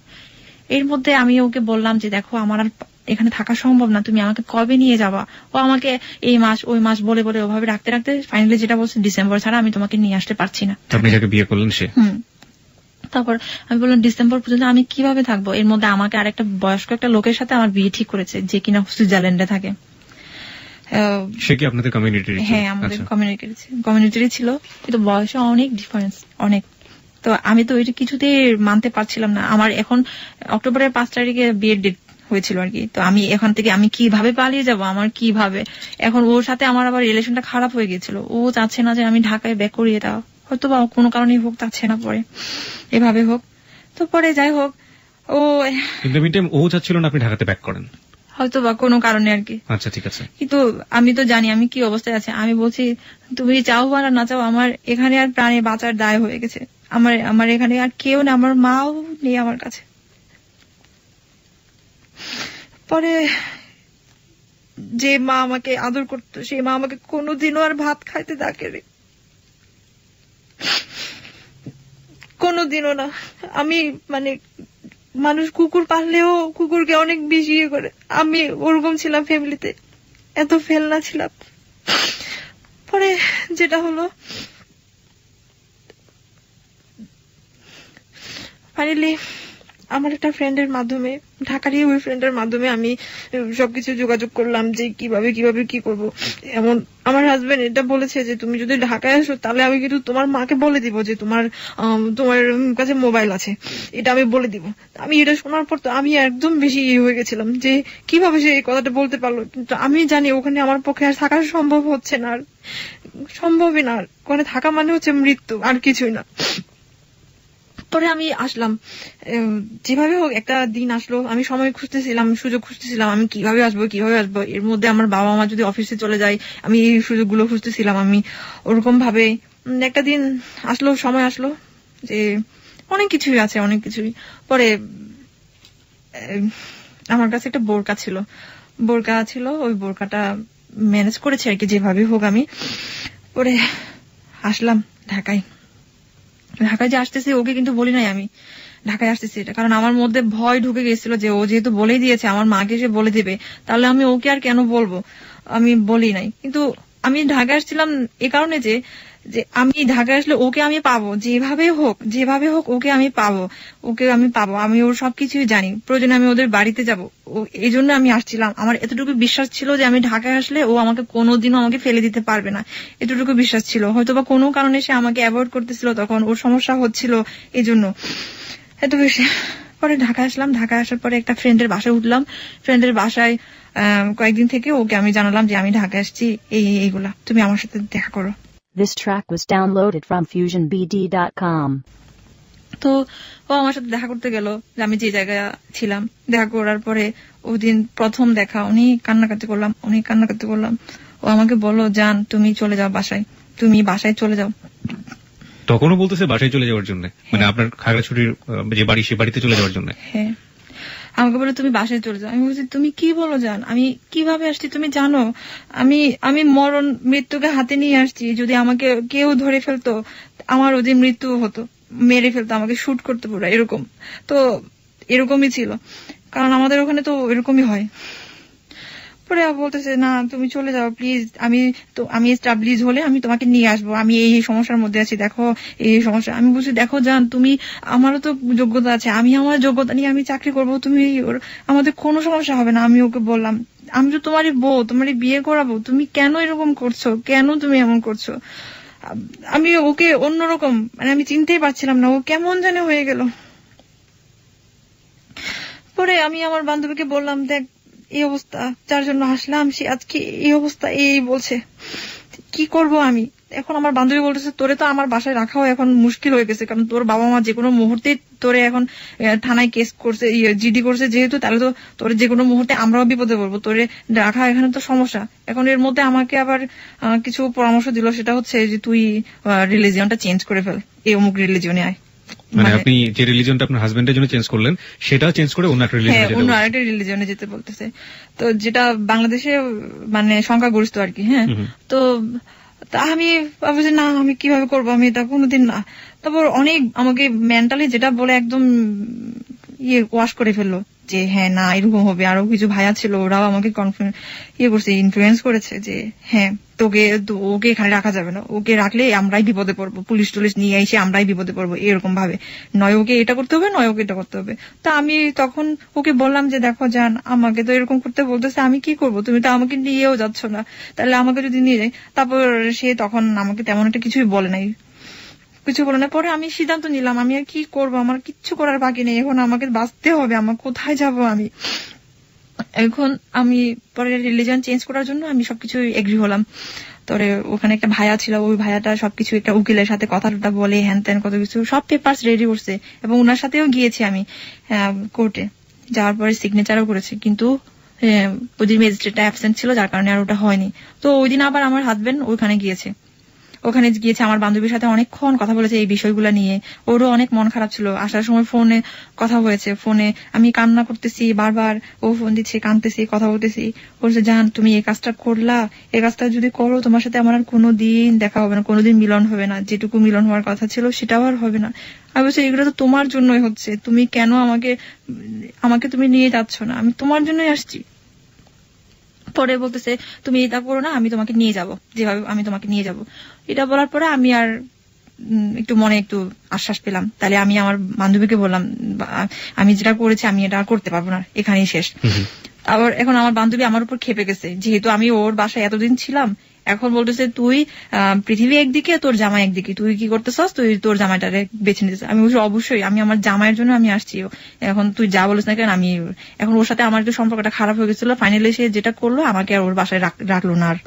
এর মধ্যে আমি ওকে বললাম যে দেখো আমার আর এখানে থাকা সম্ভব না, তুমি আমাকে কবে নিয়ে যাবা। ও আমাকে এই মাস ওই মাস বলে বলে ওভাবে রাখতে রাখতে ফাইনালি যেটা বলছে ডিসেম্বর ছাড়া আমি তোমাকে নিয়ে আসতে পারছি না। আপনি যাকে বিয়ে করলেন সে? তারপর আমি বললাম ডিসেম্বর পর্যন্ত আমি কিভাবে থাকবো। এর মধ্যে আমাকে আর একটা বয়স্ক একটা লোকের সাথে আমার বিয়ে ঠিক করেছে, যে কিনা সুইজারল্যান্ডে থাকে। সে কি আপনাদের কমিউনিটির? হ্যাঁ, আমাদের কমিউনিটিরই ছিল, কিন্তু বয়সে অনেক ডিফারেন্স, অনেক। তো আমি তো এটা কিছুতেই মানতে পারছিলাম না। আমার এখন অক্টোবরের 5 তারিখে বিয়ের ডেট হয়েছিল আর কি। তো আমি এখান থেকে আমি কিভাবে পালিয়ে যাব, আমার কিভাবে। এখন ওর সাথে আমার আবার রিলেশনটা খারাপ হয়ে গেছিল, ও চাচ্ছে না যে আমি ঢাকায় ব্যাক করিয়ে দাও, হয়তো বা কোনো কারণেই হোক, চাচ্ছে না পরে এভাবে হোক। তো পরে যাই হোক, ও চাচ্ছিল না আপনি ঢাকাতে ব্যাক করেন, হয়তো বা কোনো কারণে আর কি। আচ্ছা ঠিক আছে। কিন্তু আমি তো জানি আমি কি অবস্থায় আছে। আমি বলছি তুমি চাও বা না চাও, আমার এখানে আর প্রাণে বাঁচার দায় হয়ে গেছে। আমার এখানে আর কেউ না, আমার মাও নেই আমার কাছে। পরে যে মা আমাকে আদর করতো, সেই মা আমাকে কোনোদিনও আর ভাত খাইতে ডাকেনি, কোনোদিনও না। আমি মানে মানুষ কুকুর পাললেও কুকুরকে অনেক বেশি ইয়ে করে, আমি ওরকম ছিলাম ফ্যামিলিতে, এত ফেলনা ছিলাম। পরে যেটা হলো, ফাইনালি আমার একটা ফ্রেন্ডের মাধ্যমে, ঢাকারই ওই ফ্রেন্ডের মাধ্যমে আমি সবকিছু যোগাযোগ করলাম যে কিভাবে কি করব। এমন আমার হাজবেন্ড এটা বলেছে যে তুমি যদি ঢাকায় আসো তাহলে আমি কিন্তু তোমার মাকে বলে দিব যে তোমার কাছে মোবাইল আছে, এটা আমি বলে দিব। আমি এটা শোনার পর তো আমি একদম বেশি হয়ে গেছিলাম যে কিভাবে সে এই কথাটা বলতে পারলো। কিন্তু আমি জানি ওখানে আমার পক্ষে আর থাকা সম্ভব হচ্ছে না, আর সম্ভবই না। ওখানে থাকা মানে হচ্ছে মৃত্যু, আর কিছুই না। পরে আমি আসলাম, যেভাবে হোক একটা দিন আসলো। আমি সময় খুঁজতেছিলাম, সুযোগ খুঁজতেছিলাম, আমি কিভাবে আসবো। এর মধ্যে আমার বাবা মা যদি অফিসে চলে যায়, আমি এই সুযোগগুলো খুঁজতেছিলাম। আমি ওরকম ভাবে একটা দিন আসলো, সময় আসলো যে অনেক কিছুই আছে, অনেক কিছুই। পরে আমার কাছে একটা বোরকা ছিল, ওই বোরকাটা ম্যানেজ করেছি আর কি যেভাবে হোক। আমি পরে আসলাম ঢাকায় যে আসতেছি, ওকে কিন্তু বলি নাই আমি ঢাকায় আসতেছি এটা, কারণ আমার মধ্যে ভয় ঢুকে গেছিল যে ও যেহেতু বলেই দিয়েছে, আমার মাকে সে বলে দিবে, তাহলে আমি ওকে আর কেন বলবো। আমি বলি নাই। কিন্তু আমি ঢাকায় আসছিলাম এ কারণে যে আমি ঢাকায় আসলে ওকে আমি পাবো, যেভাবে হোক ওকে আমি পাবো। আমি ওর সবকিছুই জানি, প্রয়োজনে আমি ওদের বাড়িতে যাবো। এই জন্য আমি আসছিলাম। আমার এতটুকু বিশ্বাস ছিল যে আমি ঢাকায় আসলে ও আমাকে কোনোদিনও আমাকে ফেলে দিতে পারবে না, এতটুকু বিশ্বাস ছিল। হয়তো বা কোনো কারণে সে আমাকে অ্যাভয়েড করতেছিল, তখন ওর সমস্যা হচ্ছিল, এই জন্য এত বেশি। পরে ঢাকা আসলাম। ঢাকা আসার পরে একটা ফ্রেন্ডের বাসায় উঠলাম। ফ্রেন্ডের বাসায় কয়েকদিন থেকে ওকে আমি জানালাম যে আমি ঢাকা আসছি, এইগুলা, তুমি আমার সাথে দেখা করো। This track was downloaded from FusionBD.com. তো ও আমার সাথে দেখা করতে গেল, যে আমি যে জায়গায় ছিলাম। দেখা করার পরে ওই দিন প্রথম দেখা, অনেক কান্নাকাটি করলাম। ও আমাকে বলল, জান তুমি চলে যাও বাসায়, তুমি বাসায় চলে যাও। তখনও বলতেছে বাসায় চলে যাওয়ার জন্য, মানে আপনার খাগড়াছড়ির যে বাড়ি, সে বাড়িতে চলে যাওয়ার জন্য। হ্যাঁ, আমাকে বলে তুমি বাসায় চলে যাও। আমি বলছি, তুমি কি বলো জান, আমি কিভাবে আসছি তুমি জানো? আমি মরণ মৃত্যুকে হাতে নিয়ে আসছি। যদি আমাকে কেউ ধরে ফেলতো, আমার ওদের মৃত্যু হতো, মেরে ফেলতো, আমাকে শুট করতে পুরো এরকম। তো এরকমই ছিল, কারণ আমাদের ওখানে তো এরকমই হয়। পরে বলতেছে, না তুমি চলে যাও প্লিজ, আমি এস্টাবলিশ হলে আমি তোমাকে নিয়ে আসবো, আমি এই সমস্যার মধ্যে আছি, দেখো এই সমস্যা। আমি বলছি, দেখো জান, তুমি, আমারও তো যোগ্যতা আছে, আমি আমার যোগ্যতা নিয়ে আমি চাকরি করবো, তুমি, আমাদের কোনো সমস্যা হবে না। আমি ওকে বললাম, আমি তো তোমারই বউ, তোমারই বিয়ে করাবো, তুমি কেন এরকম করছো, কেন তুমি এমন করছো? আমি ওকে অন্যরকম, মানে আমি চিনতেই পারছিলাম না, ও কেমন জানে হয়ে গেল। পরে আমি আমার বান্ধবীকে বললাম, দেখ এই অবস্থা, যার জন্য আসলাম সে আজকে এই অবস্থা, এই বলছে, কি করব আমি এখন? আমার বান্ধবী বলতেছে, তোরে তো আমার বাসায় রাখাও এখন মুশকিল হয়ে গেছে, কারণ তোর বাবা মা যে কোনো মুহূর্তে তোরে এখন থানায় কেস করছে, জিডি করছে যেহেতু, তাহলে তো তোর যে কোনো মুহূর্তে আমরাও বিপদে পড়বো, তোরে রাখা এখানে তো সমস্যা। এখন এর মধ্যে আমাকে আবার কিছু পরামর্শ দিল, সেটা হচ্ছে যে তুই রিলিজিয়নটা চেঞ্জ করে ফেল, এই অমুক রিলিজিয়নে আয়। মানে আপনি যে রিলিজনটা আপনার হাজবেন্ডের জন্য চেঞ্জ করলেন, সেটা চেঞ্জ করে অন্য একটা রিলিজনে যেতে বলতেছে। তো যেটা বাংলাদেশে মানে সংখ্যাগরিষ্ঠ আর কি। হ্যাঁ, তো আমি ভাবছি, না আমি কিভাবে করবো, আমি এটা কোনোদিন না। তারপর অনেক আমাকে মেন্টালি যেটা বলে একদম ওয়াশ করে ফেললো, যে হ্যাঁ না এরকম হবে। আরো কিছু ভাইয়া ছিল, ওরাও আমাকে করছে, ইনফ্লুয়েন্স করেছে যে হ্যাঁ ওকে এখানে রাখা যাবে না, ওকে রাখলে আমরাই বিপদে পড়বো, পুলিশ টুলিশ নিয়ে এসে আমরাই বিপদে পড়বো, এরকম ভাবে, নয় ওকে এটা করতে হবে, নয় ওকে এটা করতে হবে। তা আমি তখন ওকে বললাম যে দেখো জান, আমাকে তো এরকম করতে বলতেছে, আমি কি করব, তুমি তো আমাকে নিয়েও যাচ্ছ না, তাহলে আমাকে যদি নিয়ে যাই। তারপর সে তখন আমাকে তেমন একটা কিছুই বলে নাই, পরে আমি সিদ্ধান্ত নিলাম, আমি আর কি করবো, আমার কিচ্ছু করার বাকি নেই, এখন আমাকে বাঁচতে হবে, আমার কোথায় যাব আমি এখন। আমি পরে রিলিজন চেঞ্জ করার জন্য আমি সবকিছু এগ্রি হলাম। তবে ওখানে একটা ভাইয়া ছিল, ওই ভাইয়াটা সবকিছু একটা উকিলের সাথে কথাটা বলে হ্যান ত্যান কত কিছু সব পেপারস রেডি করছে, এবং ওনার সাথেও গিয়েছি আমি কোর্টে, যাওয়ার পরে সিগনেচারও করেছি, কিন্তু ওই দিন ম্যাজিস্ট্রেটটা অ্যাবসেন্ট ছিল, যার কারণে আর ওটা হয়নি। তো ওই দিন আবার আমার হাজবেন্ড ওখানে গিয়েছে, আমার বান্ধবীর সাথে অনেকক্ষণ কথা বলেছে এই বিষয়গুলো নিয়ে। ওরও অনেক মন খারাপ ছিল, আসার সময় ফোনে কথা হয়েছে, ফোনে আমি কান্না করতেছি, বারবার ও ফোন দিচ্ছে, কাঁদতেছি, কথা বলতেছি, বলছে জান তুমি এই কাজটা করলা, এই কাজটা যদি করো তোমার সাথে আমার আর কোনোদিন দেখা হবে না, কোনোদিন মিলন হবে না, যেটুকু মিলন হওয়ার কথা ছিল সেটাও আর হবে না। আমি বলছি এগুলো তো তোমার জন্যই হচ্ছে, তুমি কেন আমাকে তুমি নিয়ে যাচ্ছ না, আমি তোমার জন্যই আসছি। পরে বলতেছে তুমি এটা করো না, আমি তোমাকে নিয়ে যাব, যেভাবে আমি তোমাকে নিয়ে যাব। এটা বলার পরে আমি আর একটু মনে একটু আশ্বাস পেলাম। তাহলে আমি আমার বান্ধবীকে বললাম, আমি যেটা করেছি আমি এটা করতে পারবো না, এখানেই শেষ। আবার এখন আমার বান্ধবী আমার উপর খেপে গেছে, যেহেতু আমি ওর বাসায় এতদিন ছিলাম, এখন বলতেছে তুই পৃথিবী একদিকে, তোর জামাই একদিকে, তুই কি করতেছস, তুই তোর জামাইটারে বেছে নিতেছ। আমি বলছি অবশ্যই, আমি আমার জামাইয়ের জন্য আমি আসছি, এখন তুই যা বলিস না কেন। আমি এখন ওর সাথে আমার একটু সম্পর্কটা খারাপ হয়ে গেছিল, ফাইনালি সে যেটা করলো আমাকে আর ওর বাসায় রাখলো না। আর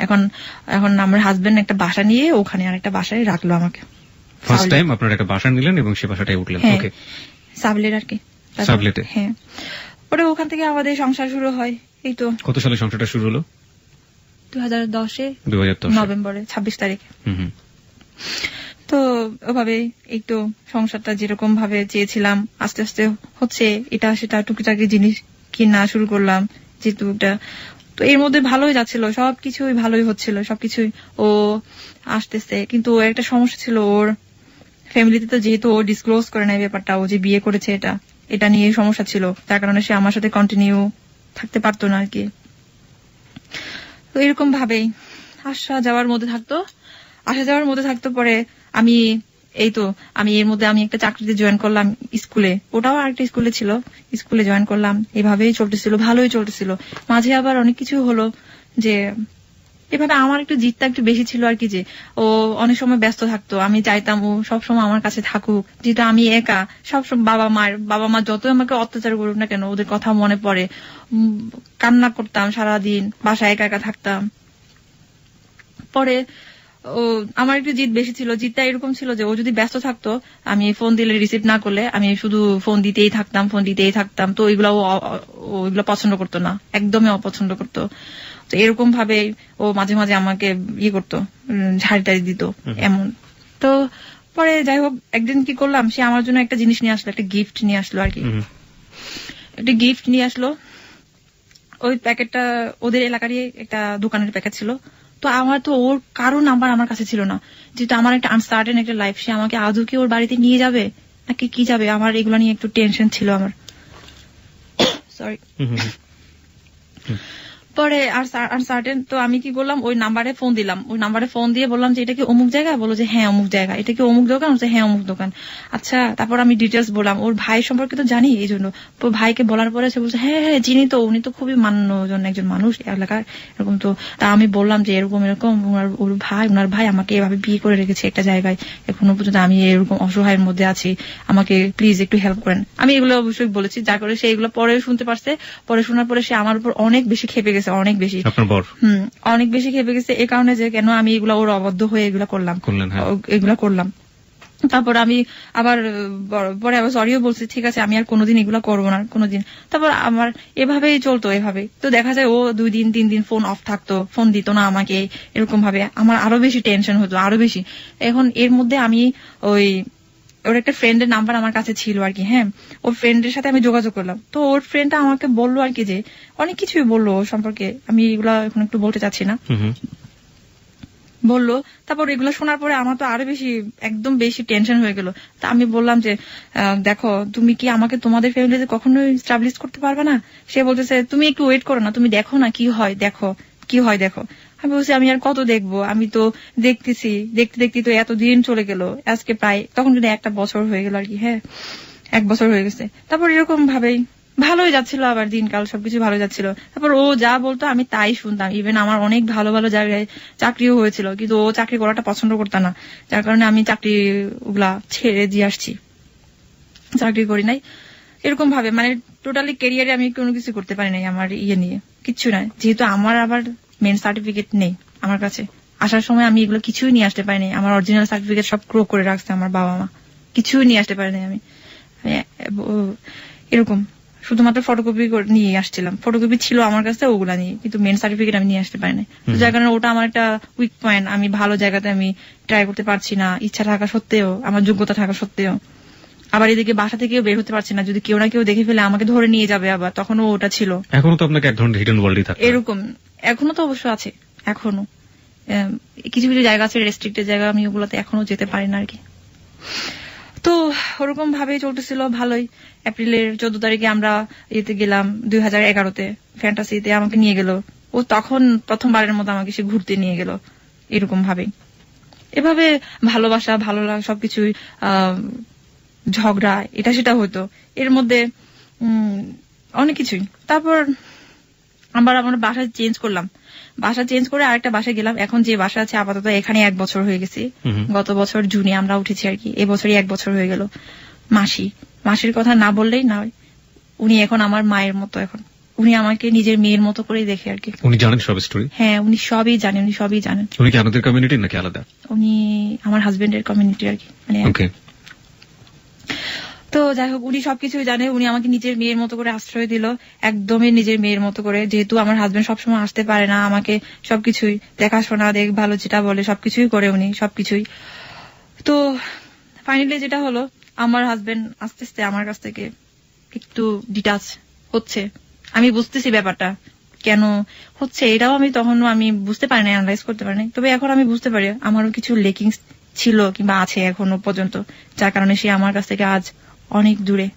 এখন আমার হাজবেন্ড একটা বাসা নিয়ে ওখানে আর একটা বাসায় রাখলো আমাকে। ফার্স্ট টাইম আপনারা একটা বাসা নিলেন এবং সে বাসাটাই উঠলেন। ওকে, সাবলেট আর কি, সাবলেটে। হ্যাঁ, পরে ওখান থেকে আমাদের সংসার শুরু হয়। এই তো কত সালে সংসারটা শুরু হলো? 2010 নভেম্বরে 26 তারিখে। তো ওভাবে একটু সংসারটা যেরকম ভাবে চেয়েছিলাম আস্তে আস্তে হচ্ছে, এটা সেটা টুকিটাকি জিনিস কিনা শুরু করলাম, যেহেতু তো এর মধ্যে ভালোই যাচ্ছিল, সবকিছুই ভালোই হচ্ছিল, সবকিছুই ও আসতেছে। কিন্তু একটা সমস্যা ছিল, ওর ফ্যামিলিতে তো যেহেতু ও ডিসক্লোজ করে নাই ব্যাপারটা, ও যে বিয়ে করেছে এটা নিয়ে সমস্যা ছিল, তার কারণে সে আমার সাথে কন্টিনিউ থাকতে পারতো না আর কি। তো এরকম ভাবেই আসা যাওয়ার মধ্যে থাকতো। পরে আমি এর মধ্যে আমি একটা চাকরিতে জয়েন করলাম স্কুলে, ওটাও আরেকটা স্কুলে ছিল, স্কুলে জয়েন করলাম। এভাবেই চলতেছিল, ভালোই চলতেছিল। মাঝে আবার অনেক কিছু হলো, যে এভাবে আমার একটু জিদটা একটু বেশি ছিল আর কি, যে ও অনেক সময় ব্যস্ত থাকতো, আমি চাইতাম ও সবসময় আমার কাছে থাকুক, যেটা আমি একা সবসময় বাবা মা যত আমাকে অত্যাচার করুক না কেন ওদের কথা মনে পড়ে, কান্না করতাম সারাদিন, বাসায় একা একা থাকতাম। পরে ও আমার একটু জিদ বেশি ছিল, জিদটা এরকম ছিল যে ও যদি ব্যস্ত থাকতো, আমি ফোন দিলে রিসিভ না করলে আমি শুধু ফোন দিতেই থাকতাম। তো ওইগুলো পছন্দ করতো না, একদমই অপছন্দ করতো। তো এরকম ভাবে ও মাঝে মাঝে আমাকে করতো, ঝাড়ি টাড়ি দিত এমন। তো পরে যাই হোক একদিন কি করলাম, সে আমার জন্য একটা জিনিস নিয়ে আসলো, একটা গিফট নিয়ে আসলো আর কি। একটা গিফট নিয়ে আসলো, ওই প্যাকেটটা ওদের এলাকারই একটা দোকানের প্যাকেট ছিল। তো আমার তো ওর কারো নাম্বার আমার কাছে ছিল না, যেহেতু আমার একটা আনসার্টেন একটা লাইফ, সে আমাকে আদৌ কি ওর বাড়িতে নিয়ে যাবে নাকি কি যাবে, আমার এগুলো নিয়ে একটু টেনশন ছিল আমার। সরি। পরে আনসার্টেন, তো আমি কি করলাম, ওই নাম্বারে ফোন দিলাম, ওই নাম্বারে ফোন দিয়ে বললাম যে এটা কি অমুক জায়গা, বলো যে হ্যাঁ অমুক জায়গা। এটা কি অমুক দোকান, হ্যাঁ অমুক দোকান। আচ্ছা, তারপর আমি ডিটেলস বললাম, ওর ভাই সম্পর্কে তো জানি, এই জন্য ভাইকে বলার পরে সে বলছে হ্যাঁ হ্যাঁ চিনি তো, উনি তো খুবই মান্যজন একজন মানুষ এলাকার এরকম। তো তা আমি বললাম যে এরকম ওনার ভাই আমাকে এভাবে বিয়ে করে রেখেছে একটা জায়গায়, এখনো পর্যন্ত আমি এরকম অসহায়ের মধ্যে আছি, আমাকে প্লিজ একটু হেল্প করেন। আমি এগুলো অবশ্যই বলেছি, যার করে সে এগুলো পরে শুনতে পারছে। পরে শোনার পরে সে আমার উপর অনেক বেশি খেপে গেছে, অনেক বেশি খেপে গেছে এই কারণে যে কেন আমি এগুলা ওর অবাধ্য হয়ে এগুলা করলাম। তারপর আমি আবার পরে আবার সরিও বলছি, ঠিক আছে আমি আর কোনোদিন এগুলা করবো না কোনোদিন। তারপর আমার এভাবেই চলতো, এভাবে তো দেখা যায় ও 2 দিন 3 দিন ফোন অফ থাকতো, ফোন দিত না আমাকে, এরকম ভাবে আমার আরো বেশি টেনশন হতো, আরো বেশি। এখন এর মধ্যে আমি ওর একটা ফ্রেন্ডের নাম্বার আমার কাছে ছিল আর কি, হ্যাঁ, ওর ফ্রেন্ডের সাথে আমি যোগাযোগ করলাম। তো ওর ফ্রেন্ডটা আমাকে বললো আর কি, যে অনেক কিছুই বললো ওর সম্পর্কে, আমি এগুলা এখন একটু বলতে চাচ্ছি না, বললো। তারপর এগুলো শোনার পরে আমার তো আরো বেশি একদম বেশি টেনশন হয়ে গেল। তা আমি বললাম যে দেখো তুমি কি আমাকে তোমাদের ফ্যামিলিতে কখনোই স্টাবলিশ করতে পারবে না? সে বলতেছে তুমি একটু ওয়েট করো না, তুমি দেখো না কি হয়, দেখো। আমি বলছি আমি আর কত দেখবো, আমি তো দেখতেছি, দেখতে তো এতদিন চলে গেল, আজকে প্রায় তখন যদি 1 বছর হয়ে গেল আর কি, হ্যাঁ 1 বছর হয়ে গেছে। তারপর এরকম ভাবেই ভালোই যাচ্ছিল, আবার দিনকাল সবকিছু ভালো যাচ্ছিল। তারপর ও যা বলতো আমি তাই শুনতাম। ইভেন আমার অনেক ভালো ভালো জায়গায় চাকরিও হয়েছিল, কিন্তু ও চাকরি করাটা পছন্দ করতো না, যার কারণে আমি চাকরি ওগুলা ছেড়ে দিয়ে আসছি, চাকরি করি নাই। এরকম ভাবে মানে টোটালি ক্যারিয়ারে আমি কোনো কিছু করতে পারি নাই, আমার নিয়ে কিচ্ছু নাই, যেহেতু আমার আবার মেন সার্টিফিকেট নেই আমার কাছে। আসার সময় আমি এগুলো কিছুই নিয়ে আসতে পারিনি, আমার অরিজিনাল সার্টিফিকেট সব ক্রো করে রাখছে আমার বাবা মা, কিছুই নিয়ে আসতে পারিনি আমি। এরকম শুধুমাত্র ফটোকপি নিয়ে আসছিলাম, ফটোকপি ছিল আমার কাছে ওগুলা নিয়ে, কিন্তু মেন সার্টিফিকেট আমি নিয়ে আসতে পারিনি। যার কারণে ওটা আমার একটা উইক পয়েন্ট, আমি ভালো জায়গাতে আমি ট্রাই করতে পারছি না, ইচ্ছা থাকা সত্ত্বেও, আমার যোগ্যতা থাকা সত্ত্বেও। আবার এদিকে বাসা থেকেও বের হতে পারছি না, যদি কেউ না কেউ দেখে ফেলে আমাকে ধরে নিয়ে যাবে আবার, তখনও ওটা ছিল। এখনো তো আপনাকে এক ধরনের হিডেন ওয়ার্ল্ডই থাকে এরকম, এখনো তো অবশ্য আছে, এখনো কিছু কিছু জায়গা আছে রেস্ট্রিক্টেড জায়গা, আমি ওগুলোতে এখনো যেতে পারি না আর কি। তো ওরকম ভাবেই চলতেছিল ভালোই। এপ্রিলের 14 তারিখে আমরা ইয়েতে গেলাম 2011-তে ফ্যান্টাসিতে, আমাকে নিয়ে গেল ও, তখন প্রথমবারের মতো আমাকে সে ঘুরতে নিয়ে গেল এরকম ভাবেই। এভাবে ভালোবাসা ভালো লাগা সবকিছুই ঝগড়া এটা সেটা হতো এর মধ্যে, অনেক কিছুই। তারপর আবার আমরা বাসা চেঞ্জ করলাম, বাসা চেঞ্জ করে আরেকটা বাসায় গেলাম। এখন যে বাসা আছে আপাতত এখানে 1 বছর হয়ে গেছে, গত বছর জুনে আমরা উঠেছি আর কি, এবছরই 1 বছর হয়ে গেল। মাসির কথা না বললেই না, উনি এখন আমার মায়ের মতো, এখন উনি আমাকে নিজের মেয়ের মতো করেই দেখে আর কি। উনি জানেন সব স্টোরি? হ্যাঁ উনি সবই জানেন, উনি কি আমাদের কমিউনিটির নাকি আলাদা? উনি আমার হাজবেন্ডের কমিউনিটি আর কি, মানে তো যাই হোক উনি সবকিছুই জানে। উনি আমাকে নিজের মেয়ের মতো করে আশ্রয় দিল, একদমই নিজের মেয়ের মতো করে, যেহেতু আমার হাজবেন্ড সবসময় আসতে পারে না, আমাকে সবকিছুই দেখাশোনা দেখভাল যেটা বলে সবকিছুই করে উনি, সবকিছুই। তো ফাইনালি যেটা হলো, আমার হাজবেন্ড আস্তে আস্তে আমার কাছ থেকে একটু ডিটাচ হচ্ছে। আমি বুঝতেছি ব্যাপারটা কেন হচ্ছে, এটাও আমি তখনও আমি বুঝতে পারি না, অ্যানালাইজ করতে পারি না। তবে এখন আমি বুঝতে পারি আমারও কিছু লেকিংস ছিল কিংবা আছে এখনো পর্যন্ত, যার কারণে সে আমার কাছ থেকে আজ অনেক দূরে।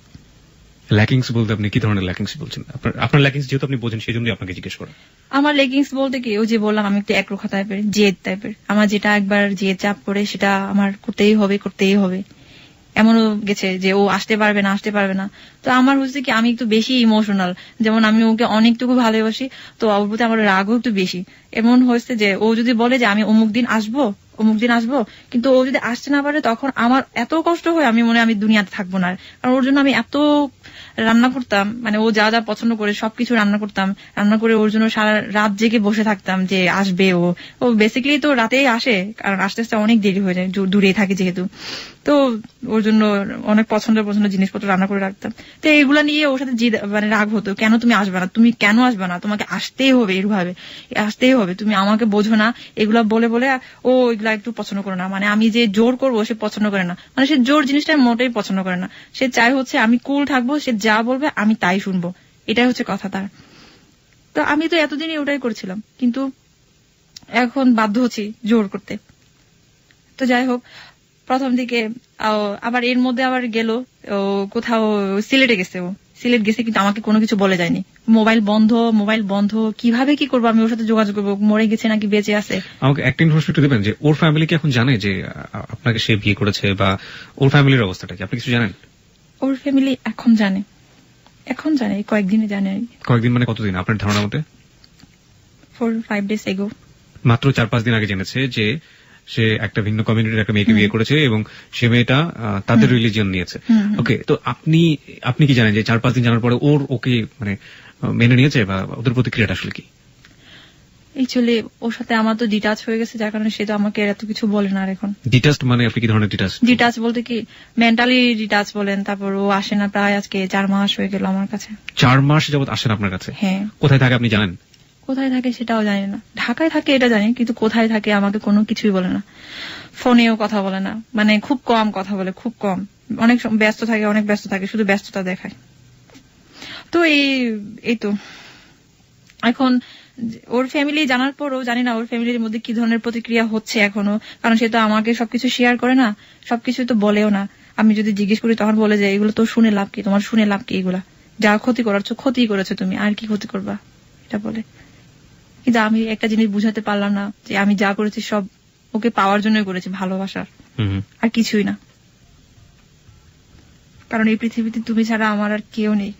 ল্যাকিংস বলতে আপনি কি ধরনের ল্যাকিংস বলছেন? আপনার ল্যাকিংস যেহেতু আপনি বোঝেন সেই জন্যই আপনাকে জিজ্ঞেস করা। আমার লেকিংস বলতে কি, ওই যে বললাম আমি একটু একরোখা টাইপের, জেদ টাইপের। আমার যেটা একবার জেদ চাপ করে সেটা আমার করতেই হবে, এমনও গেছে যে ও আসতে পারবে না। তো আমার হচ্ছে কি আমি একটু বেশি ইমোশনাল, যেমন আমি ওকে অনেকটুকু ভালোবাসি, তো ওর প্রতি আমার রাগও একটু বেশি। এমন হয়েছে যে ও যদি বলে যে আমি অমুক দিন আসবো, কিন্তু ও যদি আসতে না পারে তখন আমার এত কষ্ট হয়, আমি মনে হয় আমি দুনিয়াতে থাকবো না। কারণ ওর জন্য আমি এত রান্না করতাম, মানে ও যা যা পছন্দ করে সবকিছু রান্না করতাম, রান্না করে ওর জন্য সারা রাত জেগে বসে থাকতাম যে আসবে ও বেসিক্যালি তো রাতেই আসে, কারণ আস্তে আস্তে অনেক দেরি হয়ে যায়, দূরে থাকে যেহেতু। তো ওর জন্য অনেক পছন্দ জিনিসপত্র রান্না করে রাখতাম। তো এইগুলা নিয়ে ওর সাথে মানে রাগ হতো, কেন তুমি আসবে না, তোমাকে আসতেই হবে, এভাবে আসতেই হবে, তুমি আমাকে বোঝো না, এগুলা বলে ও এগুলা একটু পছন্দ করে না। মানে আমি যে জোর করবো সে পছন্দ করে না, মানে সে জোর জিনিসটা মোটেই পছন্দ করে না। সে চায় হচ্ছে আমি কুল থাকবো, সে যা বলবে আমি তাই শুনবো, এটাই হচ্ছে কথা তার। তো আমি তো এতদিনই ওটাই করছিলাম, কিন্তু এখন বাধ্য হচ্ছি জোর করতে। তো যাই হোক, প্রথম দিকে আবার এর মধ্যে আবার গেল কোথাও সিলেটে গেছে, সিলেট গেছে কিন্তু আমাকে কোনো কিছু বলে যায়নি। মোবাইল বন্ধ, কিভাবে কি করবো আমি ওর সাথে যোগাযোগ করবো, মরে গেছে নাকি বেঁচে আছে। আমাকে একটা ইনফরমেশন দিবেন যে ওর ফ্যামিলি কি এখন জানে যে আপনাকে সে বিয়ে করেছে, বা ওর ফ্যামিলির অবস্থাটা কি আপনি কিছু জানেন? ওর ফ্যামিলি এখন জানে, কয়েকদিনে জানে। কয়েকদিন মানে কতদিন আপনার ধারণা মতে? 4-5 days ago। মাত্র 4-5 দিন আগে জেনেছে যে সে একটা ভিন্ন কমিউনিটির একটা মেয়েকে বিয়ে করেছে এবং সে মেয়েটা তাদের রিলিজিয়ন নিয়েছে। ওকে, তো আপনি কি জানেন যে 4-5 দিন জানার পরে ওকে মানে মেনে নিয়েছে, বা ওদের প্রতিক্রিয়াটা আসলে কি? অ্যাকচুয়ালি ওর সাথে আমার তো ডিটাচ হয়ে গেছে, যার কারণে সে তো আমাকে এত কিছু বলে না আর এখন। ডিটাচ মানে আপনি কি ধরনের ডিটাচ? ডিটাচ বলতে কি মেন্টালি ডিটাচ বলেন। তারপর ও আসে না, প্রায় আজকে 4 মাস হয়ে গেল আমার কাছে। 4 মাস যাবত আসেন আপনার কাছে? হ্যাঁ। কোথায় থাকে আপনি জানেন? কোথায় থাকে সেটাও জানি না, ঢাকায় থাকে এটা জানি, কিন্তু কোথায় থাকে আমাকে কোনো কিছুই বলে না, ফোনেও কথা বলে না, মানে খুব কম কথা বলে, খুব কম। অনেক ব্যস্ত থাকে, শুধু ব্যস্ততা দেখায়। তো এই তো এখন ওর ফ্যামিলি জানার পরও জানি না ওর ফ্যামিলির মধ্যে কি ধরনের প্রতিক্রিয়া হচ্ছে এখনো, কারণ সে তো আমাকে সবকিছু শেয়ার করে না, সবকিছু তো বলেও না। আমি যদি জিজ্ঞেস করি তখন বলে যে এগুলো তো শুনে লাভ কি, তোমার শুনে লাভ কি, এগুলা যা ক্ষতি করেছো তুমি, আর কি ক্ষতি করবা, এটা বলে। কিন্তু আমি একটা জিনিস বুঝাতে পারলাম না যে আমি যা করেছি সব ওকে পাওয়ার জন্য করেছি, ভালোবাসার, আর কিছুই না। কারণ এই পৃথিবীতে তুমি ছাড়া আমার আর কেউ নেই।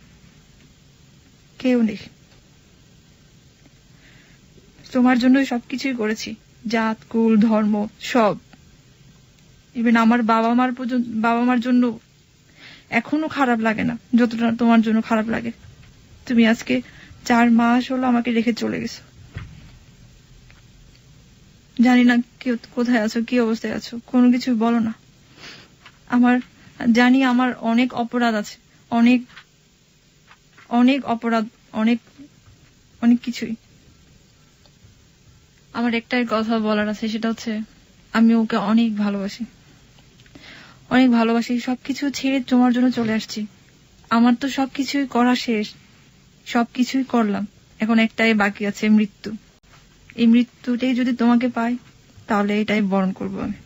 তোমার জন্যই সবকিছুই করেছি, জাত কুল ধর্ম সব। ইভেন আমার বাবা মার জন্য এখনো খারাপ লাগে না যতটা তোমার জন্য খারাপ লাগে। তুমি আজকে 4 মাস হলো আমাকে রেখে চলে গেছো, জানি না কোথায় আছো, কি অবস্থায় আছো, কোনো কিছু বলো না। জানি আমার অনেক অপরাধ আছে, অনেক অপরাধ, অনেক কিছুই। আমার একটাই কথা বলার আছে, সেটা হচ্ছে আমি ওকে অনেক ভালোবাসি, সবকিছু ছেড়ে তোমার জন্য চলে আসছি। আমার তো সবকিছুই করা শেষ, সবকিছুই করলাম, এখন একটাই বাকি আছে, মৃত্যু। এই মৃত্যুটাই যদি তোমাকে পাই তাহলে এটাই বরণ করবো আমি।